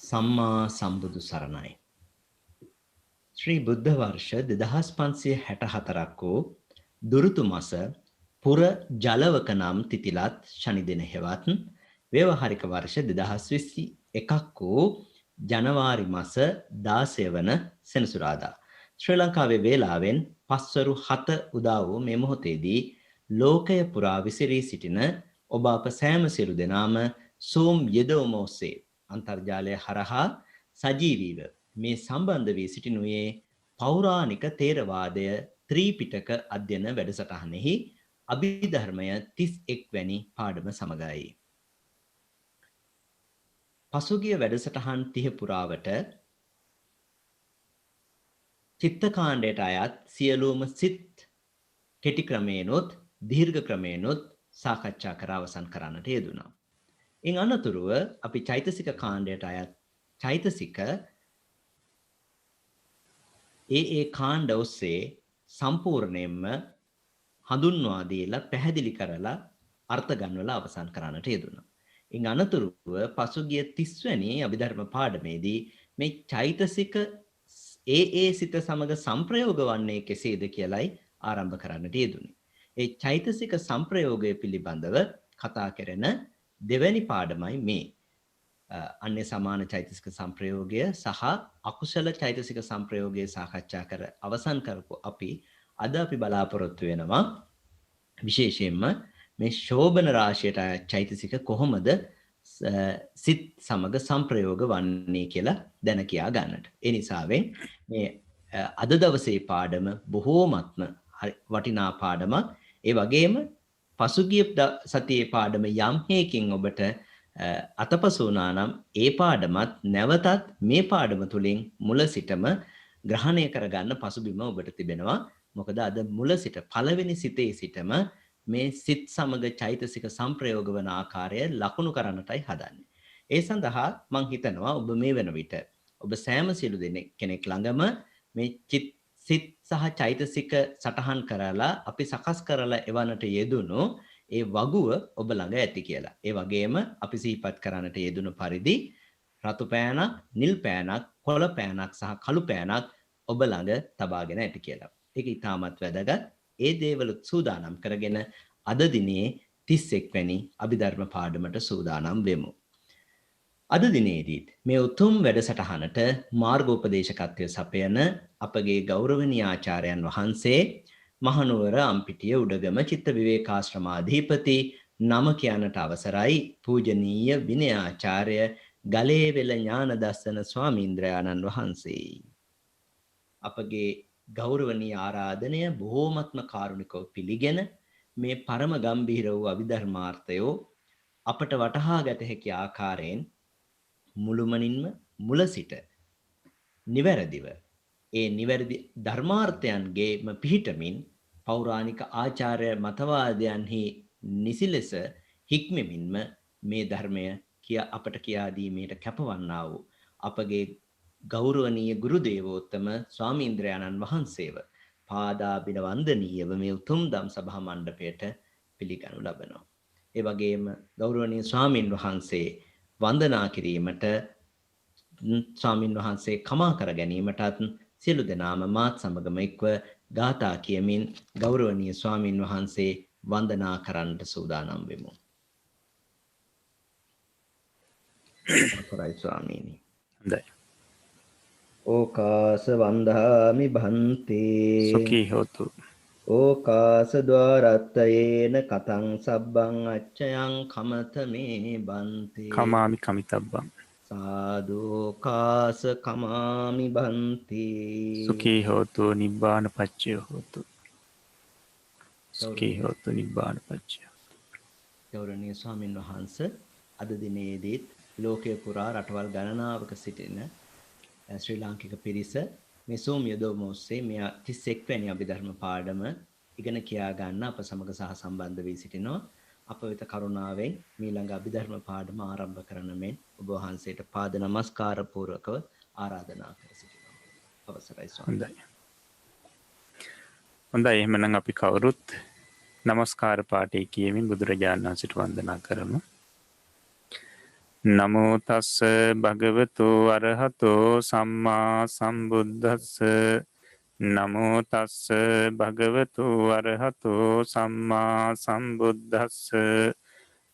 සම්මා සම්බුදු සරණයි. ශ්‍රී බුද්ධ වර්ෂ 2564ක් වූ දුරුතු මස පුර ජලවක නම් තිතිලත් ශනි දින හෙවත් ව්‍යවහාරික වර්ෂ 2021ක් වූ ජනවාරි මස 16 වන සෙනසුරාදා ශ්‍රී ලංකාවේ වේලාවෙන් පස්වරු 7 උදා වූ මේ මොහොතේදී ලෝකය පුරා විසිරී සිටින ඔබ අප සෑම සියලු දෙනාම Zoom යෙදවුම ඔස්සේ අන්තර්ජාලය හරහා සජීවීව මේ සම්බන්ධ වී සිටිනුයේ පෞරාණික තේරවාදය ත්‍රිපිටක අධ්‍යයන වැඩසටහනෙහි අභිධර්මය 31 වැනි පාඩම සමගයි. පසුගිය වැඩසටහන් 30 පුරාවට චිත්ත කාණ්ඩයට අයත් සියලුම සිත් කෙටි ක්‍රමේනොත් දීර්ඝ ක්‍රමේනොත් සාකච්ඡා කර අවසන් කරන්නට යෙදුණා. ඉන් අනතුරුව අපි චෛතසික කාණ්ඩයට අයත් චෛතසික ඒ කාණ්ඩ ඔස්සේ සම්පූර්ණයෙන්ම හඳුන්වා දීලා පැහැදිලි කරලා අර්ථ ගන්වලා අවසන් කරන්නට යෙදුණා. ඉන් අනතුරුව පසුගිය 30 වැනි අභිධර්ම පාඩමේදී මේ චෛතසික ඒ සිත සමග සංප්‍රයෝග වන්නේ කෙසේද කියලයි ආරම්භ කරන්නට යෙදුනේ. ඒ චෛතසික සංප්‍රයෝගය පිළිබඳව කතා කරන දෙවැනි පාඩමයි මේ. අන්‍ය සමාන චෛතසික සංප්‍රයෝගය සහ අකුසල චෛතසික සංප්‍රයෝගය සාකච්ඡා කර අවසන් කරපු අපි අද අපි බලාපොරොත්තු වෙනවා විශේෂයෙන්ම මේ ශෝභන රාශියට චෛතසික කොහොමද සිත් සමග සංප්‍රයෝග වන්නේ කියලා දැන කියා ගන්නට. ඒ නිසාවෙන් මේ අද දවසේ පාඩම බොහෝමත්ම වටිනා පාඩමක්. ඒ වගේම පසුගිය සතියේ පාඩම යම් හේකින් ඔබට අතපසු වුණා නම් ඒ පාඩමත් නැවතත් මේ පාඩම තුලින් මුල සිටම ග්‍රහණය කරගන්න පසුබිම ඔබට තිබෙනවා. මොකද අද මුල සිට පළවෙනි සිතේ සිටම මේ සිත් සමග චෛතසික සංප්‍රයෝග වන ආකාරය ලකුණු කරන්නටයි හදන්නේ. ඒ සඳහා මම හිතනවා ඔබ මේ වෙන විට ඔබ සෑම සියලු කෙනෙක් ළඟම මේ සිත් සහ චෛතසික සටහන් කරලා අපි සකස් කරලා එවන්නට යෙදුණු ඒ වගුව ඔබ ළඟ ඇති කියලා. ඒ වගේම අපි සිහිපත් කරන්නට යෙදුණු පරිදි රතු පෑනක්, නිල් පෑනක්, කොළ පෑනක් සහ කළු පෑනක් ඔබ ළඟ තබාගෙන ඇති කියලා. ඒක ඉතාමත් වැදගත්. ඒ දේවල් සූදානම් කරගෙන අද දිනේ 31 වැනි අභිධර්ම පාඩමට සූදානම් වෙමු. අද දිනේදීත් මේ උතුම් වැඩසටහනට මාර්ගෝපදේශකත්වය සපයන අපගේ ගෞරවනීය ආචාර්යයන් වහන්සේ මහනුවර අම්පිටිය උඩගම චිත්ත විවේකාශ්‍රමාධිපති නම කියන්නට අවසරයි පූජනීය විනයාචාර්ය ගලේවෙල ඥානදස්සන ස්වාමීන්ද්‍රයාණන් වහන්සේ. අපගේ ගෞරවනීය ආරාධනය බොහෝමත්ම කාරුණිකව පිළිගෙන මේ පරම ගම්භීර වූ අභිධර්මාර්ථයෝ අපට වටහා ගත හැකි ආකාරයෙන් මුළුමනින්ම මුල සිට නිවැරදිව ඒ නිවැරදි ධර්මාර්ථයන්ගේම පිහිටමින් පෞරාණික ආචාර්ය මතවාදයන්හි නිසි ලෙස හික්මෙමින්ම මේ ධර්මය අපට කියා දීමේට කැපවන්නා වූ අපගේ ගෞරවනීය ගුරු දේවෝත්තම ස්වාමීන්ද්‍රයාණන් වහන්සේව පාදාබින වන්දනීයව මේ උතුම් දම් සභා මණ්ඩපයට පිළිගනු ලබනවා. ඒ වගේම ගෞරවනීය ස්වාමින් වහන්සේ වන්දනා කිරීමට ස්වාමින් වහන්සේ කමා කර ගැනීමටත් සියලු දෙනාම මාත් සමගම එක්ව ගාථා කියමින් ගෞරවනීය ස්වාමින් වහන්සේ වන්දනා කරන්නට සූදානම් වෙමු. කරයි ස්වාමීනි. හොඳයි. ඕකාස වන්දාමි භන්තේ සුඛී හෝතු. ඕකාස ద్వාරත්තයේන කතං සබ්බං අච්චයං කමත මේ බන්තේ කමාමි කමිතබ්බං සාදෝකාස කමාමි බන්තේ සුඛී හෝතු නිබ්බාන පච්චය හෝතු. සුඛී හෝතු නිබ්බාන පච්චය. ගෞරවනීය ස්වාමීන් වහන්සේ අද දිනේදීත් ලෝකයේ පුරා රටවල් ගණනාවක සිටින ශ්‍රී ලාංකික පිරිස මේ Zoom යොදවම ඔස්සේ මේ 31 වැනි අභිධර්ම පාඩම ඉගෙන කියා ගන්න අප සමග සහ සම්බන්ධ වී සිටිනවා. අප වෙත කරුණාවෙන් මීළඟ අභිධර්ම පාඩම ආරම්භ කරන මෙන් ඔබ වහන්සේට පාද නමස්කාර පූර්වකව ආරාධනා කර සිටිනවා. අවසරයි ස්වාමීනි. හොඳයි. එහෙමනම් අපි කවුරුත් නමස්කාර පාඨය කියමින් බුදුරජාණන් වහන්සේට වන්දනා කරමු. නමෝ තස්ස භගවතු අරහතෝ සම්මා සම්බුද්දස්ස නමෝ තස්ස භගවතු අරහතෝ සම්මා සම්බුද්දස්ස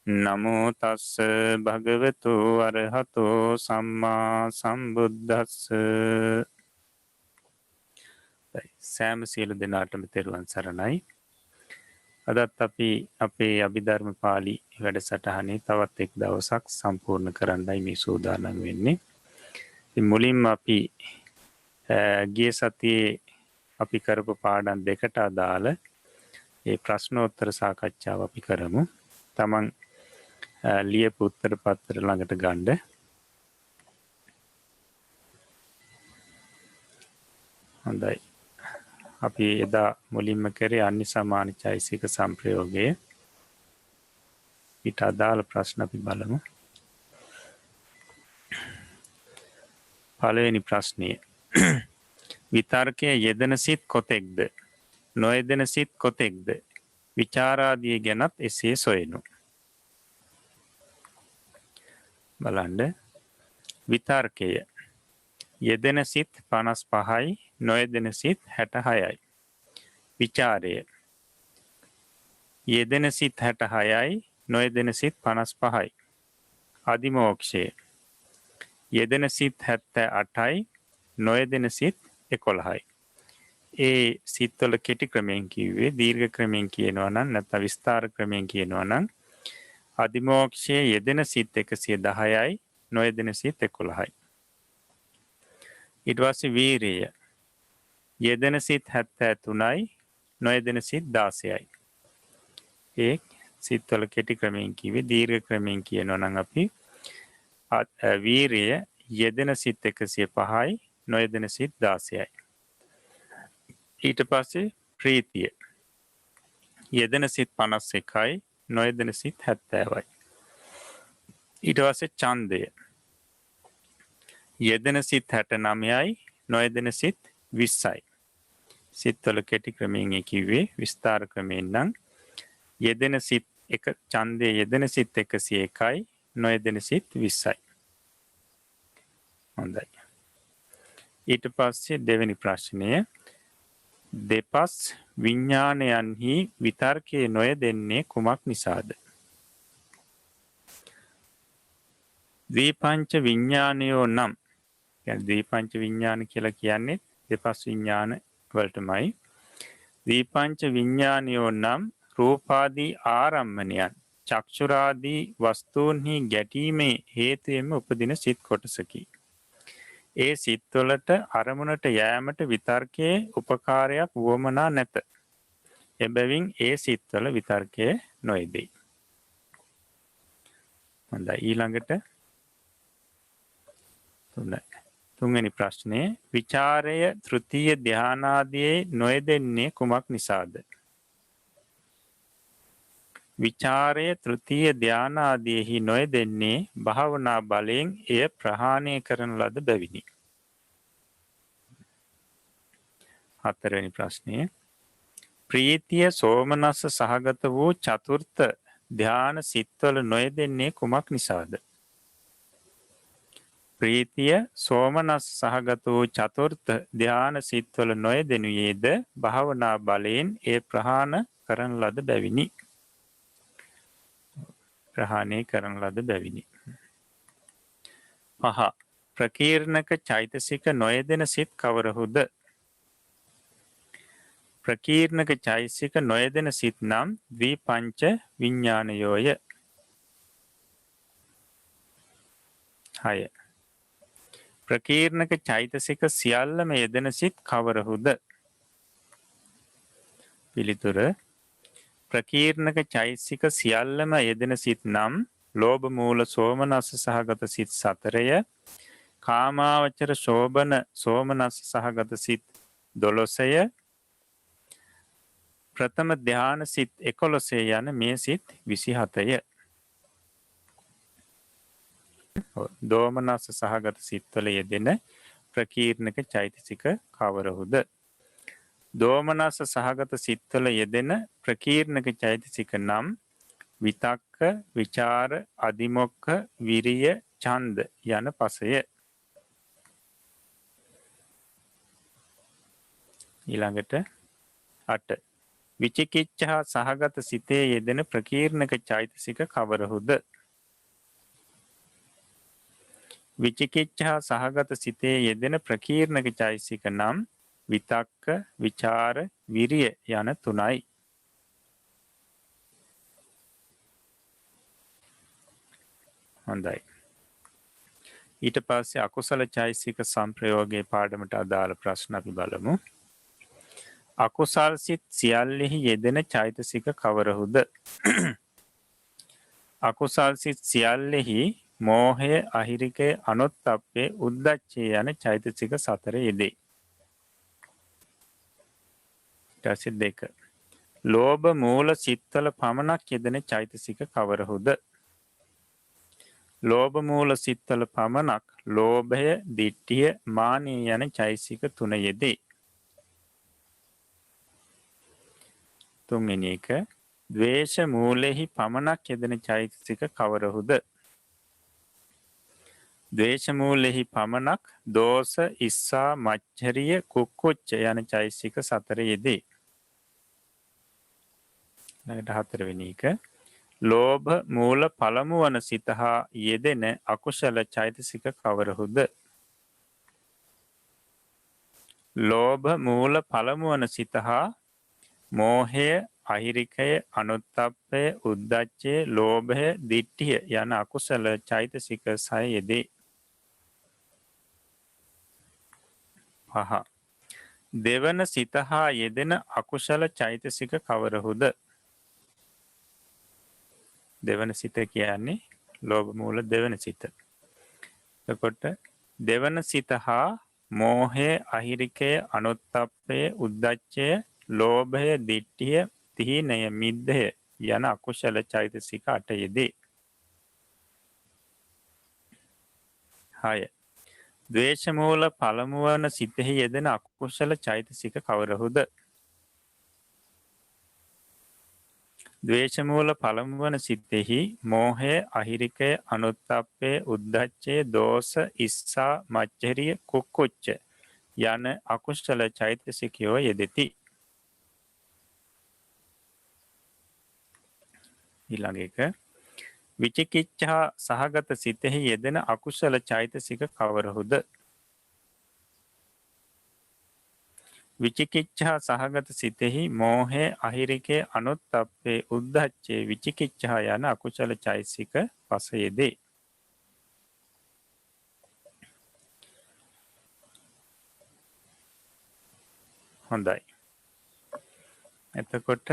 නමෝ තස්ස භගවතු අරහතෝ සම්මා සම්බුද්දස්ස. සෑම සියලු දෙනාටම තෙරුවන් සරණයි. අදත් අපි අපේ අභිධර්ම පාලි වැඩසටහනේ තවත් එක් දවසක් සම්පූර්ණ කරන්නයි මේ සූදානම් වෙන්නේ. මුලින්ම අපි ගිය සතියේ අපි කරපු පාඩම් දෙකට අදාළ ඒ ප්‍රශ්නෝත්තර සාකච්ඡාව අපි කරමු. තමන් ලියපු උත්තර පත්‍ර ළඟට ගන්න. හොඳයි. අපි එදා මුලින්ම කරේ අන්‍ය සමාන චෛසික සම්ප්‍රයෝගය. ඊට අදාළ ප්‍රශ්න අපි බලමු. පළවෙනි ප්‍රශ්නය. විතර්කයේ යෙදෙන සිත් කොතෙක්ද? නොයෙදෙන සිත් කොතෙක්ද? විචාරාදිය ගැනත් එසේ සොයනු. බලන්න. විතර්කය යෙදෙන සිත් 55යි, නොයෙදෙන සිත් 66යි. විචාරය යෙදෙන සිත් 66යි, නොයෙදෙන සිත් 55යි. අධිමෝක්ෂය යෙදෙන සිත් 78යි, නොයෙදෙන සිත් 11යි. ඒ සිත්වල කෙටි ක්‍රමයෙන් කිව්වේ. දීර්ඝ ක්‍රමයෙන් කියනවා නම් නැත්නම් විස්තර ක්‍රමයෙන් කියනවා නම් අධිමෝක්ෂයේ යෙදෙන සිත් 110යි, නොයෙදෙන සිත් 11යි. ඊට පස්සේ වීරිය යෙදෙන සිත් 73යි, නොයෙදෙන සිත් 16යි. ඒ සිත්වල කෙටි ක්‍රමයෙන් කිව්වේ. දීර්ඝ ක්‍රමයෙන් කියනවා නම් අපි වීරිය යෙදෙන සිත් 105යි, නොයෙදෙන සිත් 16යි. ඊට පස්සේ ප්‍රීතිය යෙදෙන සිත් 51යි, නොයෙදෙන සිත් 70යි. ඊට පස්සේ ඡන්දය යෙදෙන සිත් 69යි, නොයෙදෙන සිත් 20යි. සිත්වල කෙටි ක්‍රමයෙන් කිව්වේ. විස්තර ක්‍රමයෙන් නම් යෙදෙන සිත් එක ඡන්දය යෙදෙන සිත් 101යි, නොයෙදෙන සිත් 20යි. හොඳයි. ඊට පස්සේ දෙවෙනි ප්‍රශ්නය. දෙපස් විඥානයන්හි විතර්කයේ නොයෙදෙන්නේ කුමක් නිසාද? දීපංච විඥානයෝ නම් දීපංච විඥාන කියලා කියන්නේ දෙපස් විඥාන වලටමයි. දීපංච විඥානයෝ නම් රූපාදී ආරම්මණයන් චක්ෂුරාදී වස්තුන්හි ගැටීමේ හේතුවෙන්ම උපදින සිත් කොටසකි. ඒ සිත්වලට අරමුණට යෑමට විතර්කයේ උපකාරයක් වුවමනා නැත. එබැවින් ඒ සිත්වල විතර්කය නොයෙදෙයි. හොඳයි. ඊළඟට තුන්වෙනි ප්‍රශ්නය. විචාරය තෘතීය ධානාදියේ නොයෙදෙන්නේ කුමක් නිසාද? විචාරය තෘතීය ධානාදියෙහි නොයෙදෙන්නේ භාවනා බලයෙන් එය ප්‍රහාණය කරන ලද බැවිනි. හතරවෙනි ප්‍රශ්නය. ප්‍රීතිය සෝමනස්ස සහගත වූ චතුර්ථ ධාන සිත්වල නොයෙදෙන්නේ කුමක් නිසාද? ප්‍රීතිය සෝමනස්ස සහගත වූ චතුර්ථ ධාන සිත්වල නොයෙදෙනුයේද භාවනා බලයෙන් එය ප්‍රහාණ කරන ලද බැවිනි. ප්‍රහාණය කරන ලද බැවිනි. 5. ප්‍රකීර්ණක චෛතසික නොයෙදෙන සිත් කවරහුද? ප්‍රකීර්ණක චෛතසික නොයෙදෙන සිත් නම් ද්විපංච විඥානයෝය. 6. ප්‍රකීර්ණක චෛතසික සියල්ලම යෙදෙන සිත් කවරහුද? පිළිතුර. ප්‍රකීර්ණක චෛතසික සියල්ලම යෙදෙන සිත් නම් ලෝභ මූල සෝමනස්ස සහගත සිත් 4ය, කාමාවචර ශෝභන සෝමනස්ස සහගත සිත් 12ය, ප්‍රථම ධාන සිත් 11 යන මේ සිත් 27ය. දෝමනස්ස සහගත සිත්වල යෙදෙන ප්‍රකීර්ණක චෛතසික කවරහුද? දෝමනස්ස සහගත සිත්වල යෙදෙන ප්‍රකීර්ණක චෛතසික නම් විතක්ක, විචාර අධිමොක්ඛ විරිය ඡන්ද යන පසය. ඊළඟට 8 විචිකිච්ඡා සහගත සිතේ යෙදෙන ප්‍රකීර්ණක චෛතසික කවරහුද? විචිකිච්ඡා සහගත සිතේ යෙදෙන ප්‍රකීර්ණක චෛතසික නම් විතක්ක, විචාර, විරිය යන තුනයි. හොඳයි. ඊට පස්සේ අකුසල චෛතසික සංප්‍රයෝගයේ පාඩමට අදාළ ප්‍රශ්න අපි බලමු. අකුසල් සිත් සියල්ලෙහි යෙදෙන චෛතසික කවරහුද? අකුසල් සිත් සියල්ලෙහි මෝහය, අහිරිකය, අනුත්ථප්පය, උද්ධච්චය යන චෛතසික 4 යෙදේ. ඊට පස්සේ 2 ලෝභ මූල සිත්වල පමණක් යෙදෙන චෛතසික කවරහුද? ලෝභ මූල සිත්වල පමණක් ලෝභය, ditthිය, මානය යන චෛතසික 3 යෙදේ. 3 එක ද්වේෂ මූලෙහි පමණක් යෙදෙන චෛතසික කවරහුද? ද්වේෂ මූලෙහි පමණක් දෝෂ, ඉස්සා, මච්චරිය, කුක්කුච්ච යන චෛතසික 4 යෙදේ. ඊළඟට 4 එක ලෝභ මූල පළමු වන සිත හා යෙදෙන අකුසල චෛතසික කවරහුද? ලෝභ මූල පළමු වන සිත හා මෝහය, අහිරිකය, අනුත්ථප්පය, උද්ධච්චය, ලෝභය, ditthිය යන අකුසල චෛතසික 6 යෙදේ. 5 දෙවන සිත හා යෙදෙන අකුසල චෛතසික කවරහුද? දෙවන සිත කියන්නේ ලෝභ මූල දෙවන සිත. එතකොට දෙවන සිත හා මෝහය, අහිරිකය, අනුත්ථප්පය, උද්ධච්චය, ලෝභය, ditthිය, තීනය, මිද්ධය යන අකුසල චෛතසික 8 යෙදේ. 6 ද්වේෂ මූල පළමු වන සිතෙහි යෙදෙන අකුසල චෛතසික කවරහුද? ද්වේෂ මූල පළමු වන සිතෙහි මෝහය, අහිරිකය, අනුත්ථප්පය, උද්ධච්චය, දෝෂ, ඉස්සා, මච්චරිය, කුක්කුච්ච යන අකුසල චෛතසිකයෝ යෙදෙති. ඊළඟ එක විචිකිච්ඡා සහගත සිතෙහි යෙදෙන අකුසල චෛතසික කවරහුද? විචිකිච්ඡා සහගත සිතෙහි මෝහය, අහිරිකය, අනුත්ථප්පය, උද්ධච්චය, විචිකිච්ඡා යන අකුසල චෛතසික 5 යෙදේ. හොඳයි. එතකොට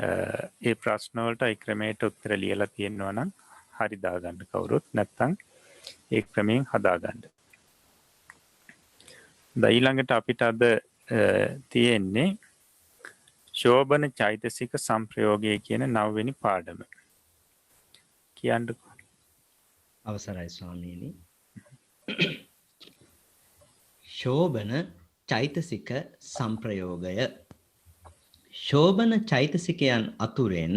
ඒ ප්‍රශ්න වලට ඒ ක්‍රමයට උත්තර ලියලා තියෙනවා නම් හරි දාගන්න කවුරුත්, නැත්නම් ඒ ක්‍රමයෙන් හදාගන්න. ඊළඟට අපිට අද තියෙන්නේ ශෝභන චෛතසික සංප්‍රයෝගය කියන 9 වෙනි පාඩම. කියන්නකෝ. අවසරයි ස්වාමීනි. ශෝභන චෛතසික සංප්‍රයෝගය. ශෝභන චෛතසිකයන් අතුරෙන්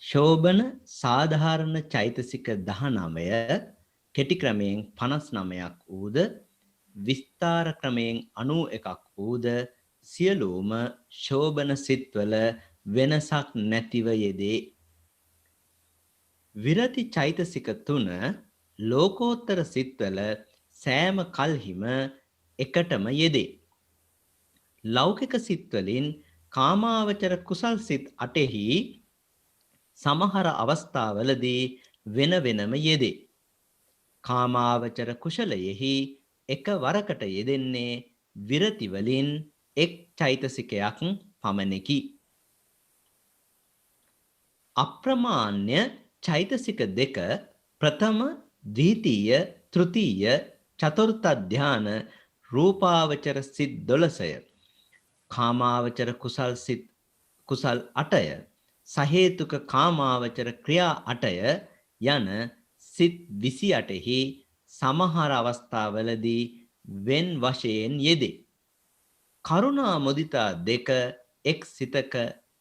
ශෝභන සාධාරණ චෛතසික 19 කෙටි ක්‍රමයෙන් 59ක් වූද විස්තාර ක්‍රමයෙන් 91ක් වූද සියලුම ශෝභන සිත්වල වෙනසක් නැතිව යෙදේ. විරති චෛතසික 3 ලෝකෝත්තර සිත්වල සෑම කල්හිම එකටම යෙදේ. ලෞකික සිත්වලින් කාමාවචර කුසල් සිත් 8හි සමහර අවස්ථාවලදී වෙන වෙනම යෙදේ. කාමාවචර කුසලයෙහි එකවරකට යෙදෙන්නේ විරති වලින් එක් චෛතසිකයක් පමණකි. අප්‍රමාණ්‍ය චෛතසික 2 ප්‍රථම, ද්විතීය, තෘතීය, චතුර්ථ ධාන රූපාවචර සිත් 12ය. කාමාවචර කුසල් සිත් කුසල් 8ය. සහේතුක කාමාවචර ක්‍රියා 8ය යන සිත් 28හි සමහර අවස්ථාවලදී වෙන් වශයෙන් යෙදේ. කරුණා මුදිතා 2 එක් සිතක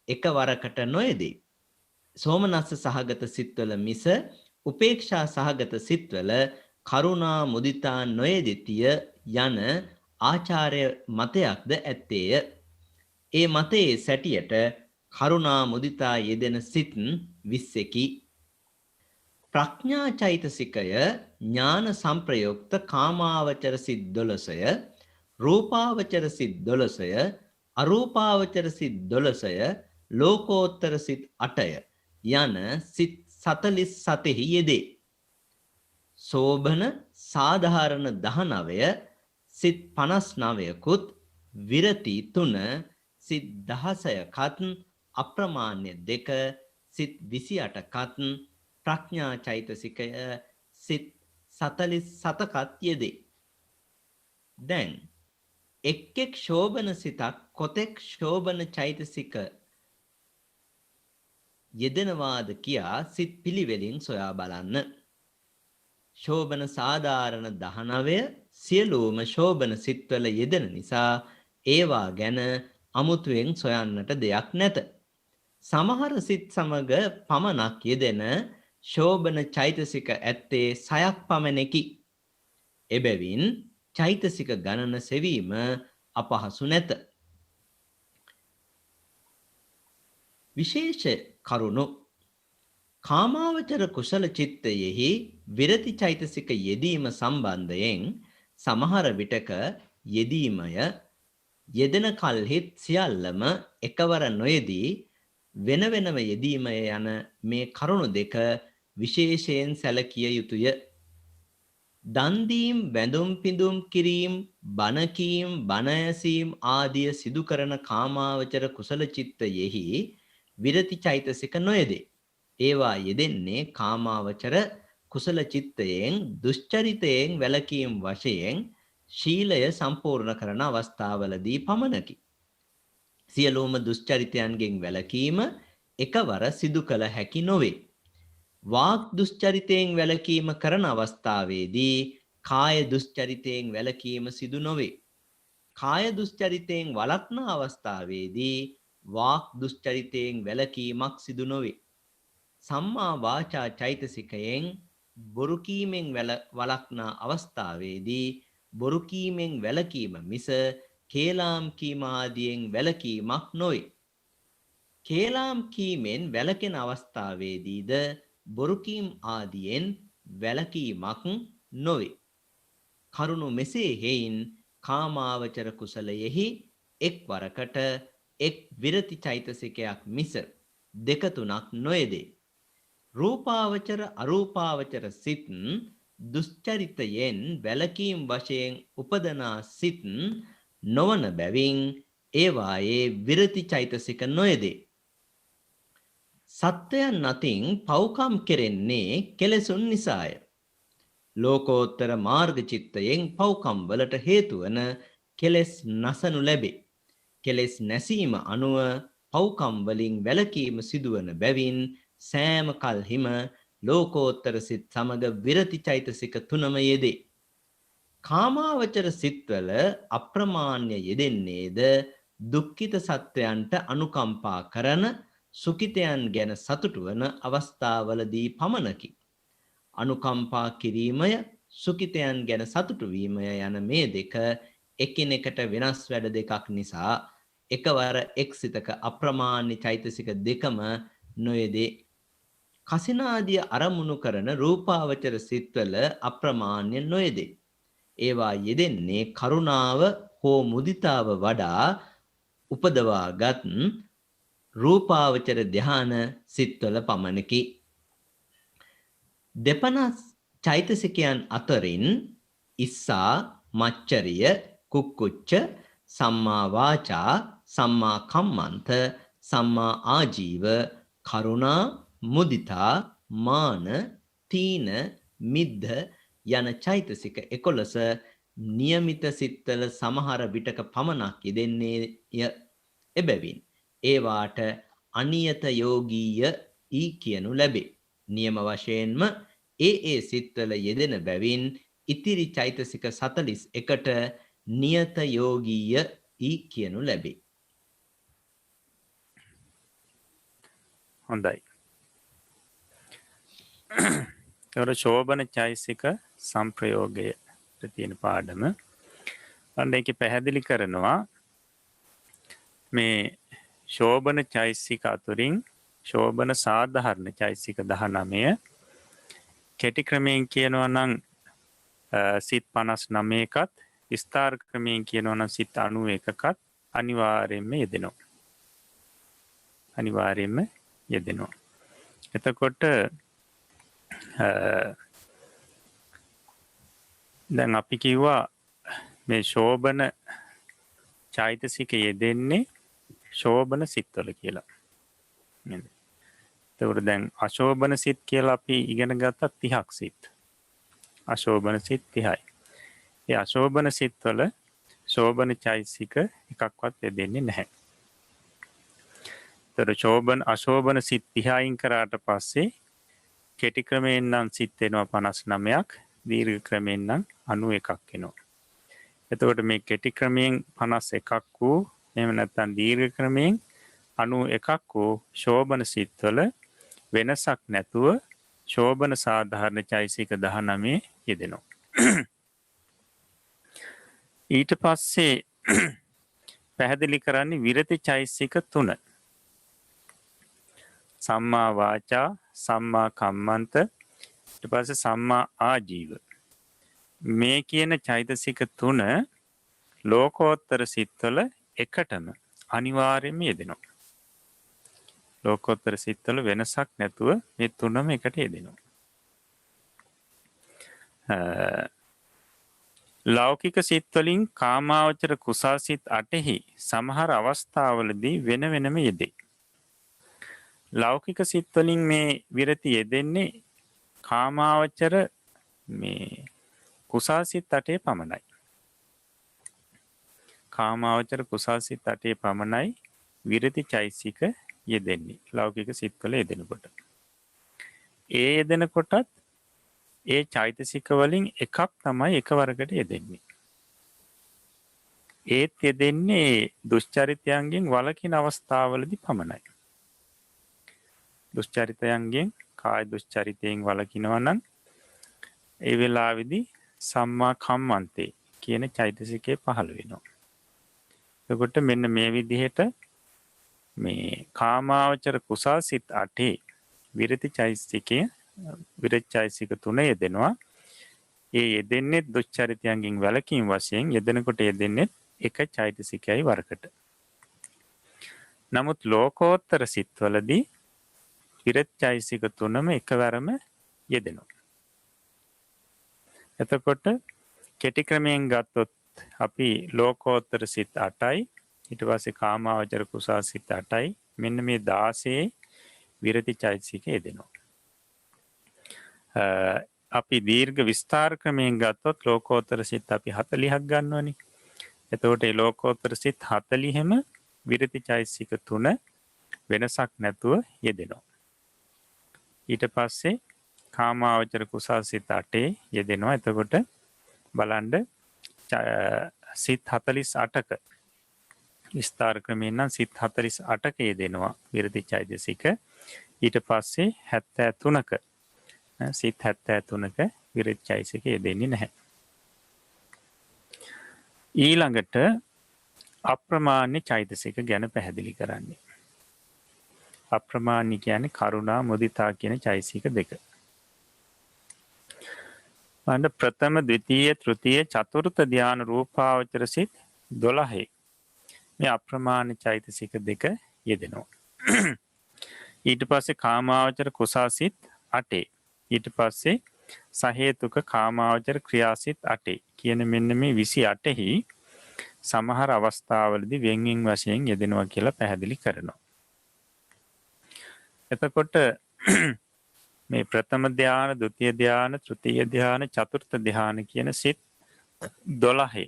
එකවරකට නොයෙදේ. සෝමනස්ස සහගත සිත්වල මිස උපේක්ෂා සහගත සිත්වල කරුණා මුදිතා නොයෙදිතිය යන ආචාර්ය මතයක්ද ඇත්තේය. ඒ මතයේ සැටියට කරුණා මුදිතා යෙදෙන සිත් 20කි. ප්‍රඥා චෛතසිකය ඥාන සංප්‍රයුක්ත කාමාවචර සිත් 12ය, රූපාවචර සිත් 12ය, අරූපාවචර සිත් 12ය, ලෝකෝත්තර සිත් 8ය යන සිත් 47හි යෙදේ. සෝභන සාධාරණ 19ය, සිත් 59කුත්, විරති 3, සිත් 16කත්, අප්‍රමාණ්‍ය 2, සිත් 28කත්, ප්‍රඥා චෛතසිකය සිත් 47කත් යෙදේ. දැන් එක් ශෝභන සිතක් කොතෙක් ශෝභන චෛතසික යෙදෙනවාද කියා සිත් පිළිවෙලින් සොයා බලන්න. ශෝභන සාධාරණ 19 සියලුම ශෝභන සිත්වල යෙදෙන නිසා ඒවා ගැන අමුතුවෙන් සොයන්නට දෙයක් නැත. සමහර සිත් සමග පමණක් යෙදෙන ශෝභන චෛතසික ඇත්තේ 6ක් පමණකි. එබැවින් චෛතසික ගණන සෙවීම අපහසු නැත. විශේෂ කරුණු කාමාවචර කුසල චිත්තයෙහි විරති චෛතසික යෙදීම සම්බන්ධයෙන් සමහර විටක යෙදීමය යෙදෙන කල්හිත් සියල්ලම එකවර නොයෙදී වෙන වෙනම යෙදීමය යන මේ කරුණු දෙක විශේෂයෙන් සැලකිය යුතුය. දන් දීම්, වැඳුම් පිඳුම් කිරීම, බණ කීම්, බණ ඇසීම් ආදිය සිදු කරන කාමාවචර කුසල චිත්තයෙහි විරති චෛතසික නොයෙදේ. ඒවා යෙදෙන්නේ කාමාවචර කුසල චිත්තයෙන් දුෂ්චරිතයෙන් වැළකීම් වශයෙන් ශීලය සම්පූර්ණ කරන අවස්ථාවලදී පමණකි. සියලුම දුෂ්චරිතයන්ගෙන් වැළකීම එකවර සිදු කළ හැකි නොවේ. වාග් දුෂ්චරිතයෙන් වැළකීම කරන අවස්ථාවේදී කාය දුෂ්චරිතයෙන් වැළකීම සිදු නොවේ. කාය දුෂ්චරිතයෙන් වළක්න අවස්ථාවේදී වාක් දුෂ්චරිතයෙන් වැළකීමක් සිදු නොවේ. සම්මා වාචා චෛතසිකයෙන් බොරු කීමෙන් වළක්න අවස්ථාවේදී බොරු කීමෙන් වැළකීම මිස කේලාම් කීම ආදියෙන් වැළකීමක් නොවේ. කේලාම් කීමෙන් වැළකෙන අවස්ථාවේදීද බොරු කීම් ආදියෙන් වැළකීමක් නොවේ. කරුණු මෙසේ හේයින් කාමාවචර කුසලයෙහි එක් වරකට එක් විරති චෛතසිකයක් මිස දෙක තුනක් නොයේදේ. රූපාවචර අරූපාවචර සිත් දුෂ්චරිතයෙන් වැළකීම් වශයෙන් උපදනා සිත් නොවන බැවින් ඒවායේ විරති චෛතසික නොයේදේ. සත්වයන් අතින් පව්කම් කෙරෙන්නේ කෙලෙසුන් නිසාය. ලෝකෝත්තර මාර්ග චිත්තයෙන් පව්කම් වලට හේතු වන කෙලෙස් නසනු ලැබේ. කෙලෙස් නැසීම අනුව පව්කම් වලින් වැළකීම සිදුවන බැවින් සෑම කල්හිම ලෝකෝත්තර සිත් සමග විරති චෛතසික තුනම යෙදේ. කාමාවචර සිත්වල අප්‍රමාණ්‍ය යෙදෙන්නේද දුක්ඛිත සත්වයන්ට අනුකම්පා කරන සුඛිතයන් ගැන සතුටු වන අවස්ථාවලදී පමණකි. අනුකම්පා කිරීමය සුඛිතයන් ගැන සතුටු වීමය යන මේ දෙක එකිනෙකට වෙනස් වැඩ දෙකක් නිසා එකවර එක් සිතක අප්‍රමාණ්‍ය චෛතසික දෙකම නොයේදේ. කසිනාදිය අරමුණු කරන රූපාවචර සිත්වල අප්‍රමාණ්‍ය නොයේදේ. ඒවා යෙදෙන්නේ කරුණාව හෝ මුදිතාව වඩා උපදවාගත් රූපාවචර ධ්‍යාන සිත්වල පමණකි. දෙපනස් චෛතසිකයන් අතරින් ඉස්සා, මච්චරිය, කුක්කුච්ච, සම්මා වාචා, සම්මා කම්මන්ත, සම්මා ආජීව, කරුණා, මුදිතා, මාන, තීන, මිද්ධ යන චෛතසික 11 නියමිත සිත්වල සමහර විටක පමණක් යෙදෙන්නේය. එබැවින් ඒවාට අනියත යෝගීය ඊ කියනු ලැබේ. නියම වශයෙන්ම ඒ සිත්වල යෙදෙන බැවින් ඉතිරි චෛතසික 41ට නියත යෝගීය ඊ කියනු ලැබේ. හොඳයි. තොර ශෝභන චෛසික සම්ප්‍රයෝගය තියෙන පාඩම අන්න එක පැහැදිලි කරනවා මේ ශෝභන චෛසික අතුරින් ශෝභන සාධහරණ චෛසික 19 කෙටි ක්‍රමයෙන් කියනවා නම් සිත් 59කත් විස්තාර ක්‍රමයෙන් කියනවා නම් සිත් 91කත් අනිවාර්යයෙන්ම යෙදෙනවා. එතකොට දැන් අපි කිව්වා මේ ශෝභන චෛතසික යෙදෙන්නේ ශෝභන සිත්වල කියලා. එතකොට දැන් අශෝභන සිත් කියලා අපි ඉගෙන ගත්තා 30ක් සිත්. අශෝභන සිත් 30යි. ඒ අශෝභන සිත්වල ශෝභන චෛතසික එකක්වත් යෙදෙන්නේ නැහැ. එතකොට අශෝභන සිත් 30යින් කරාට පස්සේ කෙටි ක්‍රමයෙන් නම් සිත් වෙනවා 59ක්, දීර්ඝ ක්‍රමයෙන් නම් 91ක් වෙනවා. එතකොට මේ කෙටි ක්‍රමයෙන් 51ක් වූ එහෙම නැත්නම් දීර්ඝ ක්‍රමයෙන් 91ක් වූ ශෝභන සිත්වල වෙනසක් නැතුව ශෝභන සාධාරණ චෛසික 19 යෙදෙනවා. ඊට පස්සේ පැහැදිලි කරන්නේ විරති චෛසික 3. සම්මා වාචා, සම්මා කම්මන්ත, ඊට පස්සේ සම්මා ආජීව. මේ කියන චෛතසික 3 ලෝකෝත්තර සිත්වල එකටම අනිවාර්යයෙන්ම යෙදෙනවා. ලෝකෝත්තර සිත්වල වෙනසක් නැතුව මේ තුනම එකට යෙදෙනවා. ලෞකික සිත්වලින් කාමාවචර කුසල් සිත් 8හි සමහර අවස්ථාවලදී වෙන වෙනම යෙදේ. ලෞකික සිත්වලින් මේ විරති යෙදෙන්නේ කාමාවචර මේ කුසල් සිත් 8 පමණයි. කාමාවචර කුසල් සිත් 8 පමණයි විරති චෛසික යෙදෙන්නේ ලෞකික සිත්වල යෙදෙනකොට. ඒ යෙදෙනකොටත් ඒ චෛතසික වලින් එකක් තමයි එකවරකට යෙදෙන්නේ. ඒත් යෙදෙන්නේ දුෂ්චරිතයන්ගෙන් වළකින අවස්ථාවලදී පමණයි. දුෂ්චරිතයන්ගෙන් කාය දුෂ්චරිතයෙන් වළකිනවා නම් ඒ වෙලාවේදී සම්මා කම්මන්තේ කියන චෛතසිකය පහළ වෙනවා. එතකොට මෙන්න මේ විදිහට මේ කාමාවචර කුසල් සිත් 8 විරති චෛතසිකය විරති චෛතසික 3 යෙදෙනවා. ඒ යෙදෙන්නේ දුෂ්චරිතයන්ගෙන් වැළකීම් වශයෙන් යෙදෙනකොට යෙදෙන්නේ එක චෛතසිකයයි වරකට. නමුත් ලෝකෝත්තර සිත්වලදී විරති චෛතසික 3ම එකවරම යෙදෙනවා. එතකොට කෙටි ක්‍රමයෙන් ගත්තොත් අපි ලෝකෝත්තර සිත් 8යි, ඊට පස්සේ කාමාවචර කුසල් සිත් 8යි, මෙන්න මේ 16 විරති චෛතසික යෙදෙනවා. අපි දීර්ඝ විස්තාර ක්‍රමයෙන් ගත්තොත් ලෝකෝත්තර සිත් අපි 40ක් ගන්නවනේ. එතකොට මේ ලෝකෝත්තර සිත් 40ෙම විරති චෛතසික 3 වෙනසක් නැතුව යෙදෙනවා. ඊට පස්සේ කාමාවචර කුසල් සිත් 8 යෙදෙනවා. එතකොට බලන්න සිත් 48ක විස්තාර ක්‍රමයෙන් නම් සිත් 48ක යෙදෙනවා විරති චෛතසික. ඊට පස්සේ 73ක සිත් 73ක විරති චෛතසික යෙදෙන්නේ නැහැ. ඊළඟට අප්‍රමාණ්‍ය චෛතසික ගැන පැහැදිලි කරන්නේ. අප්‍රමාණ්‍ය කියන්නේ කරුණා මුදිතා කියන චෛතසික දෙක. අන්න ප්‍රථම ද්විතීය තෘතීය චතුර්ථ ධ්‍යාන රූපාවචර සිත් 12 මේ අප්‍රමාණ චෛතසික දෙක යෙදෙනවා. ඊට පස්සේ කාමාවචර කුසල් සිත් 8 ඊට පස්සේ සහේතුක කාමාවචර ක්‍රියාසිත 8 කියන මෙන්න මේ 28හි සමහර අවස්ථාවලදී වෙන්වෙන් වශයෙන් යෙදෙනවා කියලා පැහැදිලි කරනවා. එතකොට මේ ප්‍රථම ධ්‍යාන, ဒုတိ ය ධ්‍යාන, තෘතීය ධ්‍යාන, චතුර්ථ ධ්‍යාන කියන සිත් 12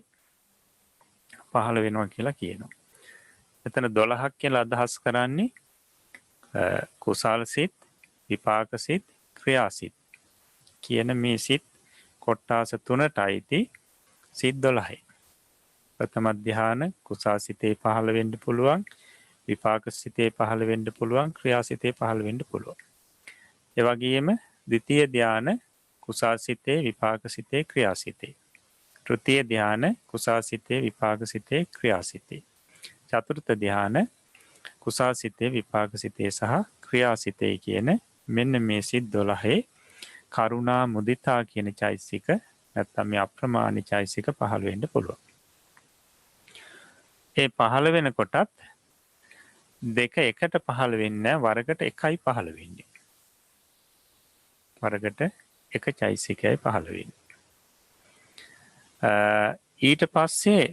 පහළ වෙනවා කියලා කියනවා. එතන 12ක් කියලා අදහස් කරන්නේ කුසල් සිත්, විපාක සිත්, ක්‍රියා සිත් කියන මේ සිත් කොට්ටාස 3ට අයිති සිත් 12යි. ප්‍රථම ධ්‍යාන කුසල් සිතේ පහළ වෙන්න පුළුවන්, විපාක සිතේ පහළ වෙන්න පුළුවන්, ක්‍රියා සිතේ පහළ වෙන්න පුළුවන්. ඒ වගේම ද්විතීය ධ්‍යාන කුසාසිතේ විපාකසිතේ ක්‍රියාසිතේ. තෘතීය ධ්‍යාන කුසාසිතේ විපාකසිතේ ක්‍රියාසිතේ. චතුර්ථ ධ්‍යාන කුසාසිතේ විපාකසිතේ සහ ක්‍රියාසිතේ කියන මෙන්න මේ සිත් 12 කරුණා මුදිතා කියන චෛතසික නැත්නම් මේ අප්‍රමාණ චෛතසික පහළ වෙන්න පුළුවන්. ඒ පහළ වෙනකොටත් දෙක එකට පහළ වෙන්නේ වරකට එකයි පහළ වෙන්නේ. වරකට එක චෛතසිකයයි පහළ වෙන්නේ. ඊට පස්සේ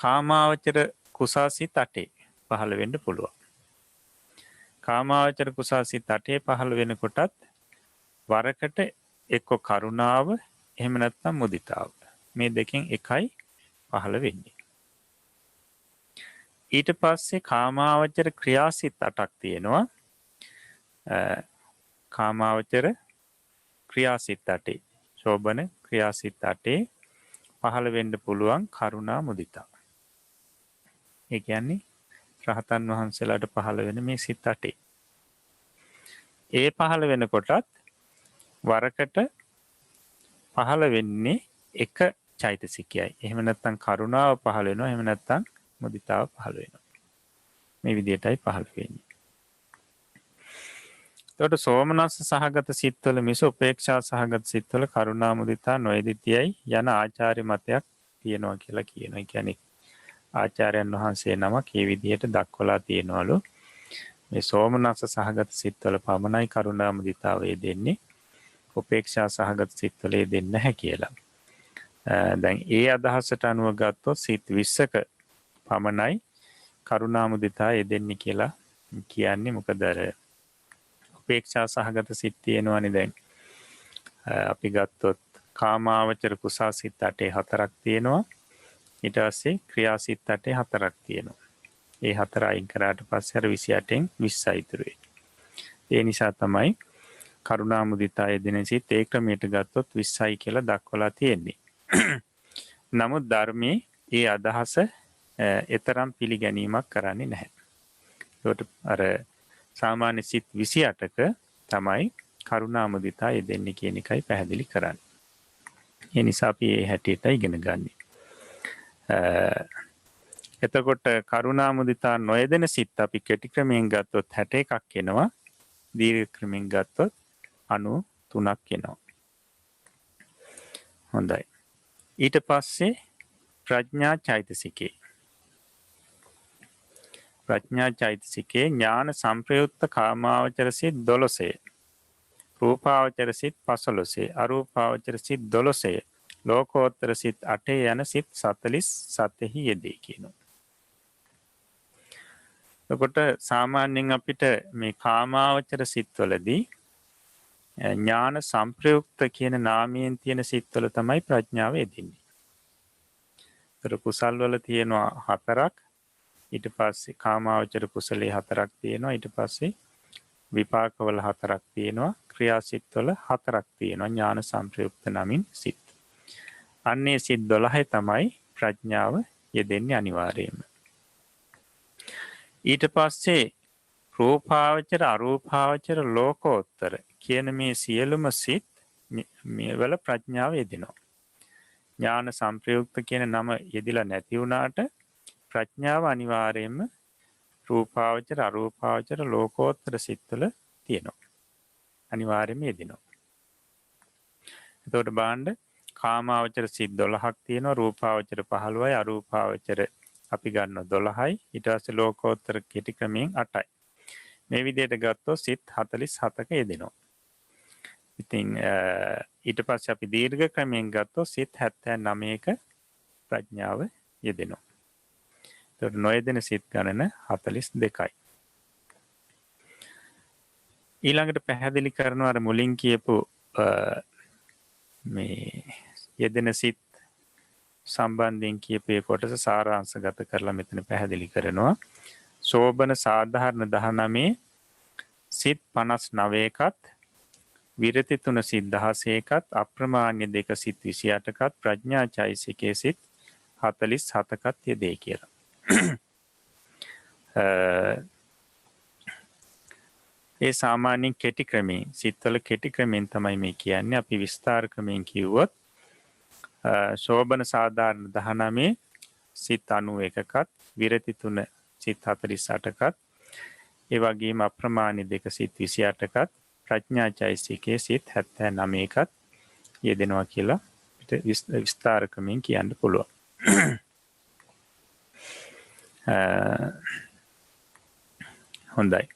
කාමාවචර කුසාසිත 8 පහළ වෙන්න පුළුවන්. කාමාවචර කුසාසිත 8 පහළ වෙනකොටත් වරකට එක්ක කරුණාව එහෙම නැත්නම් මුදිතාව. මේ දෙකෙන් එකයි පහළ වෙන්නේ. ඊට පස්සේ කාමාවචර ක්‍රියාසිත 8ක් තියෙනවා. කාමාවචර ක්‍රියාසිත 8 ශෝභන ක්‍රියාසිත 8 පහළ වෙන්න පුළුවන් කරුණා මුදිතා. ඒ කියන්නේ රහතන් වහන්සේලාට පහළ වෙන මේ සිත් 8. ඒ පහළ වෙනකොටත් වරකට පහළ වෙන්නේ එක චෛතසිකයයි. එහෙම නැත්නම් කරුණාව පහළ වෙනවා. එහෙම නැත්නම් මුදිතාව පහළ වෙනවා. මේ විදිහටයි පහළ වෙන්නේ. එතකොට සෝමනස්ස සහගත සිත්වල මිස උපේක්ෂා සහගත සිත්වල කරුණා මුදිතා නොයෙදිතියයි යන ආචාර්ය මතයක් තියෙනවා කියලා කියනවා. ඒ කියන්නේ ආචාර්යයන් වහන්සේ නමක් මේ විදිහට දක්වලා තියෙනවලු. මේ සෝමනස්ස සහගත සිත්වල පමණයි කරුණා මුදිතාව දෙන්නේ. උපේක්ෂා සහගත සිත්වල දෙන්නේ නැහැ කියලා. දැන් ඒ අදහසට අනුව ගත්තොත් සිත් 20ක පමණයි කරුණා මුදිතා දෙන්නේ කියලා කියන්නේ. මොකද අර උපේක්ෂා සහගත සිත් තියෙනවනේ. දැන් අපි ගත්තොත් කාමාවචර කුසාසිත 8 4ක් තියෙනවා. ඊට පස්සේ ක්‍රියාසිත 8 4ක් තියෙනවා. ඒ 4 අයින් කරාට පස්සේ අර 28න් 20යි ඉතුරු වෙන්නේ. ඒ නිසා තමයි කරුණා මුදිතා යෙදෙන සිත් ඒ ක්‍රමයට ගත්තොත් 20යි කියලා දක්වලා තියෙන්නේ. නමුත් ධර්මයේ ඒ අදහස එතරම් පිළිගැනීමක් කරන්නේ නැහැ. ඒකට අර සාමාන්‍ය සිත් 28ක තමයි කරුණා මුදිතා යෙදෙන්නේ කියන එකයි පැහැදිලි කරන්නේ. ඒ නිසා අපි මේ හැටියට ඉගෙන ගන්නේ. එතකොට කරුණා මුදිතා නොයෙදෙන සිත් අපි කෙටි ක්‍රමයෙන් ගත්තොත් 61ක් එනවා. දීර්ඝ ක්‍රමයෙන් ගත්තොත් 93ක් එනවා. හොඳයි. ඊට පස්සේ ප්‍රඥා චෛතසිකේ. ප්‍රඥා චෛතසිකේ ඥාන සංප්‍රයුක්ත කාමාවචර සිත් 12. රූපාවචර සිත් 15. අරූපාවචර සිත් 12. ලෝකෝත්තර සිත් 8 යන සිත් 47 යෙදේ කියනවා. එතකොට සාමාන්‍යයෙන් අපිට මේ කාමාවචර සිත්වලදී ඥාන සංප්‍රයුක්ත කියන නාමයෙන් තියෙන සිත්වල තමයි ප්‍රඥාව යෙදෙන්නේ. ඒතර කුසල් වල තියෙනවා 4ක්. ඊට පස්සේ කාමාවචර කුසලයේ 4ක් තියෙනවා. ඊට පස්සේ විපාකවල 4ක් තියෙනවා. ක්‍රියාසිටවල 4ක් තියෙනවා. ඥාන සංප්‍රයුක්ත නමින් සිත්. අන්නේ සිත් 12 තමයි ප්‍රඥාව යෙදෙන්නේ අනිවාර්යයෙන්ම. ඊට පස්සේ රූපාවචර අරූපාවචර ලෝකෝත්තර කියන මේ සියලුම සිත් මේ වල ප්‍රඥාව යෙදෙනවා. ඥාන සංප්‍රයුක්ත කියන නම යෙදිලා නැති වුණාට ප්‍රඥාව අනිවාර්යයෙන්ම රූපාවචර අරූපාවචර ලෝකෝත්තර සිත්වල තියෙනවා. අනිවාර්යයෙන්ම යෙදෙනවා. එතකොට බලන්න කාමාවචර සිත් 12ක් තියෙනවා. රූපාවචර 15යි අරූපාවචර අපි ගන්න 12යි. ඊට පස්සේ ලෝකෝත්තර කෙටි ක්‍රමයෙන් 8යි. මේ විදිහට ගත්තොත් සිත් 47ක යෙදෙනවා. ඉතින් ඊට පස්සේ අපි දීර්ඝ ක්‍රමයෙන් ගත්තොත් සිත් 79ක ප්‍රඥාව යෙදෙනවා. ඒතකොට නොයෙදෙන සිත් ගණන 42යි. ඊළඟට පැහැදිලි කරනවා අර මුලින් කියපු මේ යෙදෙන සිත් සම්බන්ධයෙන් කියපේ කොටස සාරාංශගත කරලා මෙතන පැහැදිලි කරනවා. සෝබන සාධාරණ 19 සිත් 59කත් විරති 3 සිත් 16කත් අප්‍රමාණ්‍ය 2 සිත් 28කත් ප්‍රඥා චෛතසිකයේ සිත් 47කත් යෙදේ කියලා. ඒ සාමාන්‍යයෙන් කෙටි ක්‍රමයෙන් සිත්වල කෙටි ක්‍රමයෙන් තමයි මේ කියන්නේ. අපි විස්තර ක්‍රමයෙන් කිව්වොත් ශෝබන සාධාරණ 19 සිත් 91කත් විරති 3 සිත් 48කත් ඒ වගේම අප්‍රමාණි 2 සිත් 28කත් ප්‍රඥා චෛසිකයේ සිත් 79කත් යෙදෙනවා කියලා අපිට විස්තර ක්‍රමයෙන් කියන්න පුළුවන්. හොඳයි.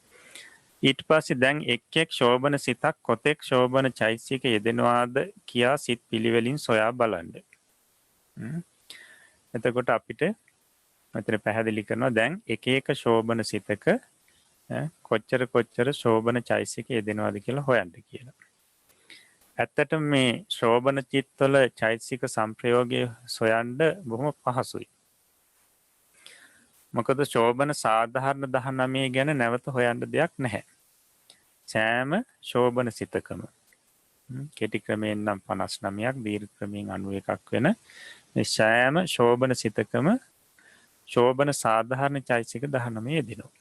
ඊට පස්සේ දැන් එක් ශෝබන සිතක් කොතෙක් ශෝබන චෛසික යෙදෙනවාද කියා සිත් පිළිවෙලින් සොයා බලන්න. එතකොට අපිට මෙතන පැහැදිලි කරනවා දැන් එක ශෝබන සිතක කොච්චර ශෝබන චෛසික යෙදෙනවාද කියලා හොයන්න කියලා. ඇත්තටම මේ ශෝබන චිත්තවල චෛසික සංප්‍රයෝගය සොයන්න බොහොම පහසුයි. මොකද ශෝබන සාධාරණ 19 ගැන නැවත හොයන්න දෙයක් නැහැ. සෑම ශෝබන සිතකම කෙටි ක්‍රමයෙන් නම් 59ක් දීර්ඝ ක්‍රමයෙන් 91ක් වෙන මේ සෑම ශෝබන සිතකම ශෝබන සාධාරණ චෛසික 19 යෙදෙනවා.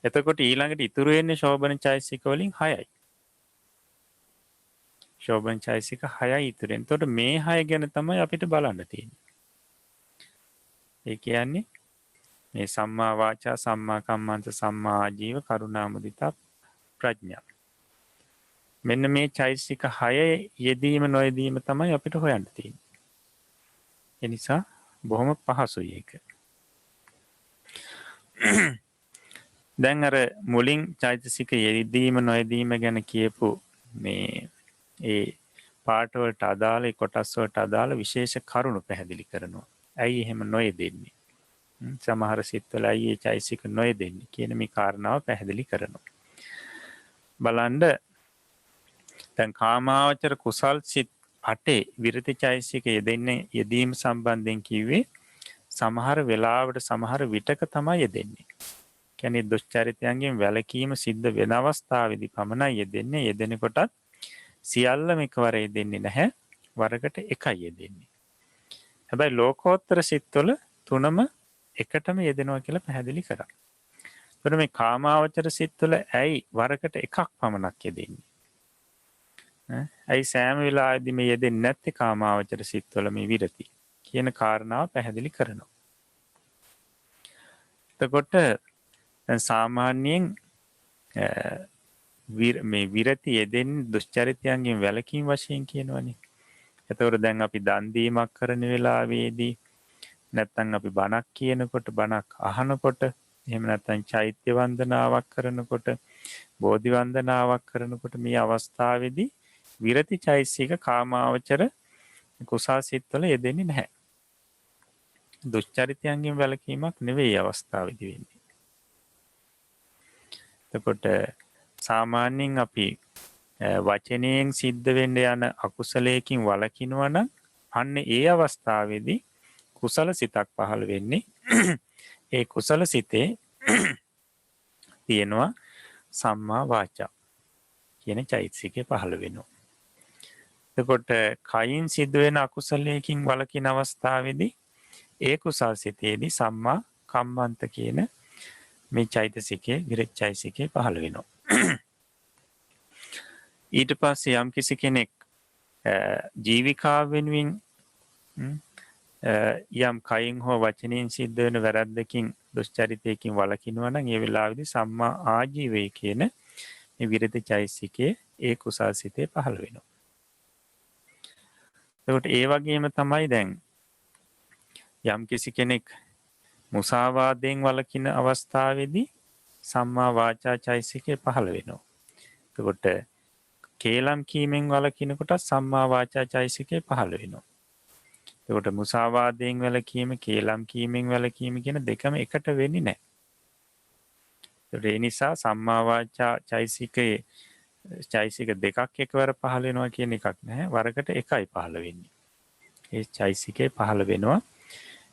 එතකොට ඊළඟට ඉතුරු වෙන්නේ ශෝබන චෛසික වලින් 6යි. ශෝබන චෛසික 6යි ඉතුරු වෙන්නේ. එතකොට මේ 6 ගැන තමයි අපිට බලන්න තියෙන්නේ. ඒ කියන්නේ මේ සම්මා වාචා සම්මා කම්මන්ත සම්මා ආජීව කරුණා මුදිතා ප්‍රඥා. මෙන්න මේ චෛසික 6 යෙදීම නොයෙදීම තමයි අපිට හොයන්න තියෙන්නේ. ඒ නිසා බොහොම පහසුයි ඒක. දැන් අර මුලින් චෛතසික යෙදීම නොයෙදීම ගැන කියපු මේ ඒ පාඩ වලට අදාළ කොටස් වලට අදාළ විශේෂ කරුණු පැහැදිලි කරනවා. ඇයි එහෙම නොයෙදෙන්නේ? සමහර සිත්වල ඇයි ඒ චෛතසික නොයෙදෙන්නේ කියන මේ කාරණාව පැහැදිලි කරනවා. බලන්න දැන් කාමාවචර කුසල් සිත් 8 විරති චෛතසික යෙදීම සම්බන්ධයෙන් කිව්වේ සමහර වෙලාවට සමහර විටක තමයි යෙදෙන්නේ. කියන්නේ දුෂ්චරිතයන්ගෙන් වැළකීම සිද්ධ වෙන අවස්ථාවේදී පමණයි යෙදෙන්නේ. යෙදෙනකොටත් සියල්ලම එකවර යෙදෙන්නේ නැහැ. වරකට එකයි යෙදෙන්නේ. හැබැයි ලෝකෝත්තර සිත්වල තුනම එකටම යෙදෙනවා කියලා පැහැදිලි කරා. එතකොට මේ කාමාවචර සිත්වල ඇයි වරකට එකක් පමණක් යෙදෙන්නේ? ඇයි සෑම වෙලාවෙදිම යෙදෙන්නේ නැත්තේ කාමාවචර සිත්වල මේ විරති කියන කාරණාව පැහැදිලි කරනවා. එතකොට දැන් සාමාන්‍යයෙන් මේ විරති යෙදෙන්නේ දුෂ්චරිතයන්ගෙන් වැළකීම් වශයෙන් කියනවනේ. එතකොට දැන් අපි දන් දීමක් කරන වෙලාවේදී නැත්නම් අපි බණක් කියනකොට බණක් අහනකොට එහෙම නැත්නම් චෛත්‍ය වන්දනාවක් කරනකොට බෝධි වන්දනාවක් කරනකොට මේ අවස්ථාවේදී විරති චෛතසික කාමාවචර කුසල් සිත්වල යෙදෙන්නේ නැහැ. දුෂ්චරිතයන්ගෙන් වැළකීමක් නෙවෙයි අවස්ථාවේදී වෙන්නේ. එතකොට සාමාන්‍යයෙන් අපි වචනයෙන් සිද්ධ වෙන්න යන අකුසලයකින් වළකිනවා නම් අන්න ඒ අවස්ථාවේදී කුසල සිතක් පහළ වෙන්නේ. ඒ කුසල සිතේ තියෙනවා සම්මා වාචා කියන චෛතසිකය පහළ වෙනවා. එතකොට කයින් සිද්ධ වෙන අකුසලයකින් වළකින අවස්ථාවේදී ඒ කුසල් සිතේදී සම්මා කම්මන්ත කියන මේ චෛතසිකයේ විරති චෛතසිකය පහළ වෙනවා. ඊට පස්සේ යම් කිසි කෙනෙක් ජීවිකාව වෙනුවෙන් යම් කයින් හෝ වචනයෙන් සිද්ධ වෙන වැරද්දකින් දුෂ්චරිතයකින් වළකිනවා නම් ඒ වෙලාවේදී සම්මා ආජීවය කියන මේ විරති චෛතසිකයේ ඒ කුසල් සිතේ පහළ වෙනවා. එතකොට ඒ වගේම තමයි දැන් යම් කිසි කෙනෙක් මුසාවාදයෙන් වළකින අවස්ථාවේදී සම්මා වාචා චෛතසිකය පහළ වෙනවා. එතකොට කේලම් කීමෙන් වළකිනකොට සම්මා වාචා චෛතසිකය පහළ වෙනවා. එතකොට මුසාවාදයෙන් වැළකීම කේලම් කීමෙන් වැළකීම කියන දෙකම එකට වෙන්නේ නැහැ. ඒකට ඒ නිසා සම්මා වාචා චෛතසික දෙකක් එකවර පහළ වෙනවා කියන එකක් නැහැ. වරකට එකයි පහළ වෙන්නේ. ඒ චෛතසිකේ පහළ වෙනවා.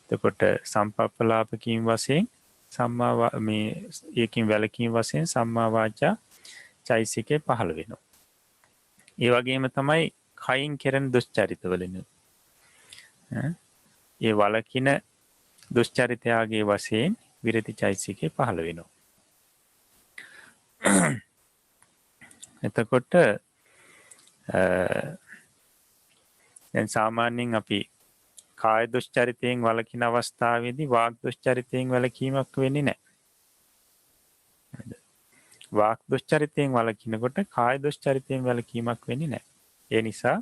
එතකොට සම්පප්පලාප කීම් වශයෙන් සම්මා මේ ඒකින් වැළකීම් වශයෙන් සම්මා වාචා චෛතසිකේ පහළ වෙනවා. ඒ වගේම තමයි කයින් කෙරෙන දුෂ්චරිතවලින් ඒ වළකින දුෂ්චරිතයාගේ වශයෙන් විරති චෛතසිකේ පහළ වෙනවා. එතකොට දැන් සාමාන්‍යයෙන් අපි කාය දුෂ්චරිතයෙන් වළකින අවස්ථාවේදී වාග් දුෂ්චරිතයෙන් වැළකීමක් වෙන්නේ නැහැ. වාග් දුෂ්චරිතයෙන් වළකිනකොට කාය දුෂ්චරිතයෙන් වැළකීමක් වෙන්නේ නැහැ. ඒ නිසා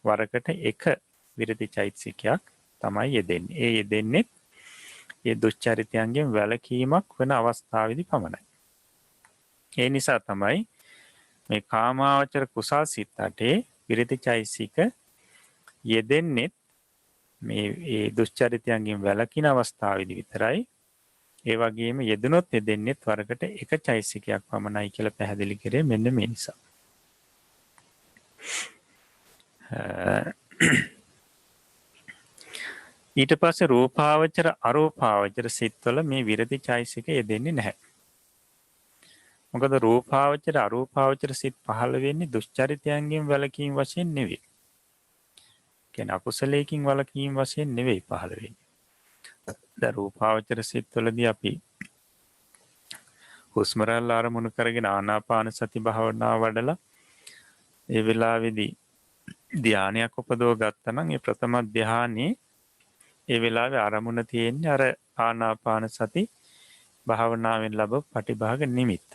වරකට එක විරති චෛතසිකයක් තමයි යෙදෙන්නේ. ඒ යෙදෙන්නේ ඒ දුෂ්චරිතයන්ගෙන් වැළකීමක් වෙන අවස්ථාවේදී පමණයි. ඒ නිසා තමයි මේ කාමාවචර කුසල් සිත් 8 විරති චෛතසික යෙදෙන්නේ මේ ඒ දුෂ්චරිතයන්ගෙන් වැළකින අවස්ථාවේදී විතරයි. ඒ වගේම යෙදුනොත් යෙදෙන්නේ වරකට එක චෛතසිකයක් පමණයි කියලා පැහැදිලි කරේ මෙන්න මේ නිසා. ඊට පස්සේ රූපාවචර අරූපාවචර සිත්වල මේ විරති චෛතසික යෙදෙන්නේ නැහැ. මොකද රූපාවචර අරූපාවචර සිත් පහළ වෙන්නේ දුෂ්චරිතයන්ගෙන් වැළකීම් වශයෙන් නෙවෙයි. කියන්නේ අකුසලයකින් වළකීම් වශයෙන් නෙවෙයි පහළ වෙන්නේ. දැන් රූපාවචර සිත්වලදී අපි හුස්ම රැල්ල අරමුණු කරගෙන ආනාපාන සති භාවනාව වඩලා ඒ වෙලාවේදී ධානයක් උපදව ගත්තා නම් ඒ ප්‍රථම ධානයේ ඒ වෙලාවේ අරමුණ තියෙන්නේ අර ආනාපාන සති භාවනාවෙන් ලැබු ප්‍රතිභාග නිමිත්ත.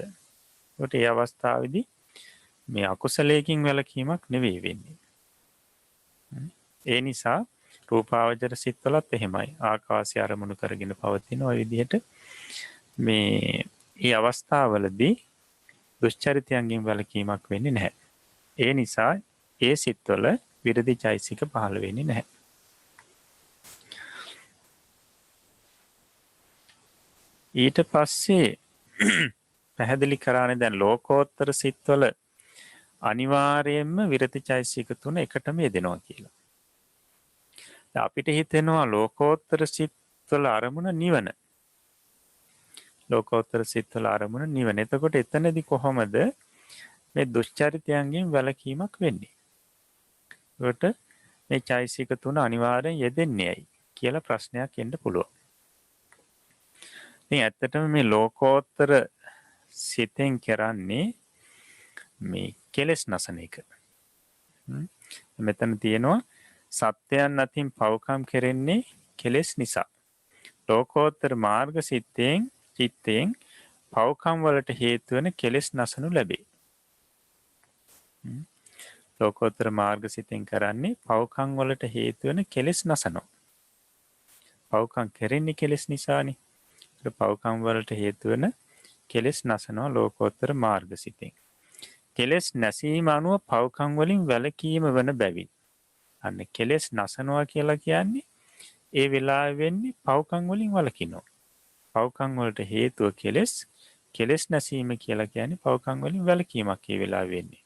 ඒකට ඒ අවස්ථාවේදී මේ අකුසලයකින් වැළකීමක් නෙවෙයි වෙන්නේ. ඒ නිසා රූපාවචර සිත්වලත් එහෙමයි. ආකාශය අරමුණු කරගෙන පවතින ওই විදිහට මේ අවස්ථාවවලදී දුෂ්චරිතයන්ගෙන් වැළකීමක් වෙන්නේ නැහැ. ඒ නිසා ඒ සිත්වල විරති චෛතසික පහළ වෙන්නේ නැහැ. ඊට පස්සේ පැහැදිලි කරානේ දැන් ලෝකෝත්තර සිත්වල අනිවාර්යයෙන්ම විරති චෛතසික තුන එකටම යෙදෙනවා කියලා. අපිට හිතෙනවා ලෝකෝත්තර සිත්වල අරමුණ නිවන. ලෝකෝත්තර සිත්වල අරමුණ නිවන. එතකොට එතනදී කොහොමද මේ දුෂ්චරිතයන්ගෙන් වැළකීමක් වෙන්නේ? ඒකට මේ චෛතසික තුන අනිවාර්යෙන් යෙදෙන්නේ ඇයි කියලා ප්‍රශ්නයක් එන්න පුළුවන්. ඉතින් ඇත්තටම මේ ලෝකෝත්තර සිතෙන් කරන්නේ මේ කෙලෙස් නසන එක. මෙතන තියෙනවා සත්‍යයන් අතින් පවකම් කෙරෙන්නේ කෙලෙස් නිසා. ලෝකෝත්තර මාර්ග සිත්තෙන් පවකම් වලට හේතු වෙන කෙලෙස් නසනු ලැබේ. ලෝකෝත්තර මාර්ග සිතෙන් කරන්නේ පවකම් වලට හේතු වෙන කෙලෙස් නසනවා. පවකම් කෙරෙන්නේ කෙලෙස් නිසානේ. ඒ පවකම් වලට හේතු වෙන කෙලෙස් නසනවා ලෝකෝත්තර මාර්ග සිතෙන්. කෙලෙස් නැසීම අනුව පවකම් වලින් වැළකීම වන බැවින් අන්න කෙලෙස් නසනවා කියලා කියන්නේ ඒ වෙලාවෙ වෙන්නේ පවකම් වලින් වළකිනවා. පවකම් වලට හේතුව කෙලෙස් නැසීම කියලා කියන්නේ පවකම් වලින් වැළකීමක් ඒ වෙලාවෙ වෙන්නේ.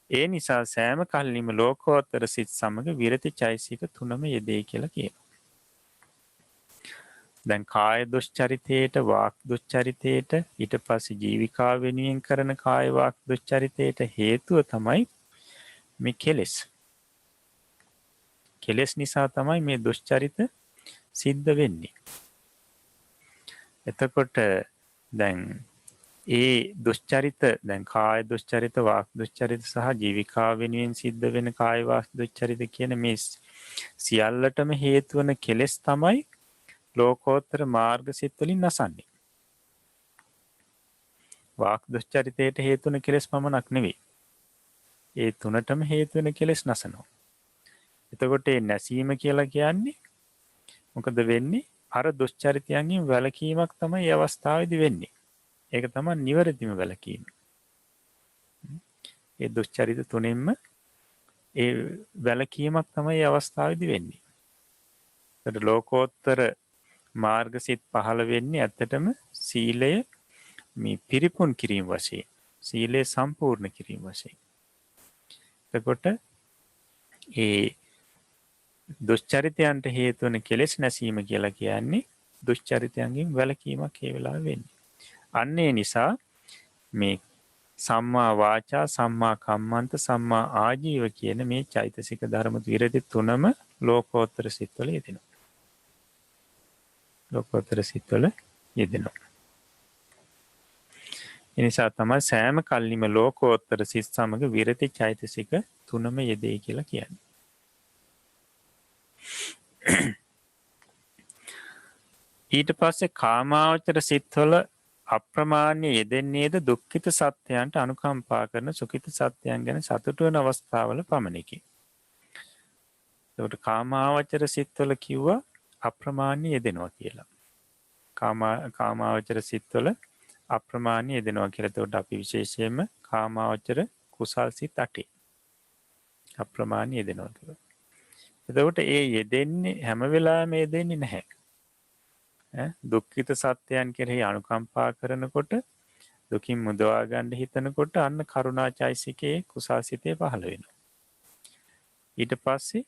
ඒ නිසා සෑම කල්ලිම ලෝකෝත්තර සිත් සමග විරති චෛතසික තුනම යෙදේ කියලා කියනවා. දැන් කාය දුෂ්චරිතයට වාක් දුෂ්චරිතයට ඊට පස්සේ ජීවිකා වෙනුවෙන් කරන කාය වාක් දුෂ්චරිතයට හේතුව තමයි මේ කෙලෙස්. කෙලෙස් නිසා තමයි මේ දුෂ්චරිත සිද්ධ වෙන්නේ. එතකොට දැන් ඒ දුෂ්චරිත දැන් කාය දුෂ්චරිත වාක් දුෂ්චරිත සහ ජීවිකා වෙනුවෙන් සිද්ධ වෙන කාය වාක් දුෂ්චරිත කියන මේ සියල්ලටම හේතු වන කෙලෙස් තමයි ලෝකෝත්තර මාර්ග සිත් වලින් නසන්නේ. වාක් දුෂ්චරිතයට හේතු වෙන කෙලෙස් පමණක් නෙවෙයි. ඒ තුනටම හේතු වෙන කෙලෙස් නසනවා. එතකොට මේ නැසීම කියලා කියන්නේ මොකද වෙන්නේ? අර දුෂ්චරිතයන්ගෙන් වැළකීමක් තමයි මේ අවස්ථාවේදී වෙන්නේ. ඒක තමයි නිවැරදිම වැළකීම. ඒ දුෂ්චරිත තුනෙන්ම ඒ වැළකීමක් තමයි මේ අවස්ථාවේදී වෙන්නේ. ඒකට ලෝකෝත්තර මාර්ගසිත පහළ වෙන්නේ ඇත්තටම සීලය මේ පිරිපුන් කිරීම වශයෙන්. සීලය සම්පූර්ණ කිරීම වශයෙන්. එතකොට ඒ දුෂ්චරිතයන්ට හේතු වන කෙලෙස් නැසීම කියලා කියන්නේ දුෂ්චරිතයන්ගෙන් වැළකීමක් ඒ වෙලාවෙ වෙන්නේ. අන්න ඒ නිසා මේ සම්මා වාචා, සම්මා කම්මන්ත, සම්මා ආජීව කියන මේ චෛතසික ධර්ම විරති තුනම ලෝකෝත්තර සිත්වල යෙදෙනවා. ලෝකෝත්තර සිත්වල යෙදෙනවා. එනිසා තමයි සෑම කල්ලිම ලෝකෝත්තර සිත් සමග විරති චෛතසික 3ම යෙදෙයි කියලා කියන්නේ. ඊට පස්සේ කාමාවචර සිත්වල අප්‍රමාණ්‍ය යෙදෙන්නේද දුක්ඛිත සත්‍යයන්ට අනුකම්පා කරන සුඛිත සත්‍යයන් ගැන සතුටු වෙන අවස්ථාවල පමණකි. ඒකට කාමාවචර සිත්වල කිව්වා අප්‍රමාණ්‍ය යෙදෙනවා කියලා. කාමාවචර සිත්වල අප්‍රමාණ්‍ය යෙදෙනවා කියලා. එතකොට අපි විශේෂයෙන්ම කාමාවචර කුසල් සිත් 8 අප්‍රමාණ්‍ය යෙදෙනවා කියලා. එතකොට ඒ යෙදෙන්නේ හැම වෙලාවෙම යෙදෙන්නේ නැහැ. දුක්ඛිත සත්‍යයන් කෙරෙහි අනුකම්පා කරනකොට දුකින් මුදවා ගන්න හිතනකොට අන්න කරුණා චෛසිකයේ කුසල්සිතේ පහළ වෙනවා. ඊට පස්සේ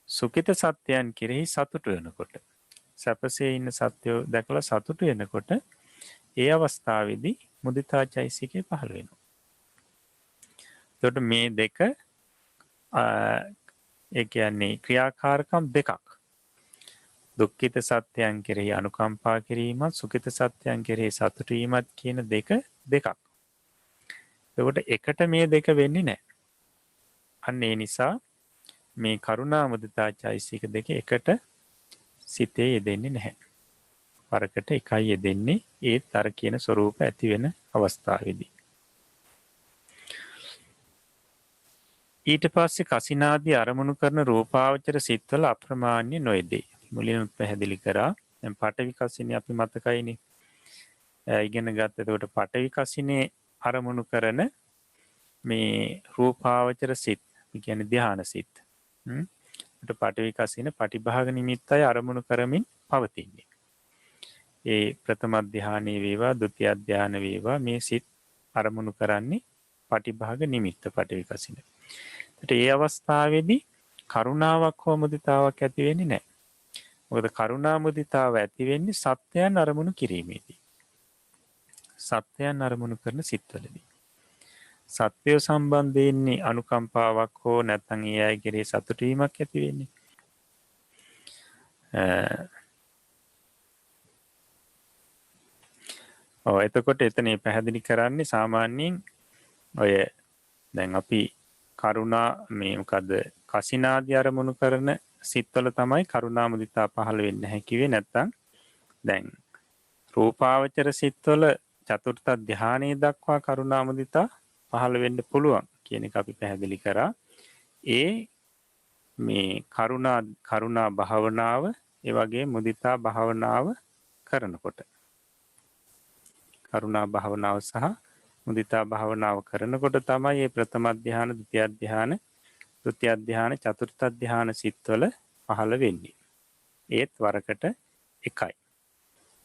සුඛිත සත්‍යයන් කෙරෙහි සතුටු වෙනකොට සැපසේ ඉන්න සත්‍යෝ දැකලා සතුටු වෙනකොට ඒ අවස්ථාවේදී මුදිතා චෛසිකේ පහළ වෙනවා. එතකොට මේ දෙක ඒ කියන්නේ ක්‍රියාකාරකම් දෙකක්. දුක්ඛිත සත්‍යයන් කෙරෙහි අනුකම්පා කිරීමත් සුඛිත සත්‍යයන් කෙරෙහි සතුටු වීමත් කියන දෙකක්. එතකොට එකට මේ දෙක වෙන්නේ නැහැ. අන්න ඒ නිසා මේ කරුණා මුදිතා චෛසික දෙක එකට සිතේ යෙදෙන්නේ නැහැ. වරකට එකයි යෙදෙන්නේ ඒත් අර කියන ස්වરૂප ඇති වෙන අවස්ථාවේදී. ඊට පස්සේ කසිනාදී අරමුණු කරන රූපාවචර සිත්වල අප්‍රමාණ්‍ය නොයෙදේ. මුලින්ම පැහැදිලි කරා. දැන් පඨවි කසිනේ අපි මතකයිනේ. ඉගෙන ගත්ත. එතකොට පඨවි කසිනේ අරමුණු කරන මේ රූපාවචර සිත්, කියන්නේ ධ්‍යාන සිත්. ඒකට පඨවි කසින පටිභාග නිමිත්තයි අරමුණු කරමින් පවතින්නේ. ඒ ප්‍රථම ධ්‍යානයේ වේවා, ဒုတိ ය ධ්‍යාන වේවා මේ සිත් අරමුණු කරන්නේ පටිභාග නිමිත්ත පඨවි කසින. ඒකට ඒ අවස්ථාවේදී කරුණාවක් හෝ මුදිතාවක් ඇති වෙන්නේ නැහැ. මොකද කරුණා මුදිතාව ඇති වෙන්නේ සත්‍යයන් අරමුණු කිරීමේදී. සත්‍යයන් අරමුණු කරන සිත්වලදී. සත්‍යය සම්බන්ධයෙන් අනුකම්පාවක් හෝ නැත්නම් ඒ අය කෙරෙහි සතුටු වීමක් ඇති වෙන්නේ. එතකොට එතන පැහැදිලි කරන්නේ සාමාන්‍යයෙන් ඔය දැන් අපි කරුණා මේ මොකද කසිනාදී අරමුණු කරන සිත්වල තමයි කරුණා මුදිතා පහළ වෙන්නේ නැහැ කිව්වේ. නැත්නම් දැන් රූපාවචර සිත්වල චතුර්ථ ධානයේ දක්වා කරුණා මුදිතා පහළ වෙන්න පුළුවන් කියන එක අපි පැහැදිලි කරා. ඒ මේ කරුණා භාවනාව ඒ වගේ මුදිතා භාවනාව කරනකොට කරුණා භාවනාව සහ මුදිතා භාවනාව කරනකොට තමයි මේ ප්‍රථම ධානය, ဒုတိ ය ධානය, තෘතිය ධානය, චතුර්ථ ධානය සිත්වල පහළ වෙන්නේ. ඒත් වරකට එකයි.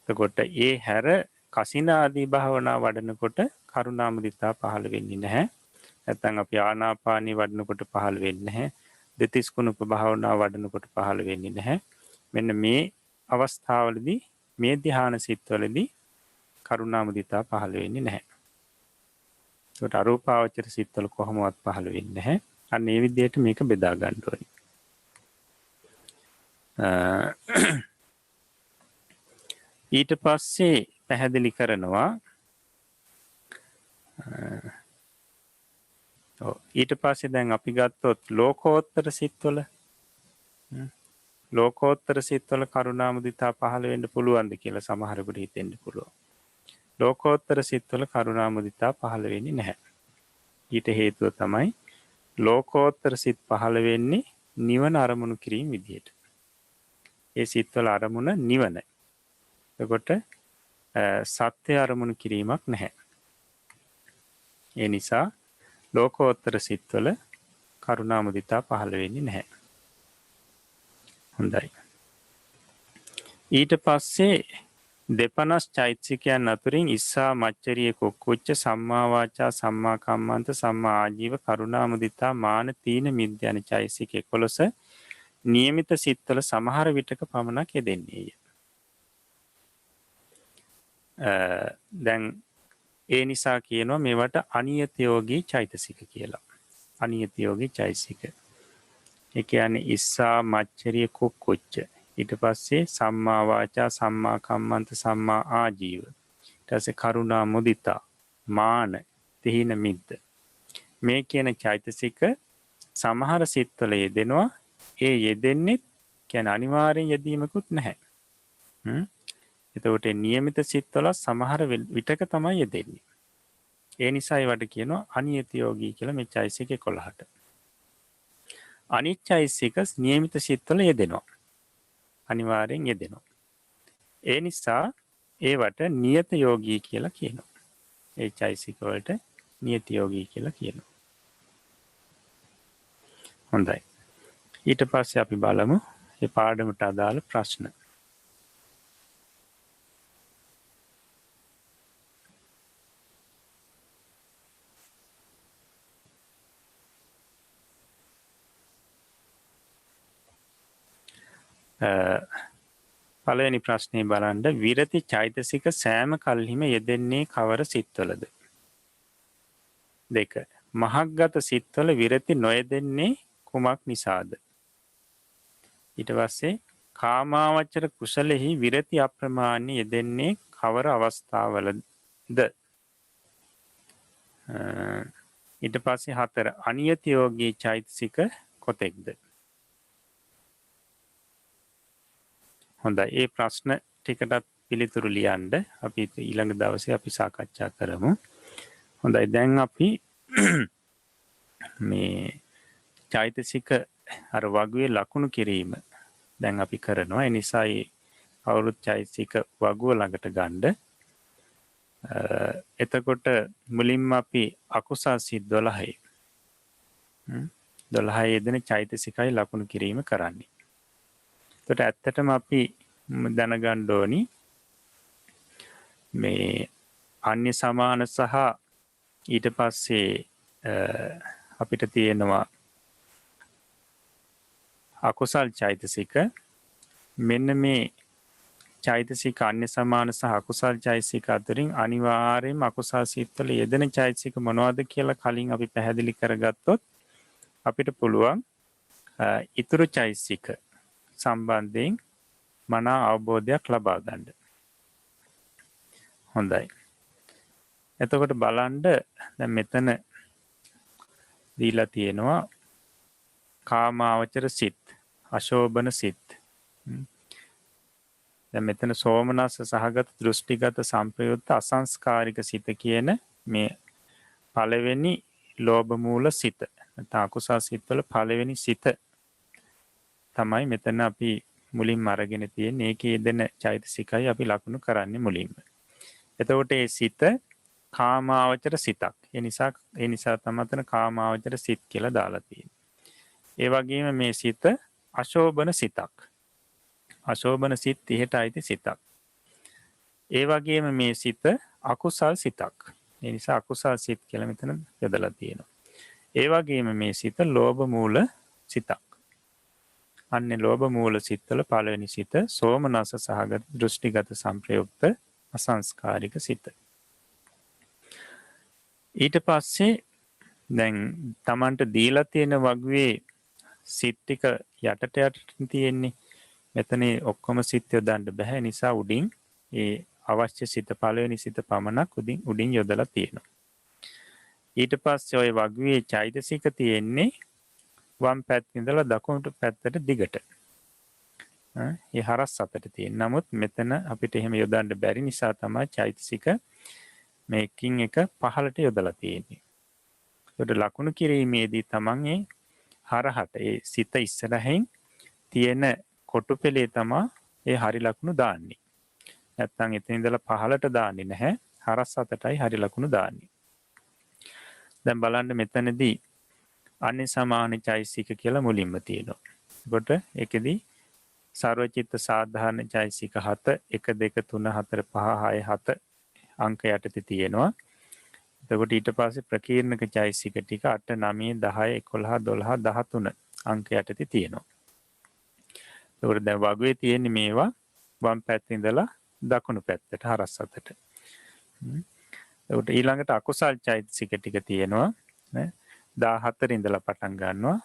එතකොට ඒ හැර කසින ආදී භාවනා වඩනකොට කරුණා මුදිතා පහළ වෙන්නේ නැහැ. නැත්නම් අපි ආනාපානී වඩනකොට පහළ වෙන්නේ නැහැ. දෙතිස් කුණප භාවනා වඩනකොට පහළ වෙන්නේ නැහැ. මෙන්න මේ අවස්ථාවලදී මේ ධානය සිත්වලදී කරුණා මුදිතා පහළ වෙන්නේ නැහැ. ඒකට අරූපාවචර සිත්වල කොහොමවත් පහළ වෙන්නේ නැහැ. අන්න ඒ විදිහට මේක බෙදා ගන්න ඕනේ. ඊට පස්සේ පැහැදිලි කරනවා ඊට පස්සේ දැන් අපි ගත්තොත් ලෝකෝත්තර සිත්වල කරුණා මුදිතා පහළ වෙන්න පුළුවන්ද කියලා සමහරෙකුට හිතෙන්න පුළුවන්. ලෝකෝත්තර සිත්වල කරුණා මුදිතා පහළ වෙන්නේ නැහැ. ඊට හේතුව තමයි ලෝකෝත්තර සිත් පහළ වෙන්නේ නිවන අරමුණු කිරීම විදියට. ඒ සිත්වල අරමුණ නිවන. එතකොට සත්‍ය අරමුණු කිරීමක් නැහැ. ඒ නිසා ලෝකෝත්තර සිත්වල කරුණා මුදිතා පහළ වෙන්නේ නැහැ. හොඳයි. ඊට පස්සේ දෙපනස් චෛතසිකයන් අතුරින් ඉස්සා මච්චරිය කුක්කුච්ච සම්මා වාචා සම්මා කම්මන්ත සම්මා ආජීව කරුණා මුදිතා මාන තීන මිද්‍ය යන චෛතසික 11 නියමිත සිත්වල සමහර විටක පමණක් යෙදෙන්නේය. දැන් ඒ නිසා කියනවා මේවට අනියතයෝගී චෛතසික කියලා. අනියතයෝගී චෛතසික. ඒ කියන්නේ ඉස්සා මච්චරිය කුක්කුච්ච. ඊට පස්සේ සම්මා වාචා සම්මා කම්මන්ත සම්මා ආජීව. ඊට පස්සේ කරුණා මුදිතා මාන, තිහින මිද්ද. මේ කියන චෛතසික සමහර සිත්වල යෙදෙනවා. ඒ යෙදෙන්නෙත් කියන්නේ අනිවාර්යෙන් යෙදීමකුත් නැහැ. එතකොට නියමිත සිත්වල සමහර විටක තමයි යෙදෙන්නේ. ඒ නිසා ඒවට කියනවා අනියත යෝගී කියලා මේ චෛතසික 11ට. අනිත් චෛතසික නියමිත සිත්වල යෙදෙනවා. අනිවාර්යෙන් යෙදෙනවා. ඒ නිසා ඒවට නියත යෝගී කියලා කියනවා. ඒ චෛතසික වලට නියත යෝගී කියලා කියනවා. හොඳයි. ඊට පස්සේ අපි බලමු මේ පාඩමට අදාළ ප්‍රශ්න. පළවෙනි ප්‍රශ්නේ බලන්න විරති චෛතසික සෑම කල්හිම යෙදෙන්නේ කවර සිත්වලද? 2. මහග්ගත සිත්වල විරති නොයෙදෙන්නේ කුමක් නිසාද? ඊට පස්සේ කාමාවචර කුසලෙහි විරති අප්‍රමාණ්‍ය යෙදෙන්නේ කවර අවස්ථාවලද? ඊට පස්සේ 4. අනියත යෝගී චෛතසික කොතෙක්ද? හොඳයි. ඒ ප්‍රශ්න ටිකටත් පිළිතුරු ලියන්න අපි ඊළඟ දවසේ අපි සාකච්ඡා කරමු. හොඳයි. දැන් අපි මේ චෛතසික අර වගුවේ ලකුණු කිරීම දැන් අපි කරනවා. ඒ නිසා අවුරුදු චෛතසික වගුව ළඟට ගන්න. එතකොට මුලින්ම අපි අකුසල් සිත් 12යි 12 යෙදෙන චෛතසිකයි ලකුණු කිරීම කරන්නේ. එතකොට ඇත්තටම අපි දැනගන්න ඕනි මේ අන්‍ය සමාන සහ ඊට පස්සේ අපිට තියෙනවා අකුසල් චෛතසික. මෙන්න මේ චෛතසික අන්‍ය සමාන සහ අකුසල් චෛතසික අතරින් අනිවාර්යයෙන්ම අකුසල් සිත්වල යෙදෙන චෛතසික මොනවද කියලා කලින් අපි පැහැදිලි කරගත්තොත් අපිට පුළුවන් ඊතුරු චෛතසික සම්බන්ධයෙන් මනා අවබෝධයක් ලබා ගන්න. හොඳයි. එතකොට බලන්න දැන් මෙතන දීලා තියෙනවා කාමාවචර සිත්, අශෝභන සිත්. දැන් මෙතන සෝමනස්ස සහගත දෘෂ්ටිගත සංප්‍රයුක්ත අසංස්කාරික සිත කියන මේ පළවෙනි ලෝභ මූල සිත. නැත්නම් අකුසල් සිත්වල පළවෙනි සිත තමයි මෙතන අපි මුලින්ම අරගෙන තියෙන්නේ. ඒකේ දෙන චෛතසිකයි අපි ලකුණු කරන්නේ මුලින්ම. එතකොට මේ සිත කාමාවචර සිතක්. ඒ නිසා තමයි මෙතන කාමාවචර සිත් කියලා දාලා තියෙන්නේ. ඒ වගේම මේ සිත අශෝභන සිතක්. අශෝභන සිත් 30ට අයිති සිතක්. ඒ වගේම මේ සිත අකුසල් සිතක්. ඒ නිසා අකුසල් සිත් කියලා මෙතන යොදලා තියෙනවා. ඒ වගේම මේ සිත ලෝභ මූල සිතක්. අන්නේ ලෝභ මූල සිත්වල පළවෙනි සිත සෝමනස්ස සහගත දෘෂ්ටිගත සංප්‍රයුක්ත අසංස්කාරික සිත. ඊට පස්සේ දැන් Tamanට දීලා තියෙන වගුවේ සිත් ටික යටට තියෙන්නේ. මෙතන ඔක්කොම සිත් යොදන්න බෑ. නිසා උඩින් ඒ අවශ්‍ය සිත පළවෙනි සිත පමණක් උඩින් යොදලා තියෙනවා. ඊට පස්සේ ওই වගුවේ චෛතසික තියෙන්නේ වම් පැත්තේ ඉඳලා දකුණු පැත්තට දිගට. ඒ හරස් අතට තියෙන. නමුත් මෙතන අපිට එහෙම යොදන්න බැරි නිසා තමයි චෛතසික මේකින් එක පහළට යොදලා තියෙන්නේ. ඒකට ලකුණු කිරීමේදී තමන් ඒ හරහට ඒ සිත ඉස්සරහින් තියෙන කොටු පෙළේ තමයි ඒ හරි ලකුණු දාන්නේ. නැත්තම් එතන ඉඳලා පහළට දාන්නේ නැහැ. හරස් අතටයි හරි ලකුණු දාන්නේ. දැන් බලන්න මෙතනදී අන්‍ය සමාන චෛතසික කියලා මුලින්ම තියෙනවා. ඒකට ඒකෙදී සර්වචිත්ත සාධාරණ චෛතසික 7 1 2 3 4 5 6 7 අංක යටතේ තියෙනවා. එතකොට ඊට පස්සේ ප්‍රකීර්ණක චෛතසික ටික 8 9 10 11 12 13 අංක යටතේ තියෙනවා. ඒකට දැන් වගුවේ තියෙන්නේ මේවා වම් පැත්තේ ඉඳලා දකුණු පැත්තට හරස් අතට. ඒකට ඊළඟට අකුසල් චෛතසික ටික තියෙනවා නේ 14 ඉඳලා පටන් ගන්නවා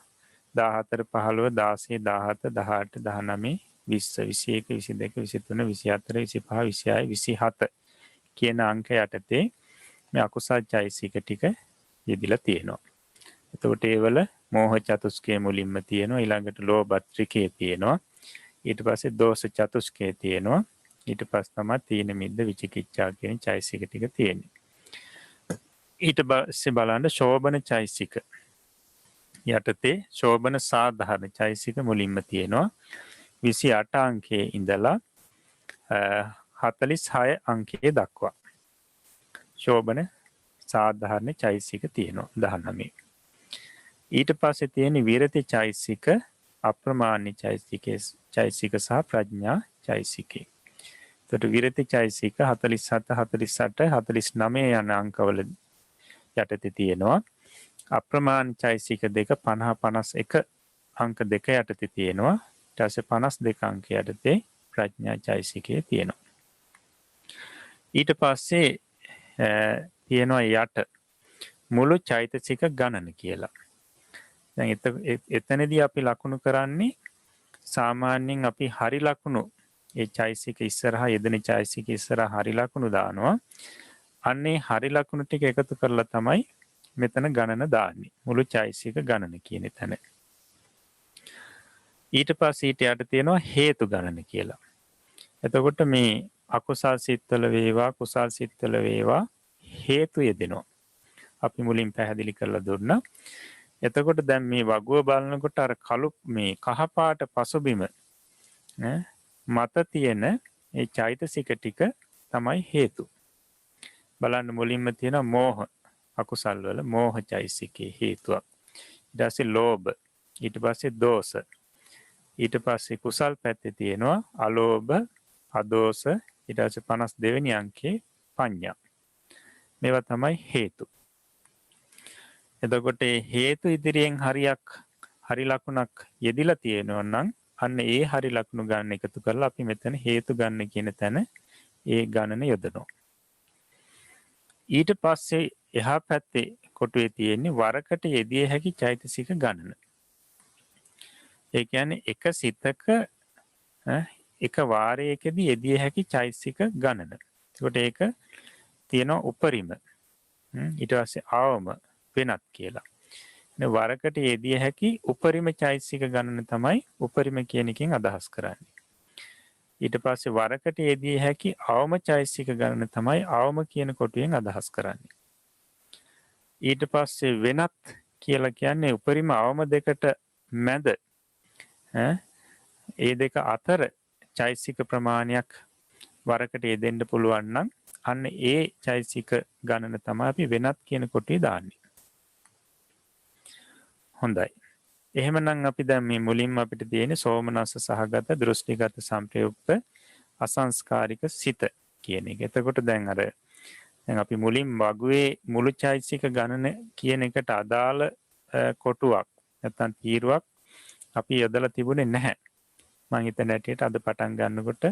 14 15 16 17 18 19 20 21 22 23 24 25 26 27 කියන අංක යටතේ මේ අකුසල් චෛතසික ටික යෙදිලා තියෙනවා. එතකොට ඒවල මෝහ චතුස්කය මුලින්ම තියෙනවා, ඊළඟට ලෝභ ත්‍රිකය තියෙනවා, ඊට පස්සේ දෝෂ චතුස්කය තියෙනවා, ඊට පස්සේ තමයි තීන මිද්ද විචිකිච්ඡා කියන චෛතසික ටික තියෙන්නේ. ඊට පස්සේ බලන්න ශෝභන චෛතසික යටතේ ශෝභන සාධාරණ චෛතසික මුලින්ම තියෙනවා 28 අංකයේ ඉඳලා 46 අංකයේ දක්වා ශෝභන සාධාරණ චෛතසික තියෙනවා 19. ඊට පස්සේ තියෙන විරති චෛතසික, අප්‍රමාණ චෛතසික සහ ප්‍රඥා චෛතසිකේ. එතකොට විරති චෛතසික 47 48 49 යන අංකවල යටතේ තියෙනවා. අප්‍රමාණ චෛතසික දෙක 50 51 අංක දෙක යටතේ තියෙනවා. ඊට පස්සේ 52 අංක යටතේ ප්‍රඥා චෛතසිකේ තියෙනවා. ඊට පස්සේ තියෙනවා යට මුළු චෛතසික ගණන කියලා. දැන් එතනදී අපි ලකුණු කරන්නේ සාමාන්‍යයෙන් අපි හරි ලකුණු ඒ චෛතසික ඉස්සරහා යෙදෙන චෛතසික ඉස්සරහා හරි ලකුණු දානවා. අන්නේ හරි ලකුණු ටික එකතු කරලා තමයි මෙතන ගණන දාන්නේ. මුළු චෛතසික ගණන කියන තැන. ඊට පස්සේ ඊට යට තියෙනවා හේතු ගණන කියලා. එතකොට මේ අකුසල් සිත්වල වේවා කුසල් සිත්වල වේවා හේතු යෙදෙනවා. අපි මුලින් පැහැදිලි කරලා දුන්නා. එතකොට දැන් මේ වගුව බලනකොට අර කළු මේ කහපාට පසුබිම මත තියෙන ඒ චෛතසික ටික තමයි හේතු. බලන්න මුලින්ම තියෙන මෝහ අකුසල් වල මෝහ චෛතසිකේ හේතුවක්. ඊට පස්සේ ලෝභ, ඊට පස්සේ දෝෂ, ඊට පස්සේ කුසල් පැත්තේ තියෙනවා අලෝභ, අදෝෂ, ඊට පස්සේ 52 වෙනි අංකේ පඤ්ඤා. මේවා තමයි හේතු. එතකොට හේතු ඉදිරියෙන් හරි ලකුණක් යෙදිලා තියෙනවා නම් අන්න ඒ හරි ලකුණු ගන්න එකතු කරලා අපි මෙතන හේතු ගන්න කියන තැන ඒ ගණන යොදනවා. ඊට පස්සේ එහා පැත්තේ කොටුවේ තියෙන්නේ වරකට යෙදිය හැකි චෛතසික ගණන. ඒ කියන්නේ එක සිතක එක වාරයකදී යෙදිය හැකි චෛතසික ගණන. ඒකට ඒක තියෙනවා උපරිම. ඊට පස්සේ අවම වෙනත් කියලා. වරකට යෙදිය හැකි උපරිම චෛතසික ගණන තමයි උපරිම කියන එකෙන් අදහස් කරන්නේ. ඊට පස්සේ වරකට යෙදිය හැකි අවම චෛතසික ගණන තමයි අවම කියන කොටුවෙන් අදහස් කරන්නේ. ඊට පස්සේ වෙනත් කියලා කියන්නේ උපරිම අවම දෙකට මැද ඒ දෙක අතර චෛතසික ප්‍රමාණයක් වරකට යෙදෙන්න පුළුවන් නම් අන්න ඒ චෛතසික ගණන තමයි අපි වෙනත් කියන කොටුවේ දාන්නේ. හොඳයි. එහෙමනම් අපි දැන් මේ මුලින්ම අපිට තියෙන්නේ සෝමනස්ස සහගත දෘෂ්ටිගත සංප්‍රයුක්ත අසංස්කාරික සිත කියන එක. එතකොට දැන් අපි මුලින් වගුවේ මුළු චෛතසික ගණන කියන එකට අදාළ කොටුවක් නැත්නම් තීරුවක් අපි යොදලා තිබුණේ නැහැ. මම හිතන හැටියට අද පටන් ගන්නකොට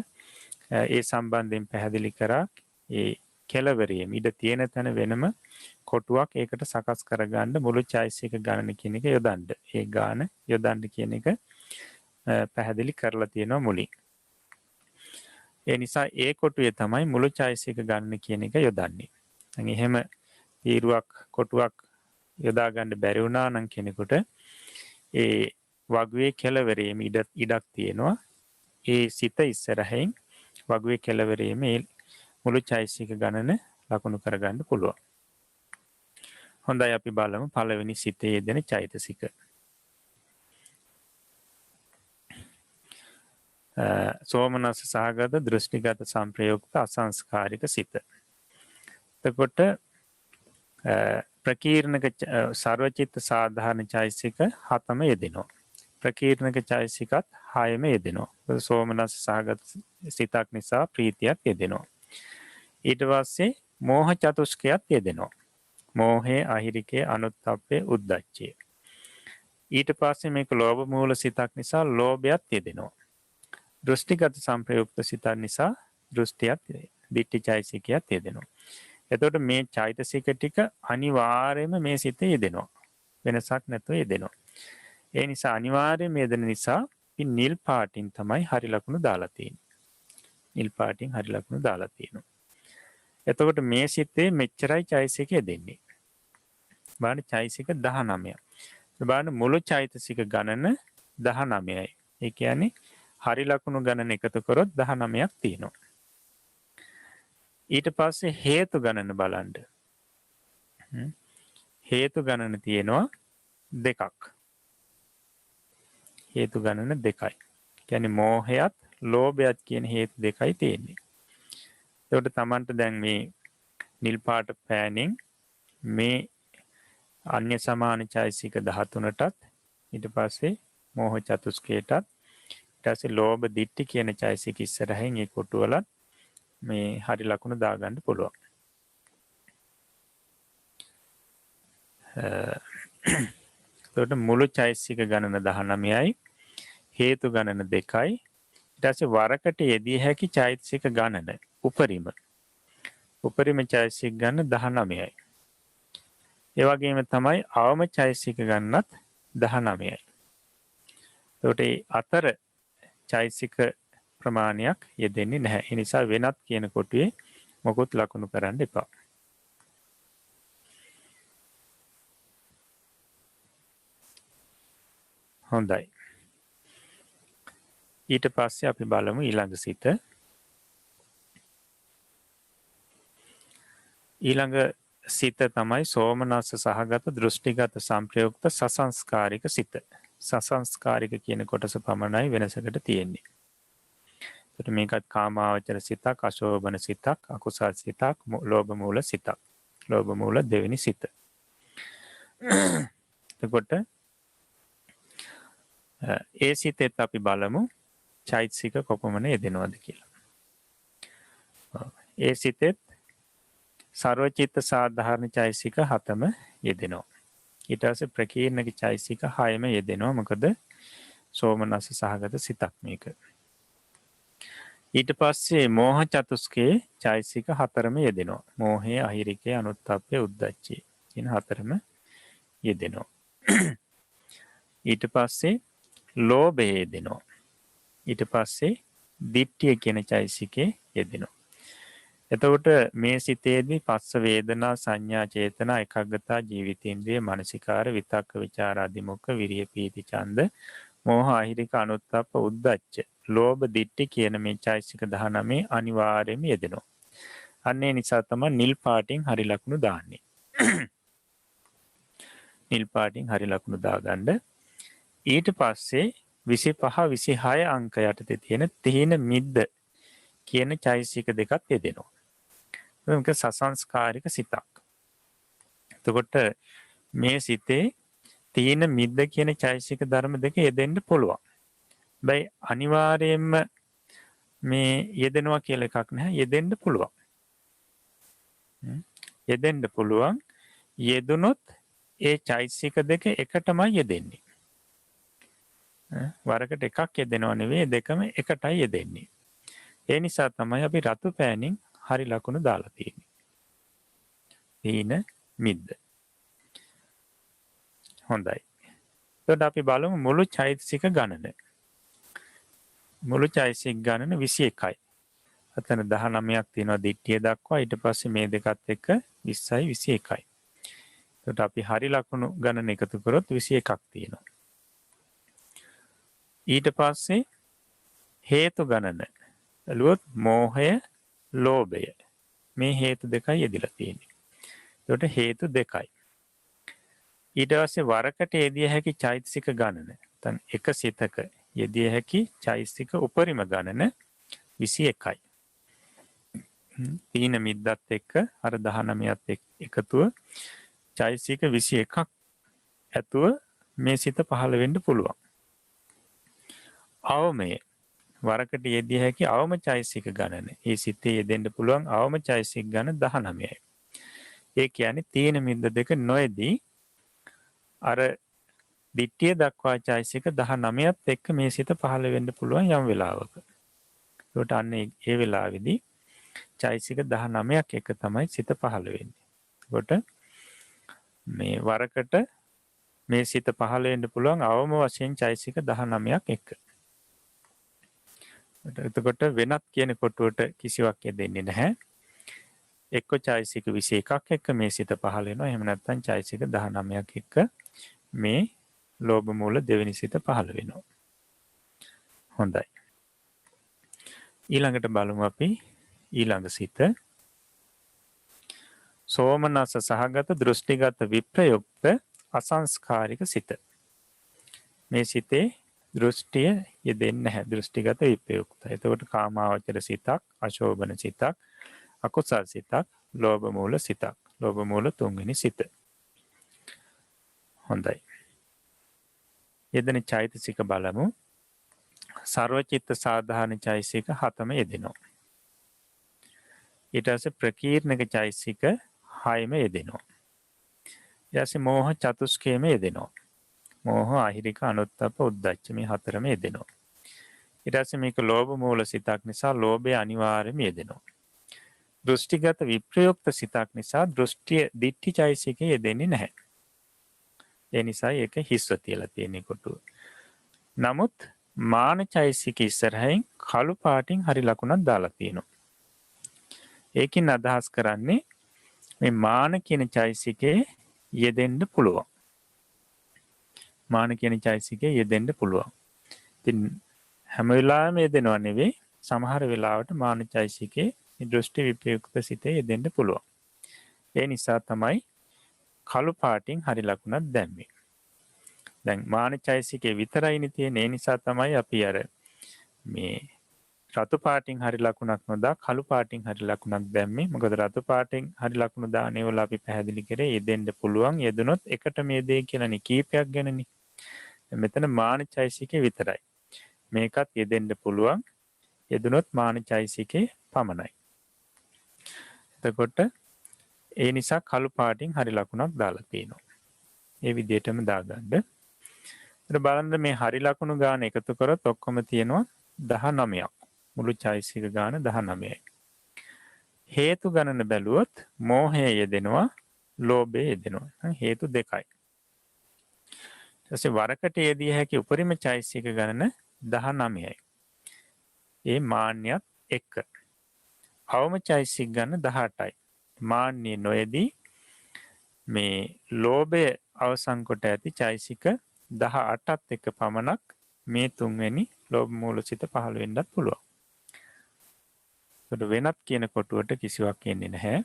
ඒ සම්බන්ධයෙන් පැහැදිලි කරා. ඒ කෙලවරේ ඉඩ තියෙන තැන වෙනම කොටුවක් ඒකට සකස් කරගන්න මුළු චෛතසික ගණන කියන එක යොදන්න. ඒ ගාන යොදන්න කියන එක පැහැදිලි කරලා තියෙනවා මුලින්. ඒ නිසා ඒ කොටුවේ තමයි මුළු චෛතසික ගණන කියන එක යොදන්නේ. දැන් එහෙම තීරුවක් කොටුවක් යොදා ගන්න බැරි වුණා නම් කෙනෙකුට ඒ වගුවේ කෙලවරේම ඉඩක් තියෙනවා. ඒ සිත ඉස්සරහින් වගුවේ කෙලවරේම මුළු චෛතසික ගණන ලකුණු කරගන්න පුළුවන්. හොඳයි අපි බලමු පළවෙනි සිතේ යෙදෙන චෛතසික. සෝමනස්ස සහගත දෘෂ්ටිගත සංප්‍රයුක්ත අසංස්කාරික සිත. එතකොට ප්‍රකීර්ණක සර්වචිත්ත සාධාරණ චෛතසික 7ම යෙදෙනවා. ප්‍රකීර්ණක චෛතසිකත් 6ම යෙදෙනවා. සෝමනස්ස සහගත සිතක් නිසා ප්‍රීතියක් යෙදෙනවා. ඊට පස්සේ මෝහ චතුස්කයත් යෙදෙනවා. මෝහේ අහිරිකේ අනුත්ථප්පේ උද්දච්චය. ඊට පස්සේ මේක ලෝභ මූල සිතක් නිසා ලෝභයත් යෙදෙනවා. දෘෂ්ටිගත සංප්‍රයුක්ත සිතක් නිසා දෘෂ්ටියත් දිට්ඨි චෛතසිකයත් යෙදෙනවා. එතකොට මේ චෛතසික ටික අනිවාර්යයෙන්ම මේ සිතේ යෙදෙනවා. වෙනසක් නැතුව යෙදෙනවා. ඒ නිසා අනිවාර්යයෙන්ම යෙදෙන නිසා නිල් පාටින් තමයි හරි ලකුණු දාලා තියෙන්නේ. නිල් පාටින් හරි ලකුණු දාලා තියෙනවා. එතකොට මේ සිතේ මෙච්චරයි චෛතසික යෙදෙන්නේ. බලන්න චෛතසික 19ක්. බලන්න මුළු චෛතසික ගණන 19යි. ඒ කියන්නේ හරි ලකුණු ගණන එකතු කරොත් 19ක් තියෙනවා. ඊට පස්සේ හේතු ගණන බලන්න. හේතු ගණන තියෙනවා දෙකක්. හේතු ගණන දෙකයි. කියන්නේ මෝහයත් ලෝභයත් කියන හේතු දෙකයි තියෙන්නේ. ඒකට Tamanට දැන් මේ නිල් පාට පෑනෙන් මේ අන්‍ය සමාන චෛතසික 13ටත් ඊට පස්සේ මෝහ චතුස්කයටත් ඊට පස්සේ ලෝභ ditthi කියන චෛතසික ඉස්සරහින් ඒ කොටුවලත් මේ හරි ලකුණු දාගන්න පුළුවන්. එතකොට මුළු චෛතසික ගණන 19යි හේතු ගණන 2යි ඊට පස්සේ වරකට යෙදිය හැකි චෛතසික ගණන උපරිම චෛතසික ගණන 19යි. ඒ වගේම තමයි අවම චෛතසික ගණනත් 19යි. එතකොට ඒ අතර චෛතසික ප්‍රමාණයක් යෙදෙන්නේ නැහැ. ඒ නිසා වෙනත් කියන කොටුවේ මොකොත් ලකුණු කරන්න එපා. හොඳයි. ඊට පස්සේ අපි බලමු ඊළඟ සිත. ඊළඟ සිත තමයි සෝමනස්ස සහගත දෘෂ්ටිගත සංප්‍රයුක්ත සසංස්කාරික සිත. සසංස්කාරික කියන කොටස පමණයි වෙනසකට තියෙන්නේ. එතකොට මේකත් කාමාවචර සිතක්, අශෝභන සිතක්, අකුසල් සිතක්, ලෝභ මූල සිතක්. ලෝභ මූල දෙවෙනි සිත. එතකොට ඒ සිතෙත් අපි බලමු චෛතසික කොපමණ යෙදෙනවද කියලා. ඒ සිතෙත් සර්වචිත්ත සාධාරණ චෛතසික 7ම යෙදෙනවා. ඊට පස්සේ ප්‍රකීර්ණක චෛතසික 6ම යෙදෙනවා. මොකද සෝමනස්ස සහගත සිතක් මේක. ඊට පස්සේ මෝහ චතුස්කේ චෛතසික 4ම යෙදෙනවා. මෝහය, අහිරිකය, අනුත්ථප්පය, උද්ධච්චය කියන 4ම යෙදෙනවා. ඊට පස්සේ ලෝභය යෙදෙනවා. ඊට පස්සේ ditthිය කියන චෛතසිකේ යෙදෙනවා. එතකොට මේ සිතේදී පස්ස වේදනා සංඥා චේතනා එකග්ගතා ජීවිතේන්ද්‍රිය මානසිකාර විතක්ක ਵਿਚාර අධිමුඛ විරිය පීති ඡන්ද මෝහ අහිරික අනුත්ථප්ප උද්ධච්ච ලෝභ ditthi කියන මේ චෛතසික 19 අනිවාර්යයෙන්ම යෙදෙනවා. අන්න ඒ නිසා තමයි නිල් පාටින් හරි ලකුණු දාන්නේ. නිල් පාටින් හරි ලකුණු දාගන්න. ඊට පස්සේ 25 26 අංක යටතේ තියෙන තීන මිද්ද කියන චෛතසික දෙකක් යෙදෙනවා. මේක සසංස්කාරික සිතක්. එතකොට මේ සිතේ තීන මිද්ද කියන චෛතසික ධර්ම දෙක යෙදෙන්න පුළුවන්. හැබැයි අනිවාර්යයෙන්ම මේ යෙදෙනවා කියලා එකක් නැහැ. යෙදෙන්න පුළුවන්. යෙදෙන්න පුළුවන්. යෙදුනොත් ඒ චෛතසික දෙක එකටමයි යෙදෙන්නේ. වරකට එකක් යෙදෙනව නෙවෙයි දෙකම එකටයි යෙදෙන්නේ. ඒ නිසා තමයි අපි රතු පෑනින් හරි ලකුණු දාලා තියෙන්නේ. තීන මිද්ද. හොඳයි. එතකොට අපි බලමු මුළු චෛතසික ගණන. මුළු චෛතසික ගණන 21යි. අතන 19ක් තියෙනවා දිට්ඨිය දක්වා. ඊට පස්සේ මේ දෙකත් එක්ක 20යි 21යි. එතකොට අපි හරි ලකුණු ගණන එකතු කරොත් 21ක් තියෙනවා. ඊට පස්සේ හේතු ගණන බැලුවොත් මෝහය ලෝභය මේ හේතු දෙකයි යෙදিলা තියෙන්නේ. ඒකට හේතු දෙකයි. ඊට පස්සේ වරකට යෙදිය හැකි චෛතසික ගණන. නැත්නම් එක සිතක යෙදිය හැකි චෛතසික උපරිම ගණන 21යි. තීන මිද්දත් එක්ක අර 19ත් එකතුව චෛතසික 21ක් ඇතුව මේ සිත පහළ වෙන්න පුළුවන්. අවමය වරකට යෙදිය හැකි අවම චෛතසික ගණන. ඒ සිතේ යෙදෙන්න පුළුවන් අවම චෛතසික ගණන 19යි. ඒ කියන්නේ තීන මිද්ද දෙක නොයේදී අර දිට්ඨිය දක්වා චෛතසික 19ත් එක්ක මේ සිත පහළ වෙන්න පුළුවන් යම් වෙලාවක. ඒකට අන්න ඒ වෙලාවේදී චෛතසික 19ක් එක තමයි සිත පහළ වෙන්නේ. ඒකට මේ වරකට මේ සිත පහළ වෙන්න පුළුවන් අවම වශයෙන් චෛතසික 19ක් එක්ක. එතකොට වෙනත් කියන කොටුවට කිසිවක් යෙදෙන්නේ නැහැ. එක්ක චෛසික 21ක් එක්ක මේ සිත පහළ වෙනවා. එහෙම නැත්නම් චෛසික 19ක් එක්ක මේ ලෝභ මූල දෙවෙනි සිත පහළ වෙනවා. හොඳයි. ඊළඟට බලමු අපි ඊළඟ සිත. සෝමනස්ස සහගත දෘෂ්ටිගත විප්‍රයුක්ත අසංස්කාරික සිත. මේ සිතේ දෘෂ්ටිය යෙදෙන්නේ නැහැ. දෘෂ්ටිගත විප්‍රයුක්ත. එතකොට කාමාවචර සිතක්, අශෝභන සිතක්, අකුසල් සිතක්, ලෝභ මූල සිතක්. ලෝභ මූල තුන්වෙනි සිත. හොඳයි. යෙදෙන චෛතසික බලමු. සර්වචිත්ත සාධාරණ චෛතසික 7ම යෙදෙනවා. ඊට පස්සේ ප්‍රකීර්ණක චෛතසික 6ම යෙදෙනවා. ඊට පස්සේ මෝහ චතුස්කයම යෙදෙනවා. මෝහ අහිරික අනුත්තප්ප උද්දච්ච මේ 4ම යෙදෙනවා. ඊට පස්සේ මේක ලෝභ මූල සිතක් නිසා ලෝභය අනිවාර්යයෙන්ම යෙදෙනවා. දෘෂ්ටිගත විප්‍රයුක්ත සිතක් නිසා දෘෂ්ටිය දිට්ඨි චෛතසිකය යෙදෙන්නේ නැහැ. ඒ නිසා ඒක හිස්ව තියලා තියෙන කොටුව. නමුත් මාන චෛතසික ඉස්සරහින් කළු පාටින් හරි ලකුණක් දාලා තියෙනවා. ඒකින් අදහස් කරන්නේ මේ මාන කියන චෛතසිකේ යෙදෙන්න පුළුවන්. මාන කියන චෛතසිකේ යෙදෙන්න පුළුවන්. ඉතින් හැම වෙලාවෙම යෙදෙනව නෙවෙයි. සමහර වෙලාවට මාන චෛතසිකේ දෘෂ්ටි විප්‍රයුක්ත සිතේ යෙදෙන්න පුළුවන්. ඒ නිසා තමයි කළු පාටින් හරි ලකුණක් දැම්මේ. දැන් මාන චෛතසිකේ විතරයිනේ තියෙන්නේ. ඒ නිසා තමයි අපි අර මේ රතු පාටින් හරි ලකුණක් නොදා කළු පාටින් හරි ලකුණක් දැම්මේ. මොකද රතු පාටින් හරි ලකුණු දාන ඒවල අපි පැහැදිලි කරේ යෙදෙන්න පුළුවන්. යෙදුනොත් එකට මේ දේ කියලානේ කීපයක් ගැනනේ. මෙතන මාන චෛතසිකේ විතරයි. මේකත් යෙදෙන්න පුළුවන්. යෙදුනොත් මාන චෛතසිකේ පමණයි. එතකොට ඒ නිසා කළු පාටින් හරි ලකුණක් දාලා තියෙනවා. ඒ විදිහටම දාගන්න. ඊට බලන්න මේ හරි ලකුණු ගාන එකතු කරොත් ඔක්කොම තියෙනවා 19ක්. මුළු චෛතසික ගාන 19යි. හේතු ගණන බැලුවොත් මෝහය යෙදෙනවා, ලෝභය යෙදෙනවා. හේතු දෙකයි. ඊට වරකට යෙදිය හැකි උපරිම චෛතසික ගණන 19යි. ඒ මාන්නයත් එක්ක. අවම චෛතසික ගණන 18යි. මාන්නේ නොයේදී මේ ලෝභය අවසන් කොට ඇති චෛතසික 18ත් එක්ක පමණක් මේ තුන්වෙනි ලෝභ මූල සිත පහළ වෙන්නත් පුළුවන්. ඒකට වෙනත් කියන කොටුවට කිසිවක් එන්නේ නැහැ.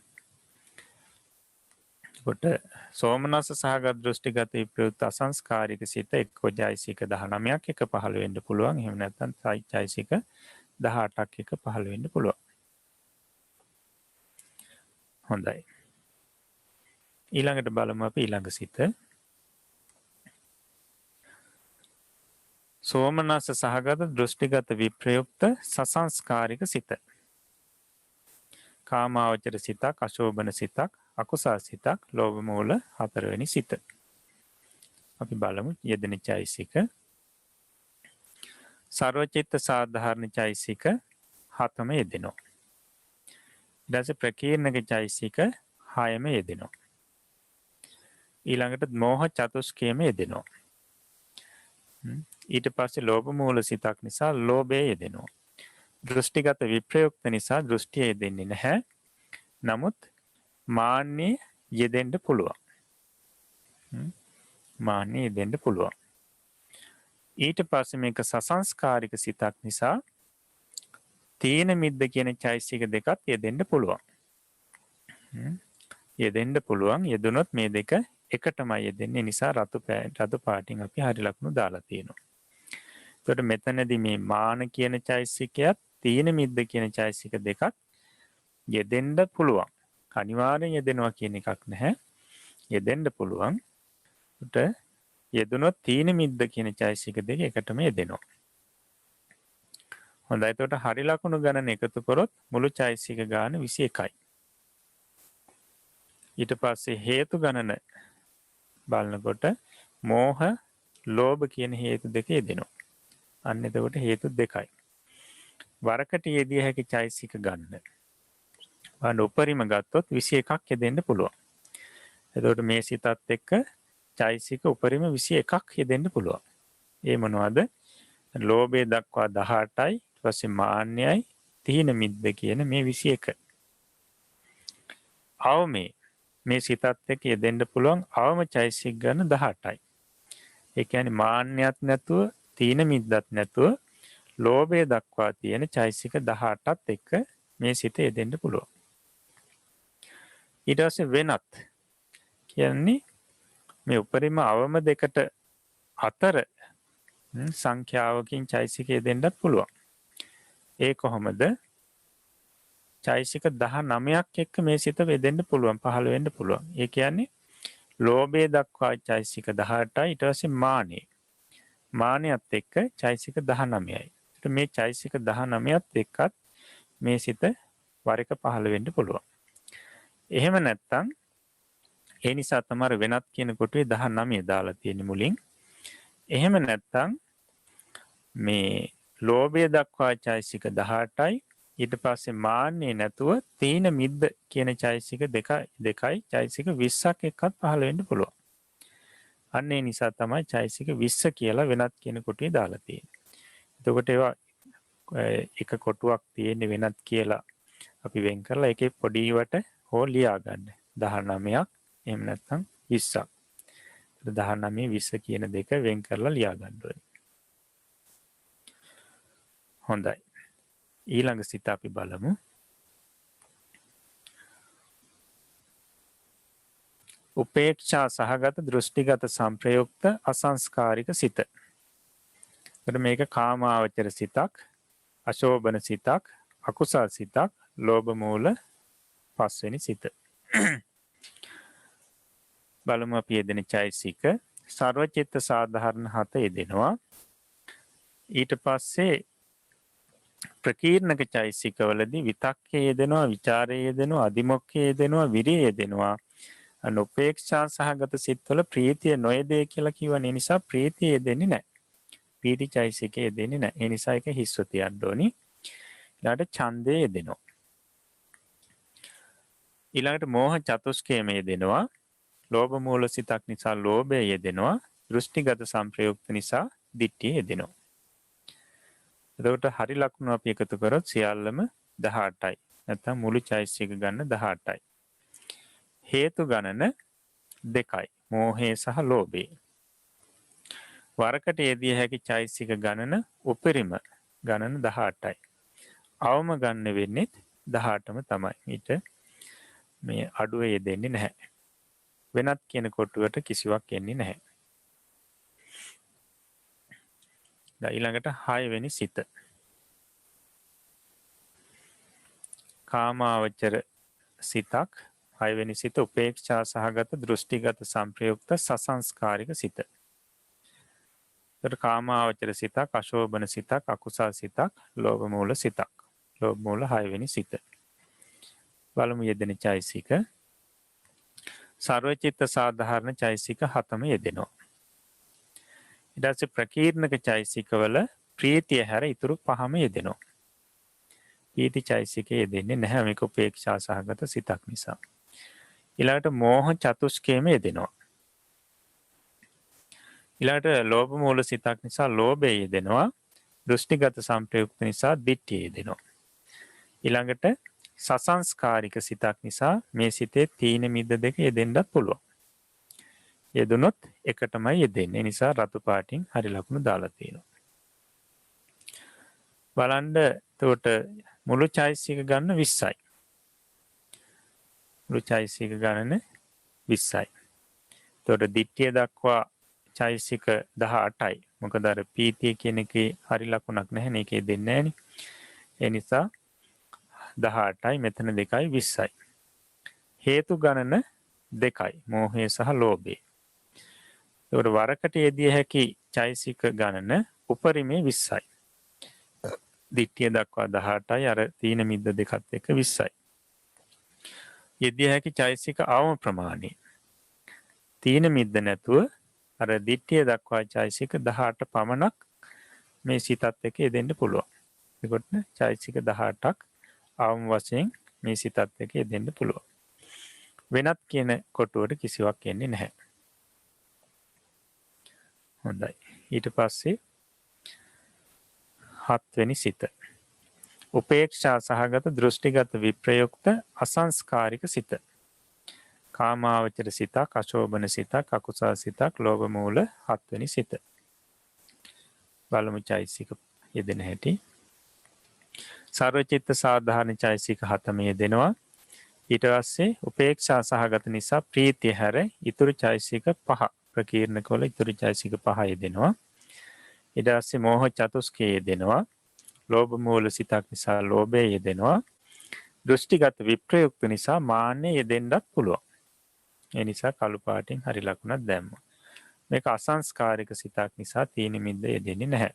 කොට සෝමනස්ස සහගත දෘෂ්ටිගත විප්‍රයුක්ත අසංස්කාරික සිත එක්ක චෛතසික 19ක් එක පහළ වෙන්න පුළුවන්. එහෙම නැත්නම් චෛතසික 18ක් එක පහළ වෙන්න පුළුවන්. හොඳයි. ඊළඟට බලමු අපි ඊළඟ සිත. සෝමනස්ස සහගත දෘෂ්ටිගත විප්‍රයුක්ත සසංස්කාරික සිත. කාමාවචර සිතක්, අශෝභන සිතක්, අකුසල් සිතක්, ලෝභ මූල 4වෙනි සිත. අපි බලමු යෙදෙන චෛතසික. සර්වචිත්ත සාධාරණ චෛතසික 7ම යෙදෙනවා. ඊට පස්සේ ප්‍රකීර්ණක චෛතසික 6ම යෙදෙනවා. ඊළඟට මෝහ චතුස්කයම යෙදෙනවා. ඊට පස්සේ ලෝභ මූල සිතක් නිසා ලෝභය යෙදෙනවා. දෘෂ්ටිගත විප්‍රයුක්ත නිසා දෘෂ්ටිය යෙදෙන්නේ නැහැ. නමුත් මාන්නේ යෙදෙන්න පුළුවන්. මාන්නේ යෙදෙන්න පුළුවන්. ඊට පස්සේ මේක සසංස්කාරික සිතක් නිසා තීන මිද්ද කියන චෛතසික දෙකත් යෙදෙන්න පුළුවන්. යෙදෙන්න පුළුවන්. යෙදුනොත් මේ දෙක එකටමයි යෙදෙන්නේ. නිසා රතු පාටින් අපි හරි ලකුණු දාලා තියෙනවා. එතකොට මෙතනදී මේ මාන කියන චෛතසිකයත් තීන මිද්ද කියන චෛතසික දෙකත් යෙදෙන්න පුළුවන්. අනිවාර්යෙන් යෙදෙනවා කියන එකක් නැහැ. යෙදෙන්න පුළුවන්. උට යෙදුනොත් තීන මිද්ද කියන චෛතසික දෙක එකටම යෙදෙනවා. හොඳයි. එතකොට හරි ලකුණු ගණන එකතු කරොත් මුළු චෛතසික ගාන 21යි. ඊට පස්සේ හේතු ගණන බලනකොට මෝහ, ලෝභ කියන හේතු දෙක යෙදෙනවා. අන්න එතකොට හේතු දෙකයි. වරකට යෙදිය හැකි චෛතසික ගන්න. බලන්න උපරිම ගත්තොත් 21ක් යෙදෙන්න පුළුවන්. එතකොට මේ සිතත් එක්ක චෛතසික උපරිම 21ක් යෙදෙන්න පුළුවන්. ඒ මොනවද? ලෝභය දක්වා 18යි, ඊට පස්සේ මාන්නයයි, තීන මිද්ද කියන මේ 21. අවමේ මේ සිතත් එක්ක යෙදෙන්න පුළුවන් අවම චෛසික ගන්න 18යි. ඒ කියන්නේ මාන්නයක් නැතුව තීන මිද්දත් නැතුව ලෝභය දක්වා තියෙන චෛසික 18ත් එක්ක මේ සිත යෙදෙන්න පුළුවන්. ඊට පස්සේ වෙනත් කියන්නේ මේ උපරිම අවම දෙකට අතර සංඛ්‍යාවකින් චෛසිකය දෙන්නත් පුළුවන්. ඒ කොහොමද? චෛසික 19ක් එක්ක මේ සිත වෙදෙන්න පුළුවන්, පහළ වෙන්න පුළුවන්. ඒ කියන්නේ ලෝභය දක්වා චෛසික 18යි, ඊට පස්සේ මානයත් එක්ක චෛසික 19යි. මේ චෛසික 19ත් එක්කත් මේ සිත වර එක පහළ වෙන්න පුළුවන්. එහෙම නැත්නම් ඒ නිසා තමයි වෙනත් කියන කොටුවේ 19 දාලා තියෙන්නේ මුලින්. එහෙම නැත්නම් මේ ලෝභය දක්වා චෛසික 18යි, ඊට පස්සේ මාන්නේ නැතුව තීන මිද්ද කියන චෛසික දෙකයි චෛසික 20ක් එක්කත් පහළ වෙන්න පුළුවන්. අන්න ඒ නිසා තමයි චෛසික 20 කියලා වෙනත් කියන කොටුවේ දාලා තියෙන්නේ. එතකොට ඒවා එක කොටුවක් තියෙන්නේ වෙනත් කියලා අපි වෙන් කරලා ඒකේ පොඩිවට හෝ ලියා ගන්න. 19ක් එහෙම නැත්නම් 20ක්. 19 20 කියන දෙක වෙන් කරලා ලියා ගන්න ඕනේ. හොඳයි. ඊළඟ සිත අපි බලමු. උපේක්ෂා සහගත දෘෂ්ටිගත සංප්‍රයුක්ත අසංස්කාරික සිත. මේක කාමාවචර සිතක්, අශෝභන සිතක්, අකුසල් සිතක්, ලෝභ මූල 5 වෙනි සිත. බලමු අපි යෙදෙන චෛසික සර්වචිත්ත සාධාරණ 7 යෙදෙනවා. ඊට පස්සේ ප්‍රකීර්ණක චෛසිකවලදී විතක්කේ යෙදෙනවා, විචාරයේ යෙදෙනවා, අදිමොක්ඛේ යෙදෙනවා, විරිය යෙදෙනවා. අනුපේක්ෂා සහගත සිත්වල ප්‍රීතිය නොයෙදේ කියලා කියවනේ. නිසා ප්‍රීතිය යෙදෙන්නේ නැහැ. ප්‍රීති චෛසිකේ යෙදෙන්නේ නැහැ. ඒ නිසා ඒක හිස්ව තියන්න ඕනි. ඊළඟට ඡන්දේ යෙදෙනවා. ඊළඟට මෝහ චතුස්කේම යෙදෙනවා. ලෝභ මූල සිතක් නිසා ලෝභය යෙදෙනවා. දෘෂ්ටිගත සංප්‍රයුක්ත නිසා දිට්ඨිය යෙදෙනවා. එතකොට හරි ලකුණු අපි එකතු කරොත් සියල්ලම 18යි. නැත්නම් මුළු චෛසික ගන්න 18යි. හේතු ගණන 2යි. මෝහය සහ ලෝභය. වරකට යෙදිය හැකි චෛසික ගණන උපරිම ගණන 18යි. අවම ගන්න වෙන්නේ 18ම තමයි. ඊට මේ අඩුව යෙදෙන්නේ නැහැ. වෙනත් කියන කොටුවට කිසිවක් එන්නේ නැහැ. ඊළඟට 6 වෙනි සිත. කාමාවචර සිතක්. 6 වෙනි සිත උපේක්ෂා සහගත දෘෂ්ටිගත සංප්‍රයුක්ත සසංස්කාරික සිත. කාමාවචර සිතක්, අශෝභන සිතක්, අකුසල් සිතක්, ලෝභ මූල සිතක්. ලෝභ මූල 6 වෙනි සිත. බලමු යෙදෙන චෛසික. සර්වචිත්ත සාධාරණ චෛසික 7ම යෙදෙනවා. ඊට පස්සේ ප්‍රකීර්ණක චෛසිකවල ප්‍රීතිය හැර ඉතුරු 5ම යෙදෙනවා. ප්‍රීති චෛසිකය යෙදෙන්නේ නැහැ, මේක උපේක්ෂා සහගත සිතක් නිසා. ඊළඟට මෝහ චතුස්කේම යෙදෙනවා. ඊළඟට ලෝභ මූල සිතක් නිසා ලෝභය යෙදෙනවා. දෘෂ්ටිගත සංප්‍රයුක්ත නිසා දිට්ඨිය යෙදෙනවා. ඊළඟට සසංස්කාරික සිතක් නිසා මේ සිතේ තීන මිද්ද දෙක යෙදෙන්නත් පුළුවන්. යෙදුනොත් එකටමයි යෙදෙන්නේ. නිසා රතු පාටින් හරි ලකුණු දාලා තියෙනවා. බලන්න එතකොට මුළු චෛසික ගන්න 20යි. මුළු චෛසික ගණන 20යි. එතකොට දිට්ඨිය දක්වා චෛසික 18යි. මොකද අර පීතිය කියන එකේ හරි ලකුණක් නැහැ නේ. ඒකේ දෙන්නේ නැහනේ. ඒ නිසා 18යි, මෙතන 2යි 20යි. හේතු ගණන 2යි. මෝහය සහ ලෝභය. එතකොට වරකට යෙදිය හැකි චෛසික ගණන උපරිමේ 20යි. දිට්ඨිය දක්වා 18යි, අර තීන මිද්ද දෙකත් එක්ක 20යි. යෙදිය හැකි චෛසික අවම ප්‍රමාණය. තීන මිද්ද නැතුව අර දිට්ඨිය දක්වා චෛසික 18 පමණක් මේ සිතත් එක්ක යෙදෙන්න පුළුවන්. එතකොට චෛසික 18ක් අවම වශයෙන් මේ සිතත් එක්ක යෙදෙන්න පුළුවන්. වෙනත් කියන කොටුවට කිසිවක් එන්නේ නැහැ. හොඳයි. ඊට පස්සේ 7 වෙනි සිත. උපේක්ෂා සහගත දෘෂ්ටිගත විප්‍රයුක්ත අසංස්කාරික සිත. කාමාවචර සිතක්, අශෝභන සිතක්, අකුසල් සිතක්, ලෝභ මූල 7 වෙනි සිත. බලමු චෛතසික යෙදෙන හැටි. සර්වචිත්ත සාධාරණ චෛතසික 7 යෙදෙනවා. ඊට පස්සේ උපේක්ෂා සහගත නිසා ප්‍රීතිය හැර ඉතුරු චෛතසික 5 ප්‍රකීර්ණ කළ ඉතුරු චෛතසික 5 යෙදෙනවා. ඊට පස්සේ මෝහ චතුස්කය යෙදෙනවා. ලෝභ මූල සිතක් නිසා ලෝභය යෙදෙනවා. දෘෂ්ටිගත විප්‍රයුක්ත නිසා මාන්නය යෙදෙන්නත් පුළුවන්. ඒ නිසා කළු පාටින් හරි ලකුණක් දැම්මා. මේක අසංස්කාරික සිතක් නිසා තීන මිද්ද යෙදෙන්නේ නැහැ.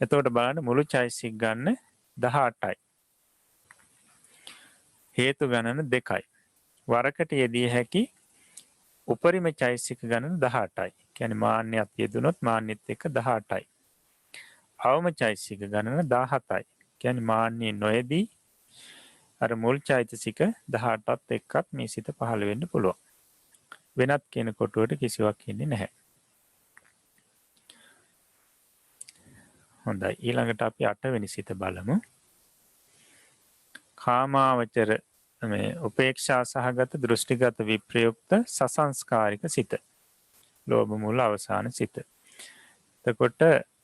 එතකොට බලන්න මුළු චෛතසික ගන්න 18යි. හේතු ගණන 2යි. වරකට යෙදිය හැකි උපරිම චෛතසික ගණන 18යි. කියන්නේ මාන්නයත් යෙදුනොත් මාන්නෙත් එක්ක 18යි. අවම චෛතසික ගණන 17යි. කියන්නේ මාන්නේ නොයෙදී අර මුල් චෛතසික 18ත් එක්කත් මේ සිත පහළ වෙන්න පුළුවන්. වෙනත් කියන කොටුවට කිසිවක් ඉන්නේ නැහැ. හොඳයි. ඊළඟට අපි 8 වෙනි සිත බලමු. කාමාවචර මේ උපේක්ෂා සහගත දෘෂ්ටිගත විප්‍රයුක්ත සසංස්කාරික සිත. ලෝභ මූල අවසාන සිත. එතකොට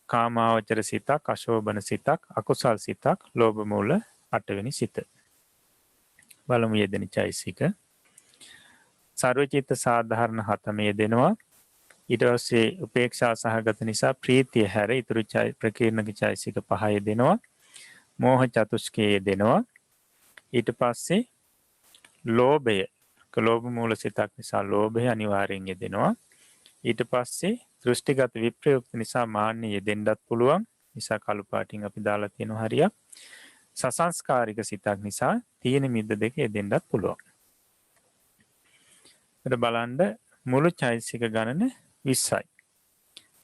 කාමාවචර සිතක්, අශෝභන සිතක්, අකුසල් සිතක්, ලෝභ මූල 8 වෙනි සිත. බලමු යෙදෙන චෛතසික. සර්වචිත්ත සාධාරණ 7 යෙදෙනවා. ඊට පස්සේ උපේක්ෂා සහගත නිසා ප්‍රීතිය හැර ඉතුරු ප්‍රකීර්ණක චෛතසික 5 යෙදෙනවා. මෝහ චතුස්කය යෙදෙනවා. ඊට පස්සේ ලෝභය, ලෝභ මූල සිතක් නිසා ලෝභය අනිවාර්යෙන් යෙදෙනවා. ඊට පස්සේ දෘෂ්ටිගත විප්‍රයුක්ත නිසා මාන්නය යෙදෙන්නත් පුළුවන්. නිසා කළු පාටින් අපි දාලා තියෙනවා හරියක්. සසංස්කාරික සිතක් නිසා තීන මිද්ද දෙක යෙදෙන්නත් පුළුවන්. ඊට බලන්න මුළු චෛතසික ගණන 20යි.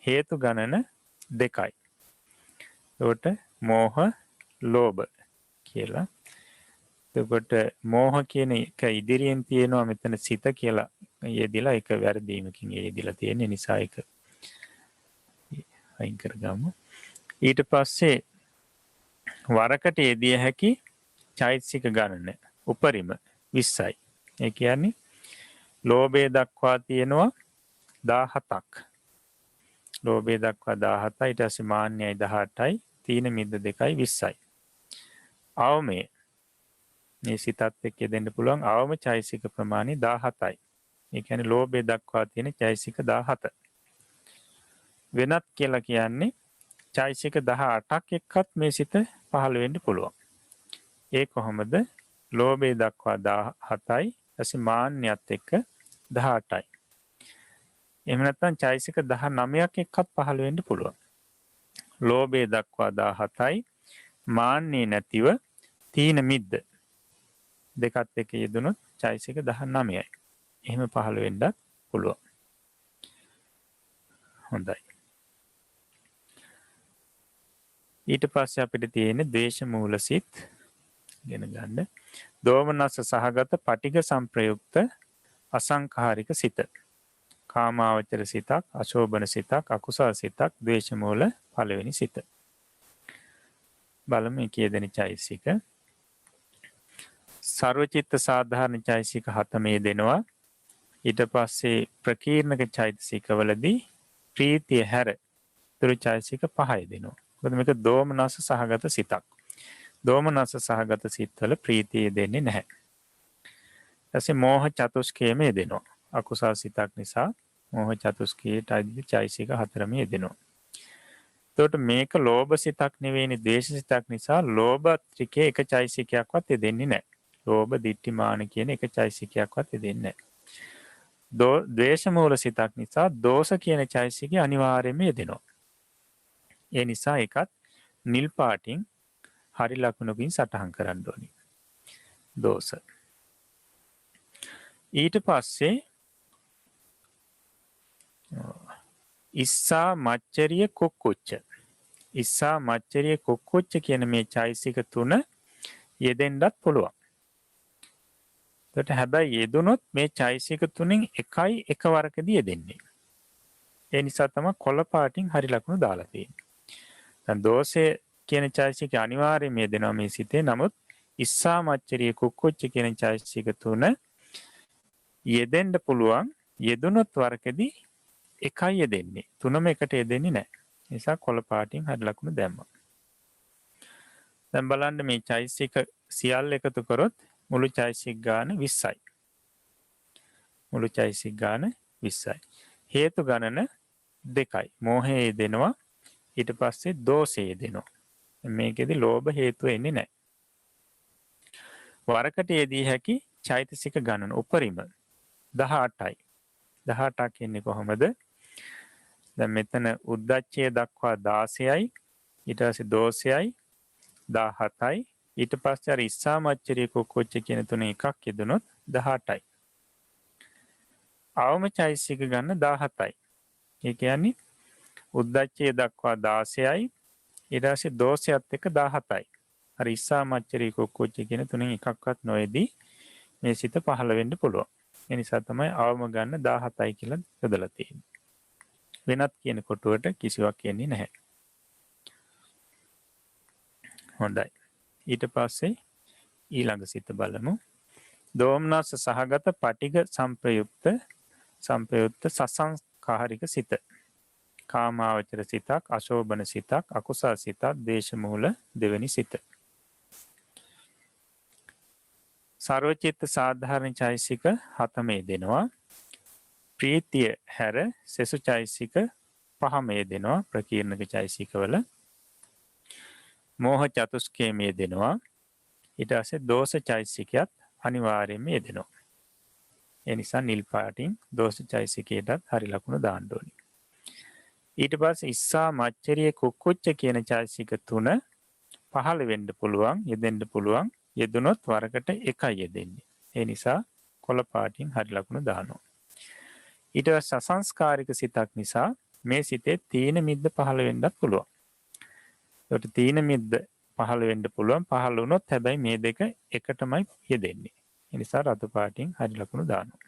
හේතු ගණන 2යි. එතකොට මෝහ, ලෝභ කියලා. එතකොට මෝහ කියන එක ඉදිරියෙන් තියෙනවා මෙතන සිත කියලා යෙදිලා එක වැරදීමකින් යෙදිලා තියෙන නිසා ඒක අයින් කරගමු. ඊට පස්සේ වරකට යෙදිය හැකි චෛතසික ගණන උපරිම 20යි. ඒ කියන්නේ ලෝභය දක්වා තියෙනවා 17ක්. ලෝභය දක්වා 17යි. ඊට පස්සේ මාන්නයයි 18යි. තීන මිද්ද 2යි 20යි. අවමේ මේ සිතත් එක්ක යෙදෙන්න පුළුවන් අවම චෛතසික ප්‍රමාණය 17යි. ඒ කියන්නේ ලෝභය දක්වා තියෙන චෛතසික 17. වෙනත් කියලා කියන්නේ චෛතසික 18ක් එක්කත් මේ සිත පහළ වෙන්න පුළුවන්. ඒ කොහොමද? ලෝභය දක්වා 17යි. ඊපස්සේ මාන්නයත් එක්ක 18යි. එහෙම නැත්නම් චෛතසික 19ක් එක්කත් පහළ වෙන්න පුළුවන්. ලෝභය දක්වා 17යි. මාන්නේ නැතිව තීන මිද්ද දෙකත් එක්ක යෙදුනොත් චෛතසික 19යි. එහෙම පහළ වෙන්නත් පුළුවන්. හොඳයි. ඊට පස්සේ අපිට තියෙන ද්වේෂ මූල සිත් ගෙන ගන්න. දෝමනස සහගත පටිඝ සංප්‍රයුක්ත අසංඛාරික සිත. කාමාවචර සිතක්, අශෝභන සිතක්, අකුසල සිතක්, ද්වේෂ මූල පළවෙනි සිත. බලමු කීයදෙන චෛතසික. සර්වචිත්ත සාධාරණ චෛතසික 7 දෙනවා. ඊට පස්සේ ප්‍රකීර්ණක චෛතසිකවලදී ප්‍රීතිය හැර ඉතුරු චෛතසික 5 දෙනවා. මොකද මේක දෝමනස සහගත සිතක්. දෝමනස සහගත සිත්වල ප්‍රීතිය දෙන්නේ නැහැ. ඊටසේ මෝහ චතුස්කයම දෙනවා. අකුසල සිතක් නිසා මෝහ චතුස්කයට අයිති චෛතසික 4 දෙනවා. එතකොට මේක ලෝභ සිතක් නෙවෙයිනේ, ද්වේෂ සිතක් නිසා ලෝභ ත්‍රිකේ එක චෛතසිකයක්වත් දෙන්නේ නැහැ. ලෝභ, ditthi, මාන කියන එක චෛතසිකයක්වත් දෙන්නේ නැහැ. ද්වේෂ මූල සිතක් නිසා දෝෂ කියන චෛතසිකය අනිවාර්යයෙන්ම යෙදෙනවා. ඒ නිසා ඒකත් නිල් පාටින් හරි ලකුණකින් සටහන් කරන්න ඕනේ. දෝෂ. ඊට පස්සේ ඉස්සා මච්චරිය කුක්කුච්ච. ඉස්සා මච්චරිය කුක්කුච්ච කියන මේ චෛතසික 3 යෙදෙන්නත් පුළුවන්. හැබැයි යෙදුනොත් මේ චෛතසික 3න් එකයි එකවරකදී යෙදෙන්නේ. ඒ නිසා තමයි කොළ පාටින් හරි ලකුණු දාලා තියෙන්නේ. දැන් දෝෂය කියන චෛතසික අනිවාර්යයෙන්ම යෙදෙනවා මේ සිතේ. නමුත් ඉස්සා මච්චරිය කුක්කුච්ච කියන චෛතසික 3 යෙදෙන්න පුළුවන්. යෙදුනොත් වරකදී එකයි යෙදෙන්නේ. තුනම එකට යෙදෙන්නේ නැහැ. නිසා කොළ පාටින් හරි ලකුණු දැම්මා. දැන් බලන්න මේ චෛසික සියල්ල එකතු කරොත් මුළු චෛසික ගාන 20යි. මුළු චෛසික ගාන 20යි. හේතු ගණන 2යි. මෝහය යෙදෙනවා. ඊට පස්සේ දෝෂය යෙදෙනවා. මේකෙදි ලෝභ හේතුව එන්නේ නැහැ. වරකට යෙදී හැකි චෛතසික ගණන උපරිම 18යි. 18ක් කියන්නේ කොහොමද? දැන් මෙතන උද්දච්චය දක්වා 16යි. ඊට පස්සේ දෝෂයයි 17යි. ඊට පස්සේ අර ඉස්සාමච්චරිය කුක්කුච්ච කියන තුනේ එකක් යෙදුනොත් 18යි. අවම චෛතසික ගන්න 17යි. ඒ කියන්නේ උද්දච්චය දක්වා 16යි. ඊට පස්සේ දෝෂයත් එක්ක 17යි. අර ඉස්සාමච්චරිය කුක්කුච්ච කියන තුනෙන් එකක්වත් නොයේදී මේ සිත පහළ වෙන්න පුළුවන්. ඒ නිසා තමයි අවම ගන්න 17යි කියලා යොදලා තියෙන්නේ. වෙනත් කියන කොටුවට කිසිවක් කියන්නේ නැහැ. හොඳයි. ඊට පස්සේ ඊළඟ සිත බලමු. දෝමනස්ස සහගත පටිඝ සංප්‍රයුක්ත සසංකාරික සිත. කාමාවචර සිතක්, අශෝභන සිතක්, අකුසල් සිතක්, දේශමූල දෙවෙනි සිත. සර්වචිත්ත සාධාරණ චෛසික 7 දෙනවා. ප්‍රීතිය හැර සෙසු චෛසික 5 දෙනවා. ප්‍රකීර්ණක චෛසිකවල මෝහ චතුස්කේමයේ දෙනවා. ඊට පස්සේ දෝෂ චෛසිකයත් අනිවාර්යයෙන්ම යෙදෙනවා. ඒ නිසා නිල් පාටින් දෝෂ චෛසිකයටත් හරි ලකුණු දාන්න ඕනේ. ඊට පස්සේ ඉස්සා මච්චරිය කුක්කුච්ච කියන චෛසික 3 පහළ වෙන්න පුළුවන්, යෙදෙන්න පුළුවන්. යෙදුනොත් වරකට එකයි යෙදෙන්නේ. ඒ නිසා කොළ පාටින් හරි ලකුණු දානවා. ඊට පස්සේ අසංස්කාරික සිතක් නිසා මේ සිතේ තීන මිද්ද පහළ වෙන්නත් පුළුවන්. ඒකට තීන මිද්ද පහළ වෙන්න පුළුවන්. පහළ වුණොත් හැබැයි මේ දෙක එකටමයි යෙදෙන්නේ. ඒ නිසා රතු පාටින් හරි ලකුණු දානවා.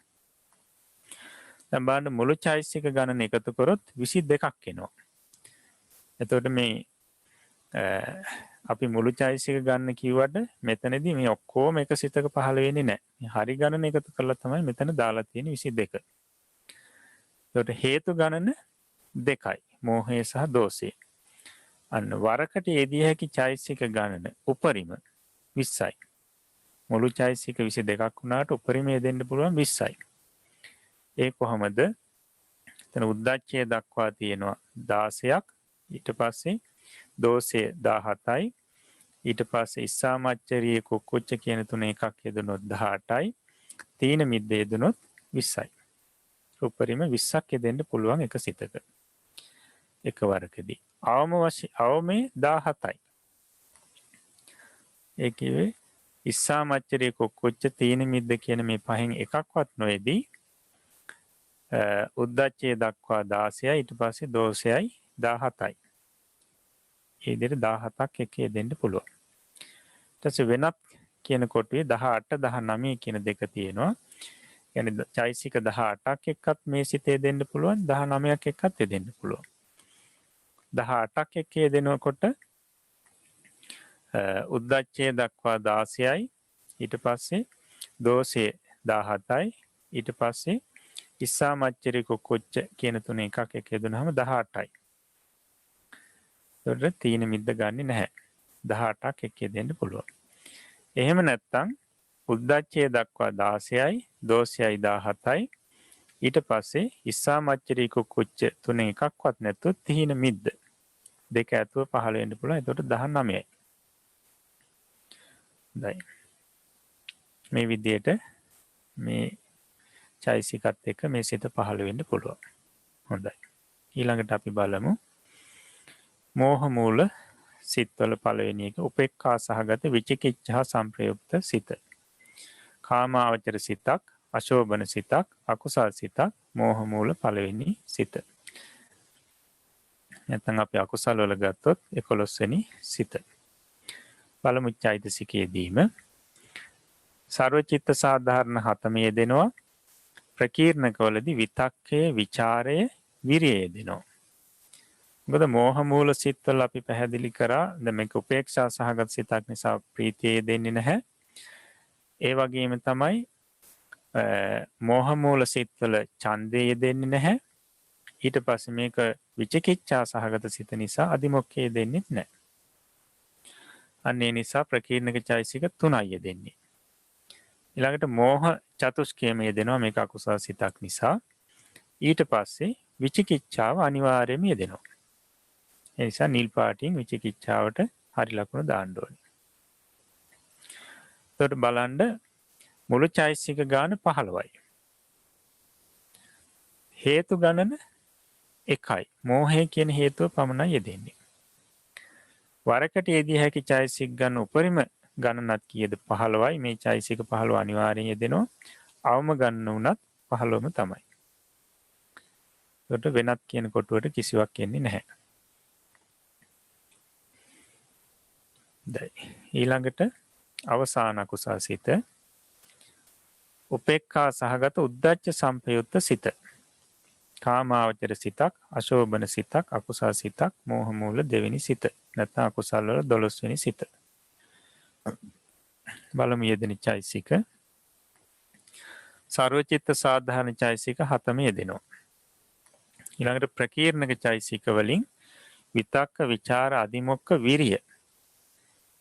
දැන් බලන්න මුළු චෛසික ගණන එකතු කරොත් 22ක් එනවා. එතකොට මේ අපි මුළු චෛසික ගන්න කිව්වට මෙතනදී මේ ඔක්කොම එක සිතක පහළ වෙන්නේ නැහැ. මේ හරි ගණන එකතු කරලා තමයි මෙතන දාලා තියෙන්නේ 22. එතකොට හේතු ගණන 2යි. මෝහය සහ දෝෂය. අන්න වරකට යෙදිය හැකි චෛසික ගණන උපරිම 20යි. මුළු චෛසික 22ක් වුණාට උපරිම යෙදෙන්න පුළුවන් 20යි. ඒ කොහොමද? එතන උද්දච්චය දක්වා තියෙනවා 16ක්. ඊට පස්සේ දෝෂය 17යි. ඊට පස්සේ ඉස්සාමච්චරිය කුක්කුච්ච කියන තුන එකක් යෙදුනොත් 18යි. තීන මිද්ද යෙදුනොත් 20යි. උපරිම 20ක් යෙදෙන්න පුළුවන් එක සිතක. එකවරකදී. අවමේ 17යි. ඒ කිව්වේ ඉස්සාමච්චරිය කුක්කුච්ච තීන මිද්ද කියන මේ පහෙන් එකක්වත් නොයේදී උද්දච්චය දක්වා 16යි. ඊට පස්සේ දෝෂයයි 17යි. ඒ විදිහට 17ක් එකේ දෙන්න පුළුවන්. ඊට පස්සේ වෙනත් කියන කොටුවේ 18 19 කියන දෙක තියෙනවා. කියන්නේ චෛසික 18ක් එක්කත් මේ සිතේ දෙන්න පුළුවන්. 19ක් එක්කත් දෙන්න පුළුවන්. 18ක් එකේ දෙනකොට උද්දච්චය දක්වා 16යි. ඊට පස්සේ දෝෂය 17යි. ඊට පස්සේ ඉස්සාමච්චරිය කුක්කුච්ච කියන තුන එකක් එක යෙදුනහම 18යි. ඒකට තීන මිද්ද ගන්නෙ නැහැ. 18ක් එකේ දෙන්න පුළුවන්. එහෙම නැත්නම් උද්දච්චය දක්වා 16යි, දෝෂයයි 17යි. ඊට පස්සේ ඉස්සාමච්චරිය කුක්කුච්ච තුන එකක්වත් නැතුව තීන මිද්ද දෙක ඇතුව පහළ වෙන්න පුළුවන්. ඒකට 19යි. දැන් මේ විදිහට මේ චෛසිකත් එක්ක මේ සිත පහළ වෙන්න පුළුවන්. හොඳයි. ඊළඟට අපි බලමු මෝහ මූල සිත්වල පළවෙනි එක උපේක්ඛා සහගත විචිකිච්ඡා සංප්‍රයුක්ත සිත. කාමාවචර සිතක්, අශෝභන සිතක්, අකුසල් සිතක්, මෝහ මූල පළවෙනි සිත. නැත්නම් අපි අකුසල වල ගත්තොත් 11 වෙනි සිත. බලමු චෛතසිකයේදීම සර්වචිත්ත සාධාරණ 7 දෙනවා. ප්‍රකීර්ණකවලදී විතක්කය, විචාරය, විරිය දෙනවා. මොකද මෝහ මූල සිත්වල අපි පැහැදිලි කරා දැන් මේක උපේක්ෂා සහගත සිතක් නිසා ප්‍රීතිය දෙන්නේ නැහැ. ඒ වගේම තමයි මෝහ මූල සිත්වල ඡන්දය යෙදෙන්නේ නැහැ. ඊට පස්සේ මේක විචිකිච්ඡා සහගත සිත නිසා අදිමොක්ඛය දෙන්නේ නැහැ. අන්න ඒ නිසා ප්‍රකීර්ණක චෛසික 3යි යෙදෙන්නේ. ඊළඟට මෝහ චතුස්කයම යෙදෙනවා මේක අකුසල සිතක් නිසා. ඊට පස්සේ විචිකිච්ඡාව අනිවාර්යයෙන්ම යෙදෙනවා. ඒ නිසා නිල් පාටින් විචිකිච්ඡාවට හරි ලකුණ දාන්න ඕනේ. එතකොට බලන්න මුළු චෛසික ගාන 15යි. හේතු ගණන 1යි. මෝහය කියන හේතුව පමණයි යෙදෙන්නේ. වරකට යෙදිය හැකි චෛසික ගන්න උපරිම ගණනක් කීයද 15යි. මේ චෛසික 15 අනිවාර්යෙන් යෙදෙනවා. අවම ගන්න උනත් 15ම තමයි. එතකොට වෙනත් කියන කොටුවට කිසිවක් එන්නේ නැහැ. ඊළඟට අවසාන අකුසල් සිත උපේක්ඛා සහගත උද්ධච්ච සම්පයුත්ත සිත. කාමාවචර සිතක්, අශෝභන සිතක්, අකුසල් සිතක්, මෝහ මූල දෙවෙනි සිත. නැත්නම් අකුසල් වල 12 වෙනි සිත. බලමු යෙදෙන චෛසික. සර්වචිත්ත සාධාරණ චෛසික 7ම යෙදෙනවා. ඊළඟට ප්‍රකීර්ණක චෛසික වලින් විතක්ක, විචාර, අදිමොක්ඛ, විරිය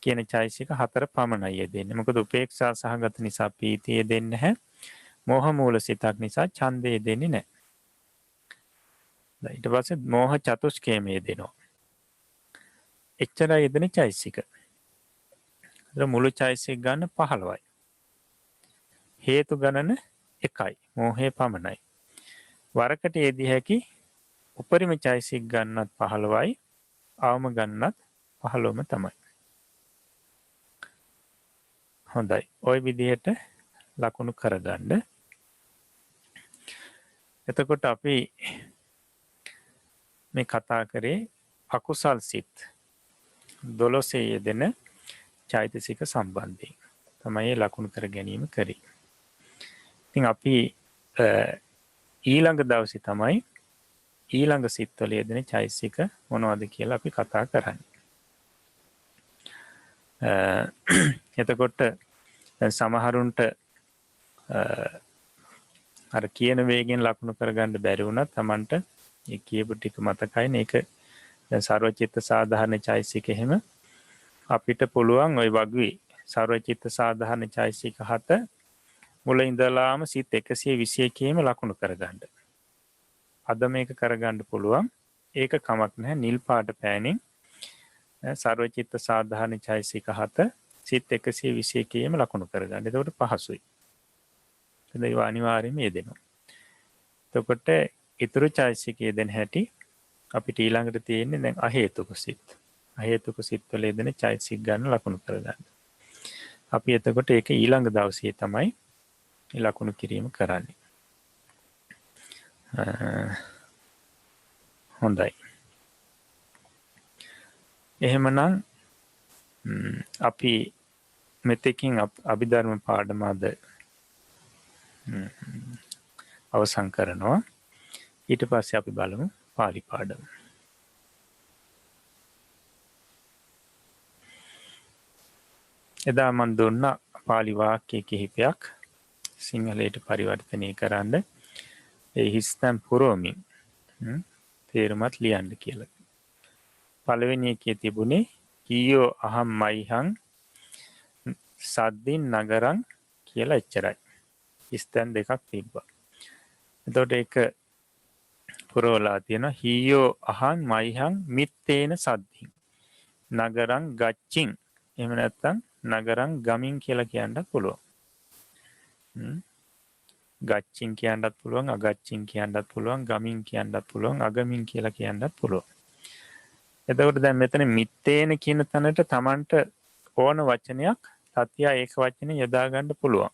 කියන චෛසික 4 පමණයි යෙදෙන්නේ. මොකද උපේක්ෂා සහගත නිසා පීතිය දෙන්නේ නැහැ. මෝහ මූල සිතක් නිසා ඡන්දය දෙන්නේ නැහැ. ඊට පස්සේ මෝහ චතුස්කයම යෙදෙනවා. එච්චරයි යෙදෙන චෛසික. මුළු චෛසික ගන්න 15යි. හේතු ගණන 1යි. මෝහය පමණයි. වරකට යෙදිය හැකි උපරිම චෛසික ගන්නත් 15යි. අවම ගන්නත් 15ම තමයි. හොඳයි. ওই විදිහට ලකුණු කරගන්න. එතකොට අපි මේ කතා කරේ අකුසල් සිත් 12 යෙදෙන චෛතසික සම්බන්ධයෙන්. තමයි ලකුණු කර ගැනීම කරේ. ඉතින් අපි ඊළඟ දවසේ තමයි ඊළඟ සිත්වල යෙදෙන චෛතසික මොනවද කියලා අපි කතා කරන්නේ. එතකොට සමහරුන්ට අර කියන වේගෙන් ලකුණු කරගන්න බැරි වුණත් Tamanට ඒ කියපු ටික මතකයි. මේක දැන් සර්වචිත්ත සාධාරණ චෛතසික එහෙම අපිට පුළුවන් ওই වගේ සර්වචිත්ත සාධාරණ චෛතසික 7 මුල ඉඳලාම සිත් 121ේම ලකුණු කරගන්න. අද මේක කරගන්න පුළුවන්. ඒක කමක් නැහැ. නිල් පාට පෑනින් සර්වචිත්ත සාධාරණ චෛතසික 7 සිත් 121ේම ලකුණු කරගන්න. එතකොට පහසුයි. ඒක අනිවාර්යයෙන්ම යෙදෙනවා. එතකොට ඊතුරු චෛතසිකයේ දෙන හැටි අපිට ඊළඟට තියෙන්නේ දැන් අහේතුක සිත්. අහේතුක සිත් වල යෙදෙන චෛතසික ගන්න ලකුණු කරගන්න. අපි එතකොට ඒක ඊළඟ දවසේ තමයි මේ ලකුණු කිරීම කරන්නේ. හොඳයි. එහෙමනම් අපි මෙතෙකින් අභිධර්ම පාඩම අද අවසන් කරනවා. ඊට පස්සේ අපි බලමු පාලි පාඩම. එදා මන් දුන්න පාලි වාක්‍ය කිහිපයක් සිංහලයට පරිවර්තනය කරන්න. ඒ හිස්තැන් පුරවමින් තේරුමත් ලියන්න කියලා. පළවෙනි එකේ තිබුණේ කීයෝ අහම් මයිහං සද්දින් නගරං කියලා එච්චරයි. හිස්තැන් දෙකක් තිබ්බා. එතකොට ඒක පුරවලා තියෙනවා හීයෝ අහං මයිහං මිත්තේන සද්දින් නගරං ගච්චින්. එහෙම නැත්නම් නගරං ගමින් කියලා කියන්නත් පුළුවන්. ගච්චින් කියන්නත් පුළුවන්, අගච්චින් කියන්නත් පුළුවන්, ගමින් කියන්නත් පුළුවන්, අගමින් කියලා කියන්නත් පුළුවන්. එතකොට දැන් මෙතන මිත්තේන කියන තැනට Tamanට ඕන වචනයක් සත්‍ය ඒක වචනේ යොදා ගන්න පුළුවන්.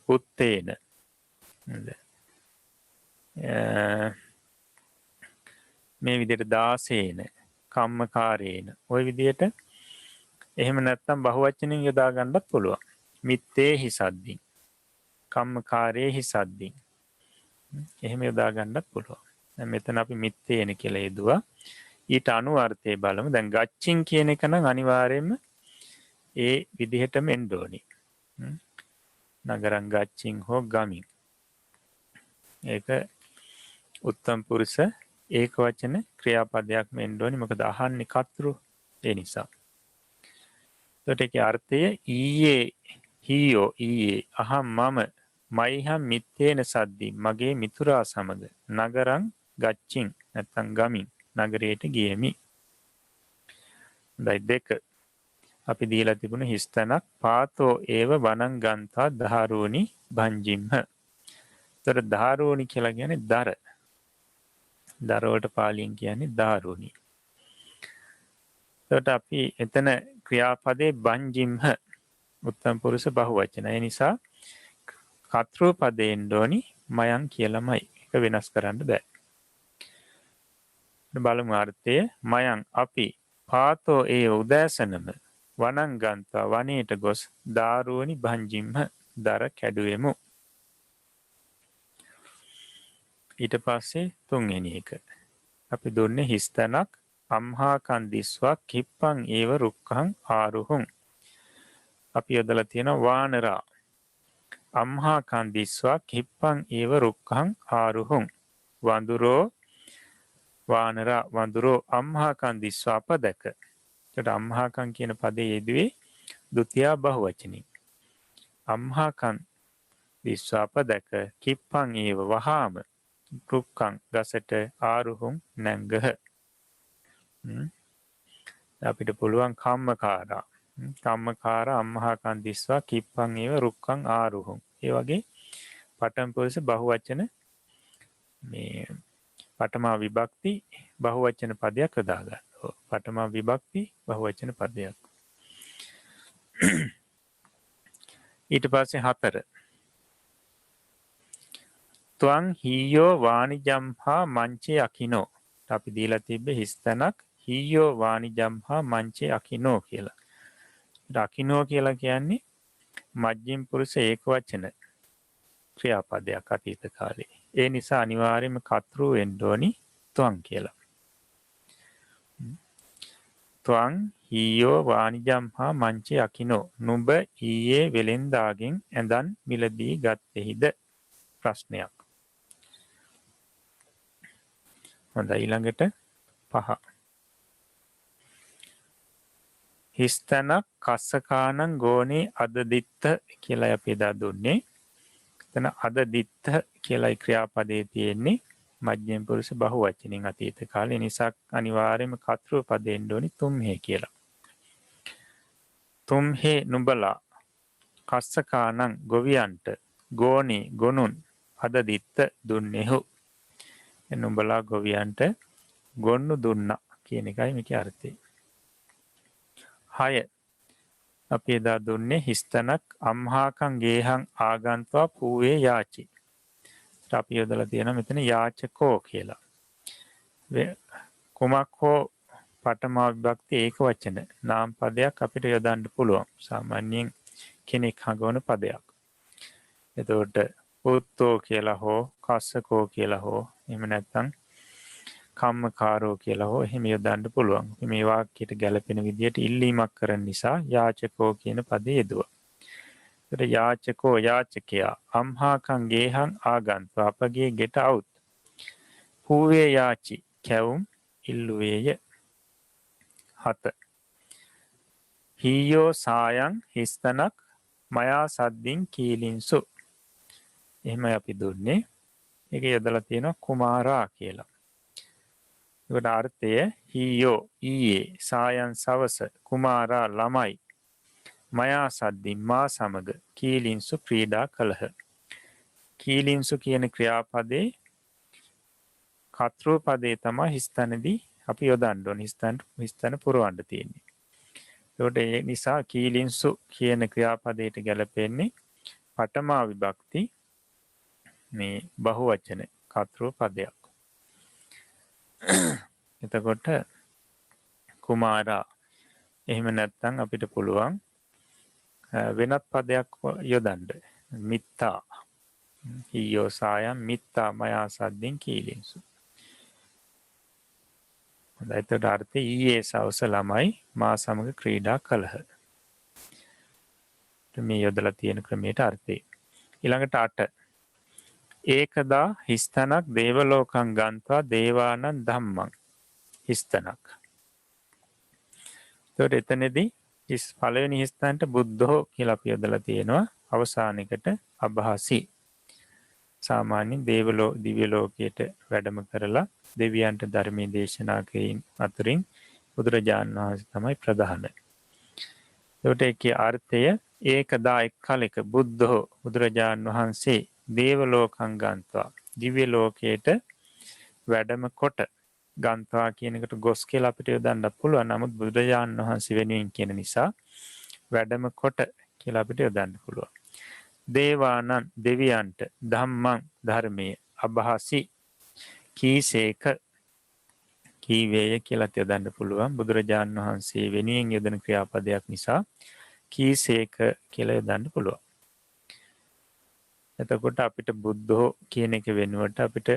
පුත්තේන. මේ විදිහට දාසේන, කම්මකාරේන. ওই විදිහට එහෙම නැත්නම් බහුවචනෙන් යොදා ගන්නත් පුළුවන්. මිත්තේහි සද්දින්, කම්මකාරේහි සද්දින්. එහෙම යොදා ගන්නත් පුළුවන්. දැන් මෙතන අපි මිත්තේන කියලා යෙදුවා. ඊට අනුව අර්ථය බලමු. දැන් ගච්චින් කියන එක නම් අනිවාර්යයෙන්ම ඒ විදිහටම එන්න ඕනි. නගරං ගච්ඡින් හෝ ගමින්. ඒක උත්තම පුරුෂ ඒක වචන ක්‍රියාපදයක් වෙන්න ඕනේ. මොකද අහන්නේ කතෘ ඒ නිසා. එතකොට ඒකේ අර්ථය ඊයේ හීයෝ ඊයේ අහම් මම මයිහම් මිත්තේන සද්දි මගේ මිතුරා සමග නගරං ගච්ඡින් නැත්තම් ගමින් නගරයට ගියෙමි. දෙක අපි දීලා තිබුණ හිස්තනක් පාතෝ ඒව වනං ගන්තා ධාරෝනි භංජිම්හ. ඒතර ධාරෝනි කියලා කියන්නේ දර. දර වලට පාලියෙන් කියන්නේ ධාරෝනි. එතකොට අපි එතන ක්‍රියාපදේ භංජිම්හ උත්තම පුරුෂ බහුවචන. ඒ නිසා කතෘ පදයෙන් ඩෝනි මයං කියලාමයි. ඒක වෙනස් කරන්න බෑ. බලමු අර්ථය. මයං අපි පාතෝ ඒ උදෑසනම වනං ගන්තා වනයේට ගොස් දාරුවනි භංජිම්හ දර කැඩුවෙමු. ඊට පස්සේ තුන්වෙනි එක. අපි දුන්නේ හිස්තනක් අම්හාකන් දිස්වා කිප්පං ඒව රුක්ඛං ආරුහුං. අපි යොදලා තියෙන වානරා අම්හාකන් දිස්වා කිප්පං ඒව රුක්ඛං ආරුහුං. වඳුරෝ වානරා වඳුරෝ අම්හාකන් දිස්වා පදක. එතකොට අම්හාකන් කියන පදේ යෙදුවේ ဒုတိ ය බහුවචනින්. අම්හාකන් දිස්වා පදක කිප්පං ඒව වහාම රුක්ඛං ගසට ආරුහුං නැංගහ. අපිට පුළුවන් කම්මකාරා කම්මකාරා අම්මහාකන් දිස්වා කිප්පං ඒව රුක්ඛං ආරුහුං. ඒ වගේ පඨම පුරුෂ බහුවචන මේ පඨමා විභක්ති බහුවචන පදයක් යොදා ගන්න. පඨමා විභක්ති බහුවචන පදයක්. ඊට පස්සේ 4 ත්වං හීයෝ වානිජම්හා මංචේ අකිනෝ. අපි දීලා තිබ්බේ හිස්තනක් හීයෝ වානිජම්හා මංචේ අකිනෝ කියලා. අකිනෝ කියලා කියන්නේ මජ්ජිම පුරුෂ ඒකවචන ක්‍රියාපදයක් අතීත කාලේ. ඒ නිසා අනිවාර්යයෙන්ම කතෘ වෙන්න ඕනි ත්වං කියලා. ත්වං හීයෝ වානිජම්හා මංචේ අකිනෝ. නුඹ ඊයේ වෙලෙන්දාගෙන් ඇඳන් මිලදී ගත්තේහිද? ප්‍රශ්නයක්. හොඳයි ඊළඟට 5. හිස්තනක් කස්සකානං ගෝනේ අදදිත්ත කියලා අපි එදා දුන්නේ. එතන අදදිත්ත කියලායි ක්‍රියාපදේ තියෙන්නේ. මජ්ජිම පුරුෂ බහුවචනින් අතීත කාලේ. නිසා අනිවාර්යයෙන්ම කතෘ පදයෙන් ඩෝනි තුම්හෙ කියලා. තුම්හෙ නුඹලා කස්සකානං ගොවියන්ට ගෝනේ ගොනුන් අදදිත්ත දුන්නේහු. නුඹලා ගොවියන්ට ගොන්නු දුන්නා කියන එකයි මේකේ අර්ථය. 6 අපි එදා දුන්නේ හිස්තනක් අම්හාකං ගේහං ආගන්ත්වා පූවේ යාචි. අපි යොදලා තියෙනවා මෙතන යාචකෝ කියලා. කුමක් හෝ පඨමා විභක්ති ඒක වචන නාම පදයක් අපිට යොදන්න පුළුවන්. සාමාන්‍යයෙන් කෙනෙක් හඟවන පදයක්. එතකොට උත්තෝ කියලා හෝ කස්සකෝ කියලා හෝ එහෙම නැත්නම් කම්මකාරෝ කියලා හෝ එහෙම යොදන්න පුළුවන්. මේ වාක්‍යයට ගැලපෙන විදිහට ඉල්ලීමක් කරන නිසා යාචකෝ කියන පදේ යෙදුවා. ඒතර යාචකෝ යාචකයා අම්හාකං ගේහං ආගන්ත්වා අපගේ ගෙට આવුත්. පූවේ යාචි කැවුම් ඉල්ලුවේය. 7 හීයෝ සායන් හිස්තනක් මයා සද්දින් කීලින්සු. එහෙමයි අපි දුන්නේ. ඒක යොදලා තියෙනවා කුමාරා කියලා. ඒකට අර්ථය හීයෝ ඊයේ සායන් සවස කුමාරා ළමයි මයා සද්දින් මා සමග කීලින්සු ක්‍රීඩා කළහ. කීලින්සු කියන ක්‍රියාපදේ කතෘ පදේ තමයි හිස්තනදී අපි යොදන්න ඕනේ. හිස්තන පුරවන්න තියෙන්නේ. ඒකට ඒ නිසා කීලින්සු කියන ක්‍රියාපදයට ගැලපෙන්නේ පඨමා විභක්ති මේ බහුවචන කතෘ පදයක්. එතකොට කුමාරා එහෙම නැත්නම් අපිට පුළුවන් වෙනත් පදයක් යොදන්න. මිත්තා හීයෝ සායම් මිත්තා මයා සද්දින් කීලින්සු. හොඳයි එතකොට අර්ථය ඊයේ සවස ළමයි මා සමග ක්‍රීඩා කළහ. මේ යොදලා තියෙන ක්‍රමයට අර්ථය. ඊළඟට 8 ඒකදා හිස්තනක් දේවලෝකං ගන්ත්වා දේවානං ධම්මං හිස්තනක්. එතකොට එතනදී පළවෙනි හිස්තනට බුද්ධෝ කියලා අපි යොදලා තියෙනවා. අවසානයකට අභාසි. සාමාන්‍යයෙන් දිව්‍ය ලෝකයට වැඩම කරලා දෙවියන්ට ධර්මයේ දේශනා කිරීම අතරින් බුදුරජාණන් වහන්සේ තමයි ප්‍රධාන. එතකොට ඒකේ අර්ථය ඒකදා එක් කලෙක බුද්ධෝ බුදුරජාණන් වහන්සේ දේවලෝකං ගන්ත්වා දිව්‍ය ලෝකයට වැඩම කොට ගන්ත්වා කියන එකට ගොස් කියලා අපිට යොදන්න පුළුවන්. නමුත් බුදුරජාණන් වහන්සේ වෙනුවෙන් කියන නිසා වැඩම කොට කියලා අපිට යොදන්න පුළුවන්. දේවානං දෙවියන්ට ධම්මං ධර්මයේ අභාසි කීසේක කීවේය කියලා යොදන්න පුළුවන්. බුදුරජාණන් වහන්සේ වෙනුවෙන් යොදන ක්‍රියාපදයක් නිසා කීසේක කියලා යොදන්න පුළුවන්. එතකොට අපිට බුද්ධෝ කියන එක වෙනුවට අපිට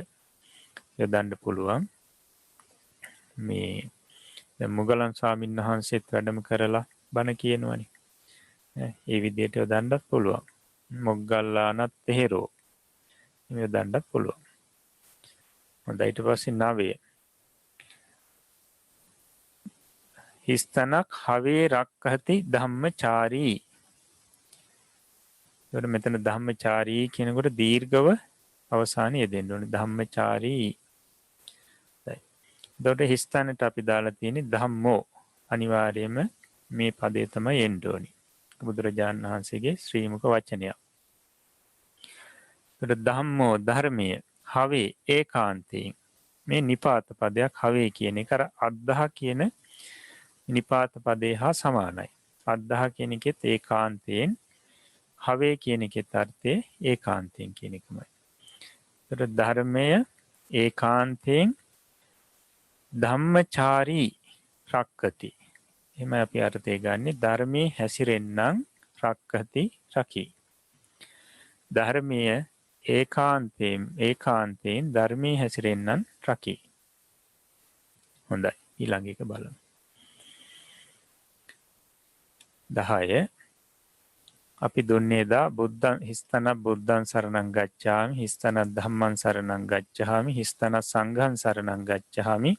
යොදන්න පුළුවන් මේ මුගලන් ස්වාමීන් වහන්සේත් වැඩම කරලා බණ කියනවනේ. ඒ විදිහට යොදන්නත් පුළුවන්. මොග්ගල්ලානත් තෙහෙරෝ යොදන්නත් පුළුවන්. හොඳයි ඊට පස්සේ 9 හිස්තනක් හවේ රක්ඛති ධම්මචාරී. එතකොට මෙතන ධම්මචාරී කියනකොට දීර්ඝව අවසානයේ යෙදෙන්න ඕනේ. ධම්මචාරී. එතකොට හිස්තනට අපි දාලා තියෙන්නේ ධම්මෝ. අනිවාර්යයෙන්ම මේ පදේ තමයි එන්න ඕනේ. බුදුරජාණන් වහන්සේගේ ශ්‍රී මුඛ වචනය. එතකොට ධම්මෝ ධර්මයේ හවේ ඒකාන්තයෙන් මේ නිපාත පදයක් හවේ කියන එක අර අද්දහ කියන නිපාත පදේ හා සමානයි. අද්දහ කියන එකෙත් ඒකාන්තයෙන් හවේ කියන එකෙත් අර්ථය ඒකාන්තයෙන් කියන එකමයි. එතකොට ධර්මය ඒකාන්තයෙන් ධම්මචාරී රක්කති. එහෙම අපි අර්ථය ගන්නෙ ධර්මයේ හැසිරෙන්නම් රක්කති රකි. ධර්මයේ ඒකාන්තයෙන් ධර්මයේ හැසිරෙන්නම් රකි. හොඳයි ඊළඟ එක බලමු. 10 අපි දුන්නේ දා බුද්ධං හිස්තන බුද්ධං සරණං ගච්ඡාමි හිස්තන ධම්මං සරණං ගච්ඡාමි හිස්තන සංඝං සරණං ගච්ඡාමි.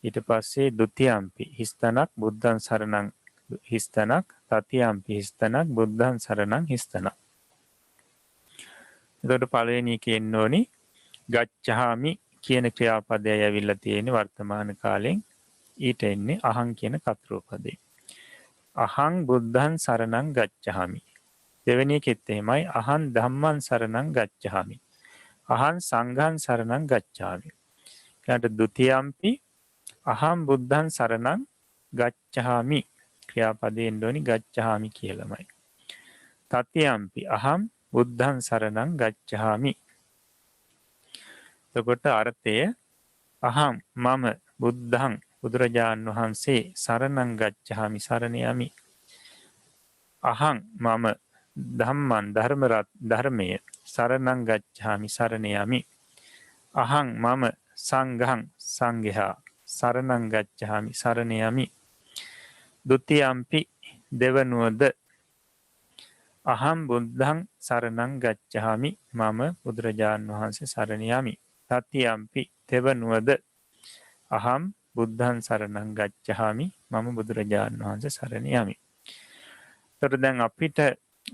ඊට පස්සේ ဒ ුතියම්පි හිස්තනක් බුද්ධං සරණං හිස්තනක් තතියම්පි හිස්තනක් බුද්ධං සරණං හිස්තනක්. එතකොට පළවෙනි එකේ එන්න ඕනි ගච්ඡාමි කියන ක්‍රියාපදයයි ඇවිල්ලා තියෙන්නේ වර්තමාන කාලෙන්. ඊට එන්නේ අහං කියන කතෘ පදේ. අහං බුද්ධං සරණං ගච්ඡාමි. දෙවෙනි එකෙත් එහෙමයි අහං ධම්මං සරණං ගච්ඡාමි. අහං සංඝං සරණං ගච්ඡාමි. ඊට ဒ ුතියම්පි අහං බුද්ධං සරණං ගච්ඡාමි ක්‍රියාපදේ එන්න ඕනි ගච්ඡාමි කියලාමයි. තතියම්පි අහං බුද්ධං සරණං ගච්ඡාමි. එතකොට අර්ථය අහං මම බුද්ධං බුදුරජාණන් වහන්සේ සරණං ගච්ඡාමි සරණ යමි. අහං මම ධම්මං ධර්මයේ සරණං ගච්ඡාමි සරණ යමි. අහං මම සංඝං සංඝයා සරණං ගච්ඡාමි සරණ යමි. ဒ ුතියම්පි දෙවනුවද අහං බුද්ධං සරණං ගච්ඡාමි මම බුදුරජාණන් වහන්සේ සරණ යමි. තතියම්පි දෙවනුවද අහං බුද්ධං සරණං ගච්ඡාමි මම බුදුරජාණන් වහන්සේ සරණ යමි. එතකොට දැන්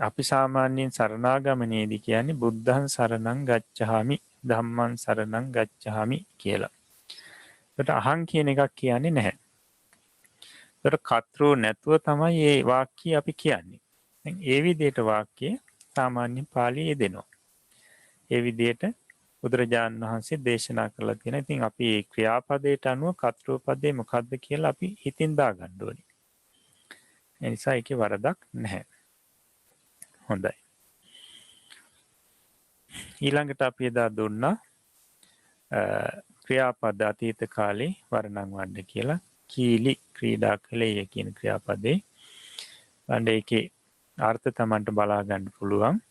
අපි සාමාන්‍යයෙන් සරණාගමනයේදී කියන්නේ බුද්ධං සරණං ගච්ඡාමි ධම්මං සරණං ගච්ඡාමි කියලා. එතකොට අහං කියන එකක් කියන්නේ නැහැ. එතකොට කතෘ නැතුව තමයි මේ වාක්‍යය අපි කියන්නේ. දැන් ඒ විදිහට වාක්‍යය සාමාන්‍ය පාළියේ දෙනවා. ඒ විදිහට බුදුරජාණන් වහන්සේ දේශනා කළා තියෙනවා. ඉතින් අපි මේ ක්‍රියාපදයට අනුව කතෘ පදේ මොකක්ද කියලා අපි හිතින් දාගන්න ඕනේ. ඒ නිසා ඒකේ වරදක් නැහැ. හොඳයි. ඊළඟට අපි එදා දුන්නා ක්‍රියාපද අතීත කාලේ වර්ණම් වන්න කියලා කීලි ක්‍රීඩා කළේය කියන ක්‍රියාපදේ. අන්න ඒකේ අර්ථ තමන්ට බලා ගන්න පුළුවන්.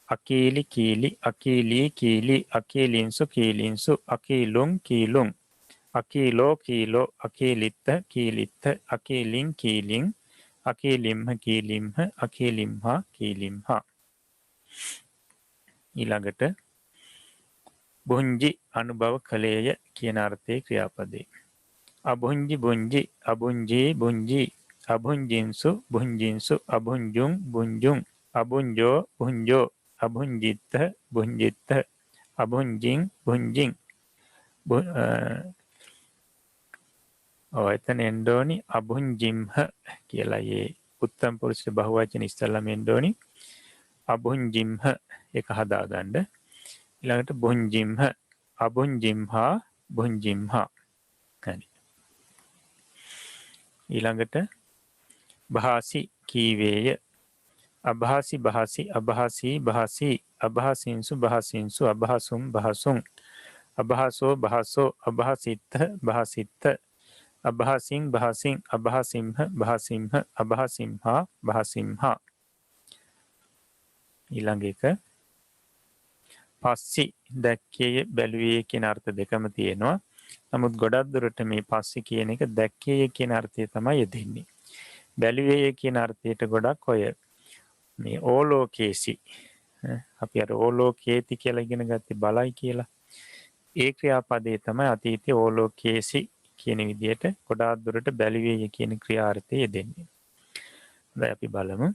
අකීලි කීලි අකීලී කීලි අකීලින්සු කීලින්සු අකීලුං කීලුං අකීලෝ කීලෝ අකීලිත්ත කීලිත්ත අකීලින් කීලින් අකීලිම්හ කීලිම්හ අකීලිම්හා කීලිම්හා. ඊළඟට බුංජි අනුභව කළේය කියන අර්ථයේ ක්‍රියාපදේ. අබුංජි බුංජි අබුංජි බුංජි අබුංජින්සු බුංජින්සු අබුංජුං බුංජුං අබුංජෝ බුංජෝ අබුංජිත්ත බුංජිත්ත අබුංජින් බුංජින් එතන එන්න ඕනි අබුංජිම්හ කියලා ඒ උත්තම පුරුෂ බහුවචන ඉස්සල්ලාම එන්න ඕනි අබුංජිම්හ එක හදාගන්න. ඊළඟට බුංජිම්හ අබුංජිම්හා බුංජිම්හා. හරි. ඊළඟට භාසි කීවේය අභාසි භාසි අභාසී භාසී අභාසින්සු භාසින්සු අභාසුම් භාසුම් අභාසෝ භාසෝ අභාසිත්ත භාසිත්ත අභාසින් භාසින් අභාසිම්හ භාසිම්හ අභාසිම්හා භාසිම්හා. ඊළඟ එක පස්සි දැක්කේ බැලුවේ කියන අර්ථ දෙකම තියෙනවා. නමුත් ගොඩක් දුරට මේ පස්සි කියන එක දැක්කේ කියන අර්ථය තමයි යෙදෙන්නේ. බැලුවේ කියන අර්ථයට ගොඩක් ඔය මේ ඕලෝකේසි අපි අර ඕලෝකේති කියලා ඉගෙන ගත්තේ බලයි කියලා. ඒ ක්‍රියාපදේ තමයි අතීතයේ ඕලෝකේසි කියන විදිහට ගොඩාක් දුරට බැලුවේ කියන ක්‍රියාර්ථය යෙදෙන්නේ. දැන් අපි බලමු.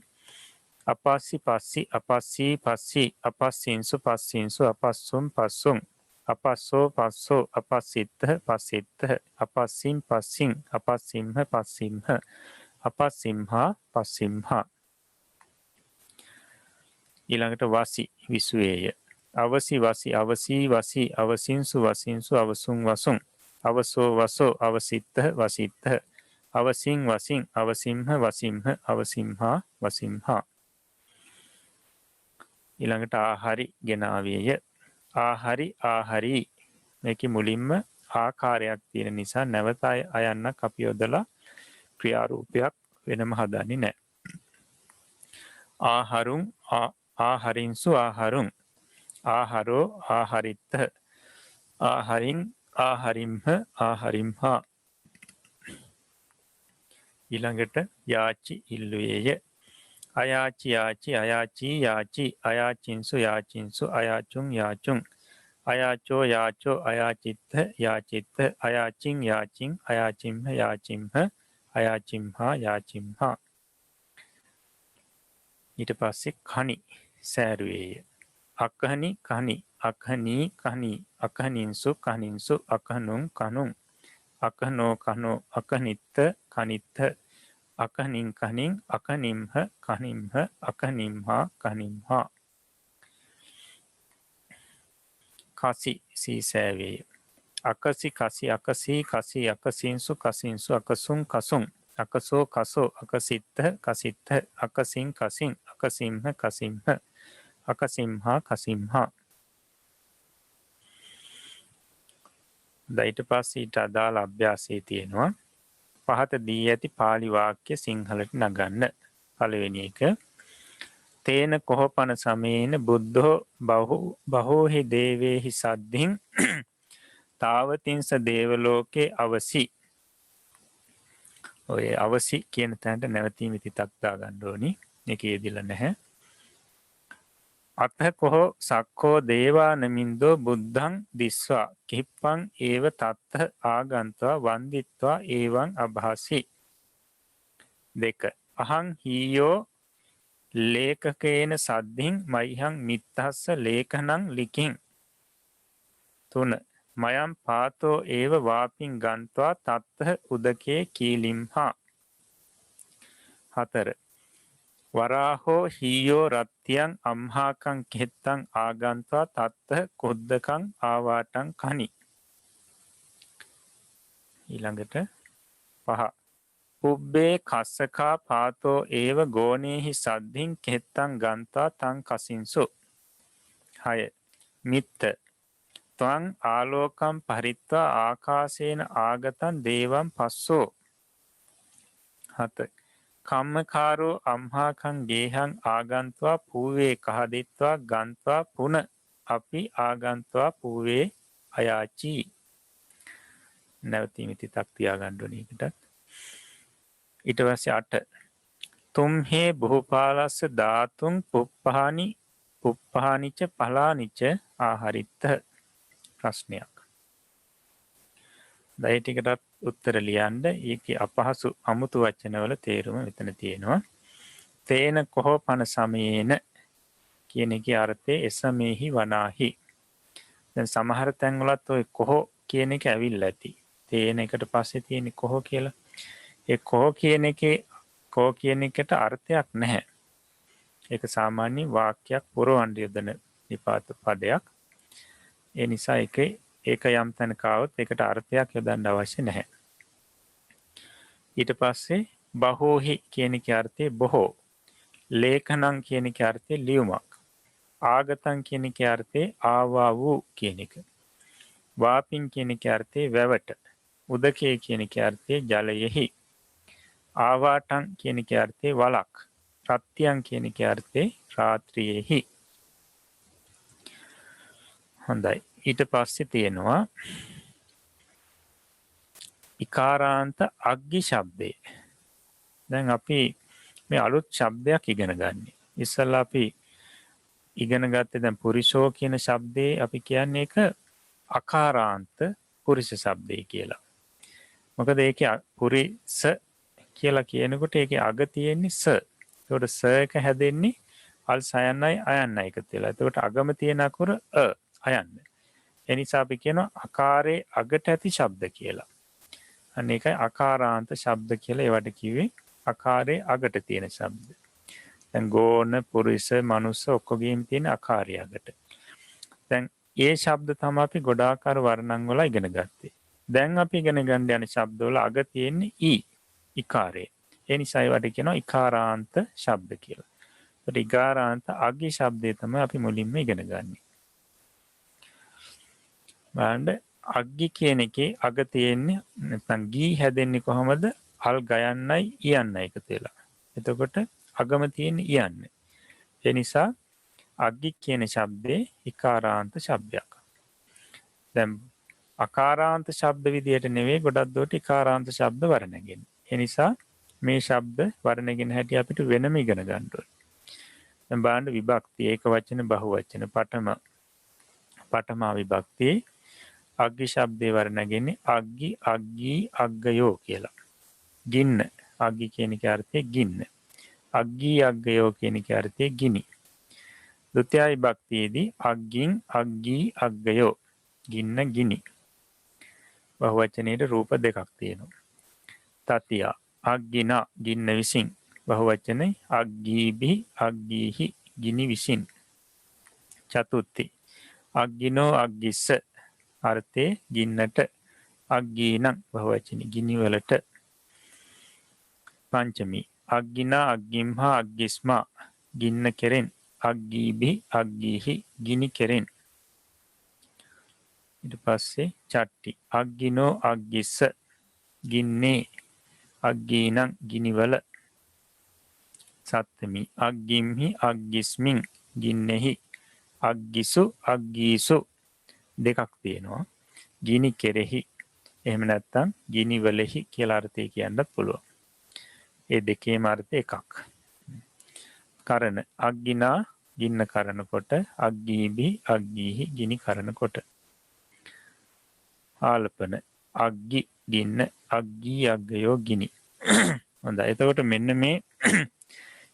අපස්සි පස්සි අපස්සී පස්සි අපස්සින්සු පස්සින්සු අපස්සුම් පස්සුම් අපස්සෝ පස්සෝ අපස්සිත්ත පස්සිත්ත අපස්සින් පස්සින් අපස්සිම්හ පස්සිම්හ අපස්සිම්හා පස්සිම්හා. ඊළඟට වසි විසුවේය අවසි වසි අවසී වසි අවසින්සු වසින්සු අවසුන් වසුන් අවසෝ වසෝ අවසිත්ත වසිත්ත අවසින් වසින් අවසිම්හ වසිම්හ අවසිම්හා වසිම්හා. ඊළඟට ආහාරි ගෙනාවේය ආහාරි ආහාරි. මේකේ මුලින්ම ආකාරයක් තියෙන නිසා නැවත අයන්නක් අපි යොදලා ක්‍රියාරූපයක් වෙනම හදන්නේ නැහැ. ආහාරුං ආහාරින්සු ආහාරුං ආහාරෝ ආහාරිත්ත ආහාරින් ආහාරිම්හ ආහාරිම්හා. ඊළඟට යාචි ඉල්ලුවේය අයාචි යාචි අයාචි යාචි අයාචින්සු යාචින්සු අයාචුං යාචුං අයාචෝ යාචෝ අයාචිත්ත යාචිත්ත අයාචින් යාචින් අයාචිම්හ යාචිම්හ අයාචිම්හා යාචිම්හා. ඊට පස්සේ කනි සෑරුවේය අකහනි කනි අකහනී කනි අකහනින්සු කනින්සු අකහනුං කනුං අකහනෝ කනෝ අකනිත්ත කනිත්ත අකහනින් කනින් අකනිම්හ කනිම්හ අකනිම්හා කනිම්හා. කසි සීසෑවේය අකසි කසි අකසී කසි අකසින්සු කසින්සු අකසුන් කසුන් අකසෝ කසෝ අකසිත්ත කසිත්ත අකසින් කසින් අකසිම්හ කසිම්හ අකසිම්හා කසිම්හා. ඊට පස්සේ ඊට අදාළ අභ්‍යාසය තියෙනවා. පහත දී ඇති පාලි වාක්‍ය සිංහලට නගන්න. පළවෙනි එක තේන කොහොපන සමේන බුද්ධෝ බහෝහි දේවේහි සද්ධින් තාවතින්ස දේවලෝකේ අවසි. ඔය අවසි කියන තැනට නැවතීම තිතක් දාගන්න ඕනි. මේක යෙදිලා නැහැ. අත කොහෝ සක්කෝ දේවානමින්දෝ බුද්ධං දිස්වා කිප්පං ඒව තත්ත ආගන්ත්වා වන්දිත්වා ඒවං අභාසි. 2 අහං හීයෝ ලේඛකේන සද්ධින් මයිහං මිත්තස්ස ලේඛනං ලිකින්. 3 මයම් පාතෝ ඒව වාපින් ගන්ත්වා තත්ත උදකේ කීලිම්හා. 4 වරාහෝ හීයෝ රත්තියන් අම්හාකං කෙත්තං ආගන්ත්වා තත්ත කොද්දකං ආවාටං කනි. ඊළඟට 5 පුබ්බේ කස්සකා පාතෝ ඒව ගෝනේහි සද්ධින් කෙත්තං ගන්ත්වා තං කසින්සු. 6 මිත්ත ත්වං ආලෝකම් පරිත්වා ආකාසේන ආගතන් දේවම් පස්සෝ. 7 කම්මකාරෝ අම්හාකං ගේහං ආගන්ත්වා පූවේ කහදිත්වා ගන්ත්වා පුන අපි ආගන්ත්වා පූවේ අයාචී. නැවතීම තිතක් තියාගන්න ඕනේ ඒකටත්. ඊට පස්සේ 8 තුම්හේ බොහෝපාලස්ස ධාතුන් පුප්පහානි උප්පහානිච්ච පලානිච්ච ආහාරිත්ත ප්‍රශ්නයක්. දැන් ටිකටත් උත්තර ලියන්න. ඒකේ අපහසු අමුතු වචනවල තේරුම මෙතන තියෙනවා. තේන කොහො පන සමයේන කියන එකේ අර්ථය එසමෙහි වනාහි. දැන් සමහර තැන්වලත් ඔය කොහො කියන එක ඇවිල්ලා ඇති. තේන එකට පස්සේ තියෙන කොහො කියලා. ඒ කොහො කියන එකේ කොහො කියන එකට අර්ථයක් නැහැ. ඒක සාමාන්‍ය වාක්‍යයක් පුරවන්න යොදන නිපාත පදයක්. ඒ නිසා ඒක යම් තැනක આવොත් ඒකට අර්ථයක් යොදන්න අවශ්‍ය නැහැ. ඊට පස්සේ බහෝහි කියන එකේ අර්ථය බොහෝ. ලේඛනං කියන එකේ අර්ථය ලියුමක්. ආගතං කියන එකේ අර්ථය ආවා වූ කියන එක. වාපින් කියන එකේ අර්ථය වැවට. උදකේ කියන එකේ අර්ථය ජලයෙහි. ආවාටං කියන එකේ අර්ථය වලක්. රත්ත්‍යං කියන එකේ අර්ථය රාත්‍රියේහි. හොඳයි. ඊට පස්සේ තියෙනවා ඉකාරාන්ත අග්ගි ශබ්දය. දැන් අපි මේ අලුත් ශබ්දයක් ඉගෙන ගන්න. ඉස්සල්ලා අපි ඉගෙන ගත්තේ දැන් පුරිෂෝ කියන ශබ්දේ අපි කියන්නේ ඒක අකාරාන්ත පුරිෂ ශබ්දේ කියලා. මොකද ඒකේ පුරිස කියලා කියනකොට ඒකේ අග තියෙන්නේ ස. ඒකට ස එක හැදෙන්නේ අල් සයන්නයි අයන්නයි එකතු වෙලා. එතකොට අගම තියෙන අකුර අයන්න. ඒ නිසා අපි කියනවා අකාරයේ අගට ඇති ශබ්ද කියලා. අන්න ඒකයි අකාරාන්ත ශබ්ද කියලා ඒවට කිව්වේ. අකාරයේ අගට තියෙන ශබ්ද. දැන් ගෝණ පුරිස මනුස්ස ඔක්කොගේම තියෙන අකාරය අගට. දැන් ඒ ශබ්ද තමයි අපි ගොඩාකාර වර්ණන් වල ඉගෙන ගත්තේ. දැන් අපි ඉගෙන ගන්න යන ශබ්ද වල අග තියෙන්නේ ඉකාරය. ඒ නිසා ඒවට කියනවා ඉකාරාන්ත ශබ්ද කියලා. ඒත් ඉකාරාන්ත අග්ගි ශබ්දය තමයි අපි මුලින්ම ඉගෙන ගන්නේ. බලන්න අග්ගි කියන එකේ අග තියෙන්නේ නැත්නම් ගී හැදෙන්නේ කොහමද? අල් ගයන්නයි ඉයන්නයි එකතු වෙලා. එතකොට අගම තියෙන්නේ ඉයන්නේ. ඒ නිසා අග්ගි කියන ශබ්දේ ඉකාරාන්ත ශබ්දයක්. දැන් අකාරාන්ත ශබ්ද විදියට නෙවෙයි ගොඩක් දුරට ඉකාරාන්ත ශබ්ද වර්ණගෙන. ඒ නිසා මේ ශබ්ද වර්ණගෙන හැටි අපිට වෙනම ඉගෙන ගන්න ඕනේ. දැන් බලන්න විභක්ති ඒක වචන බහු වචන පඨමා විභක්තියේ අග්ගි ශබ්දේ වර්ණගෙන්නේ අග්ගි අග්ගී අග්ගයෝ කියලා. ගින්න අග්ගි කියන එකේ අර්ථය ගින්න. අග්ගී අග්ගයෝ කියන එකේ අර්ථය ගිනි. ဒုတိ ය විභක්තියේදී අග්ගින් අග්ගී අග්ගයෝ ගින්න ගිනි. බහු වචනයේ රූප දෙකක් තියෙනවා. තතිය අග්ගිනා ගින්න විසින්. බහු වචනේ අග්ගීබි අග්ගීහි ගිනි විසින්. චතුත්ථි අග්ගිනෝ අග්ගිස්ස අර්ථේ ගින්නට. අග්ගීනං බහු වචනේ ගිනි වලට. පංචමි අග්ගිනා අග්ගිම්හා අග්ගිස්මා ගින්න කෙරෙන්. අග්ගීබි අග්ගීහි ගිනි කෙරෙන්. ඊට පස්සේ චට්ටි අග්ගිනෝ අග්ගිස්ස ගින්නේ. අග්ගීනං ගිනිවල. සත්තමි අග්ගිම්හි අග්ගිස්මින් ගින්නෙහි. අග්ගිසු අග්ගීසු දෙකක් තියෙනවා. ගිනි කෙරෙහි එහෙම නැත්නම් ගිනිවලෙහි කියලා අර්ථය කියන්නත් පුළුවන්. ඒ දෙකේම අර්ථය එකක්. කරන අග්ගිනා ගින්න කරනකොට අග්ගීබි අග්ගීහි ගිනි කරනකොට. ආලපන අග්ගි ගින්න අග්ගී අග්ගයෝ ගිනි. හොඳයි. එතකොට මෙන්න මේ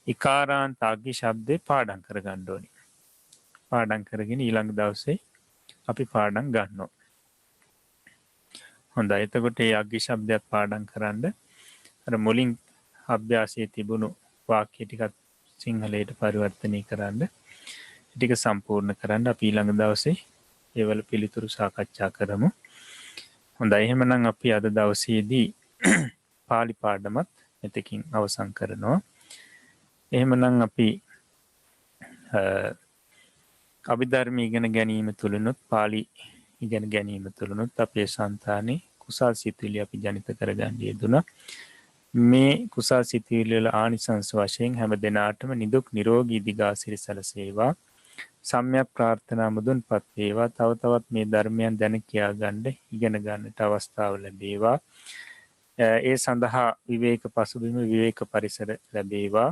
ඉකාරාන්ත අග්ගි ශබ්දේ පාඩම් කරගන්න ඕනේ. පාඩම් කරගෙන ඊළඟ දවසේ අපි පාඩම් ගන්නවා. හොඳයි. එතකොට මේ අග්ගි ශබ්දයක් පාඩම් කරන්න අර මුලින් අභ්‍යාසයේ තිබුණු වාක්‍ය ටිකත් සිංහලයට පරිවර්තනය කරන්න. ටික සම්පූර්ණ කරන්න අපි ඊළඟ දවසේ ඒවල පිළිතුරු සාකච්ඡා කරමු. හොඳයි. එහෙමනම් අපි අද දවසේදී පාලි පාඩමත් මෙතකින් අවසන් කරනවා. එහෙමනම් අපි අභිධර්ම ඉගෙන ගැනීම තුළනුත් පාලි ඉගෙන ගැනීම තුළනුත් අපේ సంతානේ කුසල් සිතුවිලි අපි ජනිත කරගන්න යෙදුණා. මේ කුසල් සිතුවිලි වල ආනිසංස වශයෙන් හැම දිනාටම නිදුක් නිරෝගී දිගාසිරි සැලසේවා. සම්‍යක් ප්‍රාර්ථනා මුදුන්පත් වේවා. තව තවත් මේ ධර්මයන් දැන කියා ගන්න ඉගෙන ගන්නට අවස්ථාව ලැබේවා. ඒ සඳහා විවේක පසුබිම විවේක පරිසර ලැබේවා.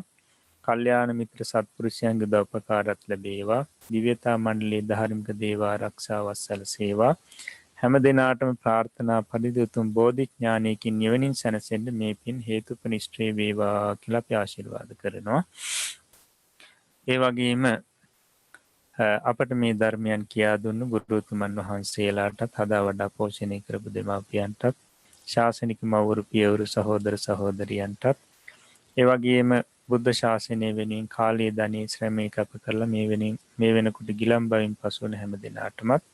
කල්යාණ මිත්‍ර සත්පුරුෂයන්ගේ උපකාරත් ලැබේවා. දිව්‍යතා මණ්ඩලයේ ධාර්මික දේව ආරක්ෂාවත් සැලසේවා. හැම දෙනාටම ප්‍රාර්ථනා පරිදි උතුම් බෝධිඥානයකින් නිවනින් සැනසෙන්න මේ පින් හේතුපනිෂ්ඨේ වේවා කියලා අපි ආශිර්වාද කරනවා. ඒ වගේම අපට මේ ධර්මයන් කියා දුන්නු ගුරුතුමන් වහන්සේලාටත් හදා වඩා පෝෂණය කරපු දෙමාපියන්ටත් ශාසනික මව්වරු පියවරු සහෝදර සහෝදරියන්ටත් ඒ වගේම බුද්ධ ශාසනය වෙනුවෙන් කාලයේ ධනයේ ශ්‍රමය කැප කරලා මේ වෙනකොට ගිලන් බවින් පසු වන හැම දෙනාටමත්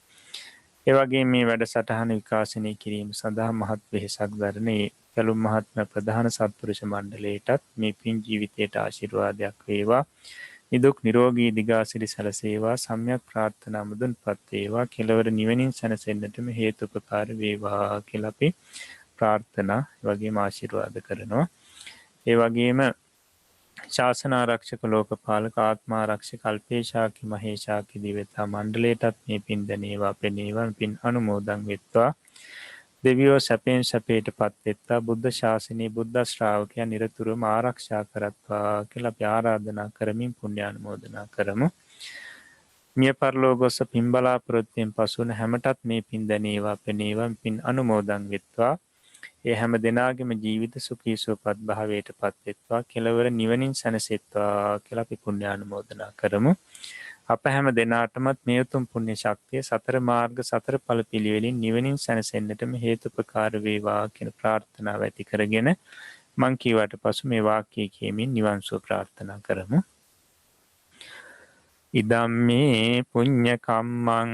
ඒ වගේ මේ වැඩසටහන විකාශනය කිරීම සඳහා මහත් වෙහෙසක් දරන කැලුම් මහත්ම ප්‍රධාන සත්පුරුෂ මණ්ඩලයටත් මේ පින් ජීවිතයට ආශිර්වාදයක් වේවා. නිදුක් නිරෝගී දිගාසිරි සැලසේවා. සම්‍යක් ප්‍රාර්ථනා මුදුන්පත් වේවා. කෙලවර නිවනින් සැනසෙන්නටම හේතුපකාර වේවා කියලා අපි ප්‍රාර්ථනා වගේම ආශිර්වාද කරනවා. ඒ වගේම ශාසන ආරක්ෂක ලෝකපාලක ආත්මාරක්ෂක අල්පේශාකි මහේශාකි දිව්‍යතා මණ්ඩලයටත් මේ පින් දැනේවා පෙනේවා පින් අනුමෝදන් වෙත්වා. දෙවියෝ සැපෙන් සැපයට පත්වෙත්තා. බුද්ධ ශාසනයේ බුද්ධ ශ්‍රාවකයන් නිරතුරුවම ආරක්ෂා කරත්වා කියලා අපි ආරාධනා කරමින් පුණ්‍යානුමෝදනා කරමු. මිය පරලෝ ගොස්ස පින් බලාපොරොත්තුවෙන් පසුවන හැමටත් මේ පින් දැනේවා පෙනේවා පින් අනුමෝදන් වෙත්වා. ඒ හැම දෙනාගේම ජීවිත සුඛී සුවපත් භාවයට පත්වෙත්වා. කෙලවර නිවනින් සැනසෙත්වා කියලා අපි පුණ්‍යානුමෝදනා කරමු. අප හැම දෙනාටමත් මේ උතුම් පුණ්‍ය ශක්තිය සතර මාර්ග සතර ඵල පිළිවෙලින් නිවනින් සැනසෙන්නටම හේතුපකාර වේවා කියන ප්‍රාර්ථනාව ඇති කරගෙන මං කීවට පසු මේ වාක්‍යය කියමින් නිවන් සුව ප්‍රාර්ථනා කරමු. ඉදම්මේ පුඤ්ඤ කම්මං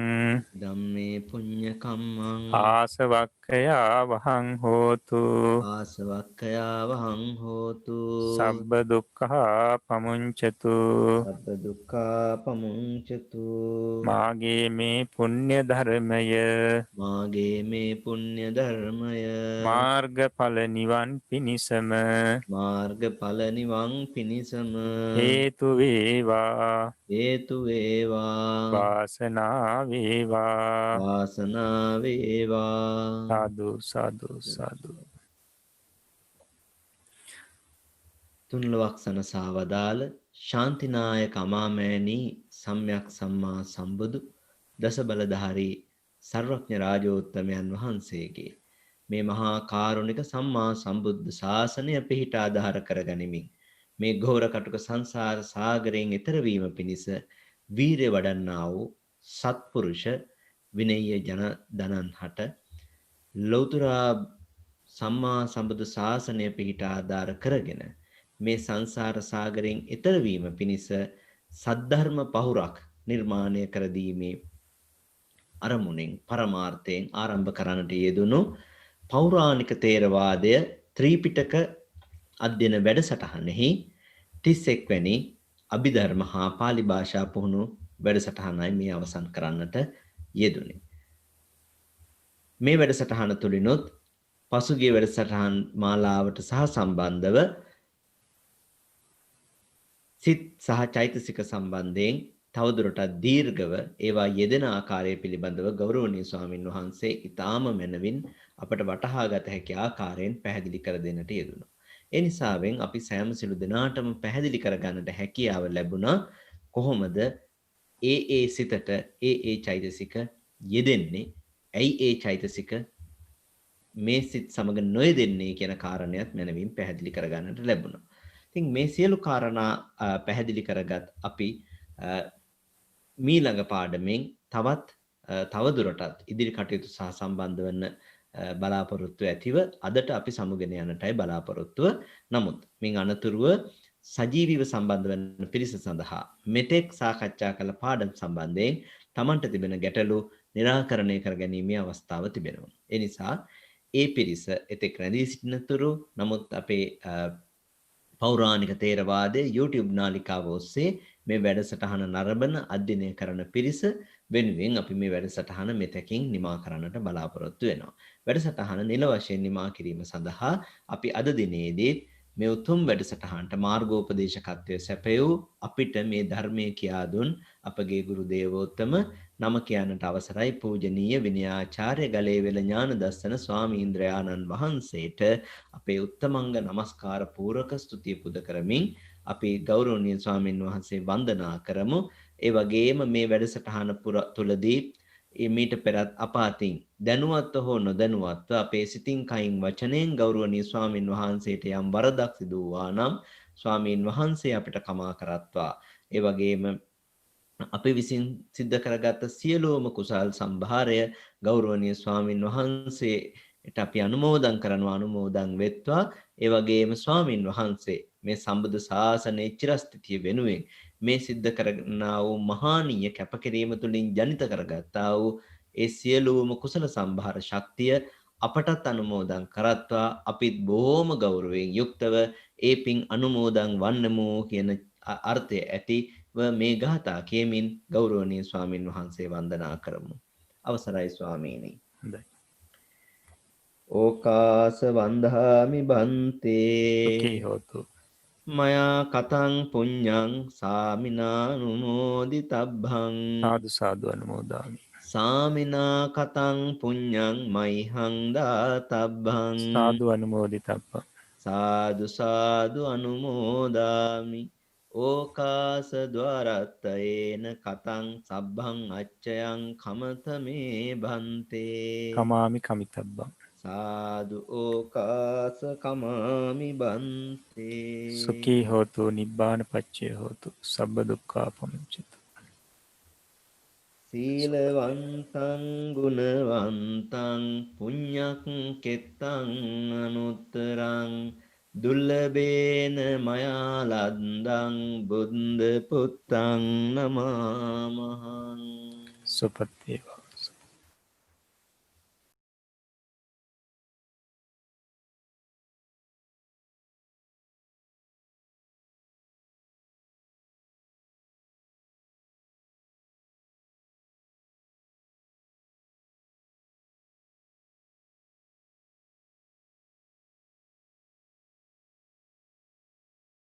ධම්මේ පුඤ්ඤ කම්මං ආසවක්ඛයා වහං හෝතු ආසවක්ඛයා වහං හෝතු සබ්බ දුක්ඛා පමුංචතු සබ්බ දුක්ඛා පමුංචතු මාගේ මේ පුණ්‍ය ධර්මය මාගේ මේ පුණ්‍ය ධර්මය මාර්ගඵල නිවන් පිණිසම මාර්ගඵල නිවන් පිණිසම හේතු වේවා හේතු වේවා වාසනාව වේවා වාසනාව වේවා සාදු සාදු සාදු. තුන්ලොවක් සනසාවදාල ශාන්තිනායක අමාමෑණී සම්්‍යක් සම්මා සම්බුදු දස බලධාරී සර්වඥ රාජෝත්තමයන් වහන්සේගේ මේ මහා කාරුණික සම්මා සම්බුද්ධ ශාසනය පිහිට ආධාර කරගනිමින් මේ ඝෝර කටුක සංසාර සාගරයෙන් එතර වීම පිණිස වීරිය වඩන්නා වූ සත්පුරුෂ විනය්‍ය ජන දනන් හට ලෞතර සම්මා සම්බුදු ශාසනය පිහිට ආධාර කරගෙන මේ සංසාර සාගරයෙන් එතර වීම පිණිස සද්ධර්ම පහුරක් නිර්මාණය කර දීමේ අරමුණෙන් පරමාර්ථයෙන් ආරම්භ කරන්නට යෙදුණු පෞරාණික ථේරවාදය ත්‍රිපිටක අධ්‍යයන වැඩසටහනෙහි 31 වැනි අභිධර්ම හා පාලි භාෂා පුහුණු වැඩසටහනයි මේ අවසන් කරන්නට යෙදුනේ. මේ වැඩසටහන තුලිනුත් පසුගිය වැඩසටහන් මාලාවට සහ සම්බන්ධව සිත් සහ චෛතසික සම්බන්ධයෙන් තවදුරටත් දීර්ඝව ඒවා යෙදෙන ආකාරය පිළිබඳව ගෞරවනීය ස්වාමින් වහන්සේ ඊටාම මැනවින් අපට වටහා ගත හැකි ආකාරයෙන් පැහැදිලි කර දෙන්නට යෙදුණා. ඒ නිසාවෙන් අපි සෑම සිළු දෙනාටම පැහැදිලි කරගන්නට හැකියාව ලැබුණා කොහොමද ඒ සිතට ඒ චෛතසික යෙදෙන්නේ, ඇයි ඒ චෛතසික මේ සිත් සමග නොයෙදෙන්නේ කියන කාරණයක් මැනවින් පැහැදිලි කරගන්නට ලැබුණා. ඉතින් මේ සියලු කාරණා පැහැදිලි කරගත් අපි මීළඟ පාඩමෙන් තවදුරටත් ඉදිරි කටයුතු සහ සම්බන්ධ වන බලාපොරොත්තු ඇතිව අදට අපි සමුගෙන යන්නටයි බලාපොරොත්තුව. නමුත් මින් අනතුරුව සජීවීව සම්බන්ධ වන පිරිස සඳහා මෙතෙක් සාකච්ඡා කළ පාඩම් සම්බන්ධයෙන් Tamanට තිබෙන ගැටලු निराකරණය කර ගැනීමේ අවස්ථාව තිබෙනවා. ඒ නිසා ඒ පිරිස එතෙක් රැඳී සිටිනතුරු නමුත් අපේ පෞරාණික ථේරවාදයේ YouTube නාලිකාව ඔස්සේ මේ වැඩසටහන නරඹන අධ්‍යයනය කරන පිරිස වෙනුවෙන් අපි මේ වැඩසටහන මෙතකින් නිමා කරන්නට බලාපොරොත්තු වෙනවා. වැඩසටහන නිල වශයෙන් නිමා කිරීම සඳහා අපි අද දිනේදී මේ උතුම් වැඩසටහනට මාර්ගෝපදේශකත්වය සැපයූ අපිට මේ ධර්මයේ කියා දුන් අපගේ ගුරු දේවෝත්තම නම කියන්නට අවසරයි පූජනීය විනයාචාර්ය ගලේවෙල ඥානදස්සන ස්වාමීන්ද්‍රයාණන් වහන්සේට අපේ උත්තමංග නමස්කාර පූරක ස්තුතිය පුද කරමින් අපි ගෞරවනීය ස්වාමින් වහන්සේ වන්දනා කරමු. ඒ වගේම මේ වැඩසටහන තුලදී මීට පෙරත් අප අතින් දැනුවත්ව හෝ නොදැනුවත්ව අපේ සිතින් කයින් වචනයෙන් ගෞරවනීය ස්වාමින් වහන්සේට යම් වරදක් සිදු වූවා නම් ස්වාමින් වහන්සේ අපිට කමා කරත්වා. ඒ වගේම අපි විසින් සිද්ධ කරගත් සියලුම කුසල් සම්භාරය ගෞරවනීය ස්වාමින් වහන්සේට අපි අනුමෝදන් කරනවා අනුමෝදන් වෙත්වා. ඒ වගේම ස්වාමින් වහන්සේ මේ සම්බුද්ධ ශාසනයේ චිරස්ථිතිය වෙනුවෙන් මේ සිද්ධ කරනා වූ මහානීය කැපකිරීම තුළින් ජනිත කරගත්තා වූ ඒ සියලුම කුසල සම්භාර ශක්තිය අපටත් අනුමෝදන් කරත්වා. අපිත් බොහෝම ගෞරවයෙන් යුක්තව ඒ පින් අනුමෝදන් වන්නමු කියන අර්ථය ඇතිව මේ ගාථා කියමින් ගෞරවනීය ස්වාමින් වහන්සේ වන්දනා කරමු. අවසරයි ස්වාමීනි. හොඳයි. ඕකාස වන්දාමි බන්තේ සුඛී හෝතු. මයා කතං පුඤ්ඤං සාමිනානුමෝදිතබ්බං සාදු සාදු අනුමෝදාමි. සාමිනා කතං පුඤ්ඤං මයිහං දාතබ්බං සාදු අනුමෝදිතබ්බං. සාදු සාදු අනුමෝදාමි. ඕකාස ద్వාරත්තේන කතං සබ්බං අච්චයං කමතමේ බන්තේ කමාමි කමිතබ්බං. සාදු ඕකාස කමාමි බන්තේ සුඛී හෝතු නිබ්බාන පච්චය හෝතු සබ්බ දුක්ඛා පමුච්චතු. සීලවන්තං ගුණවන්තං පුඤ්ඤක් කෙත්තං අනුත්තරං දුල්ලභේන මයා ලද්දං බුද්ධ පුත්තං නමාමහං. සුපත් වේවා.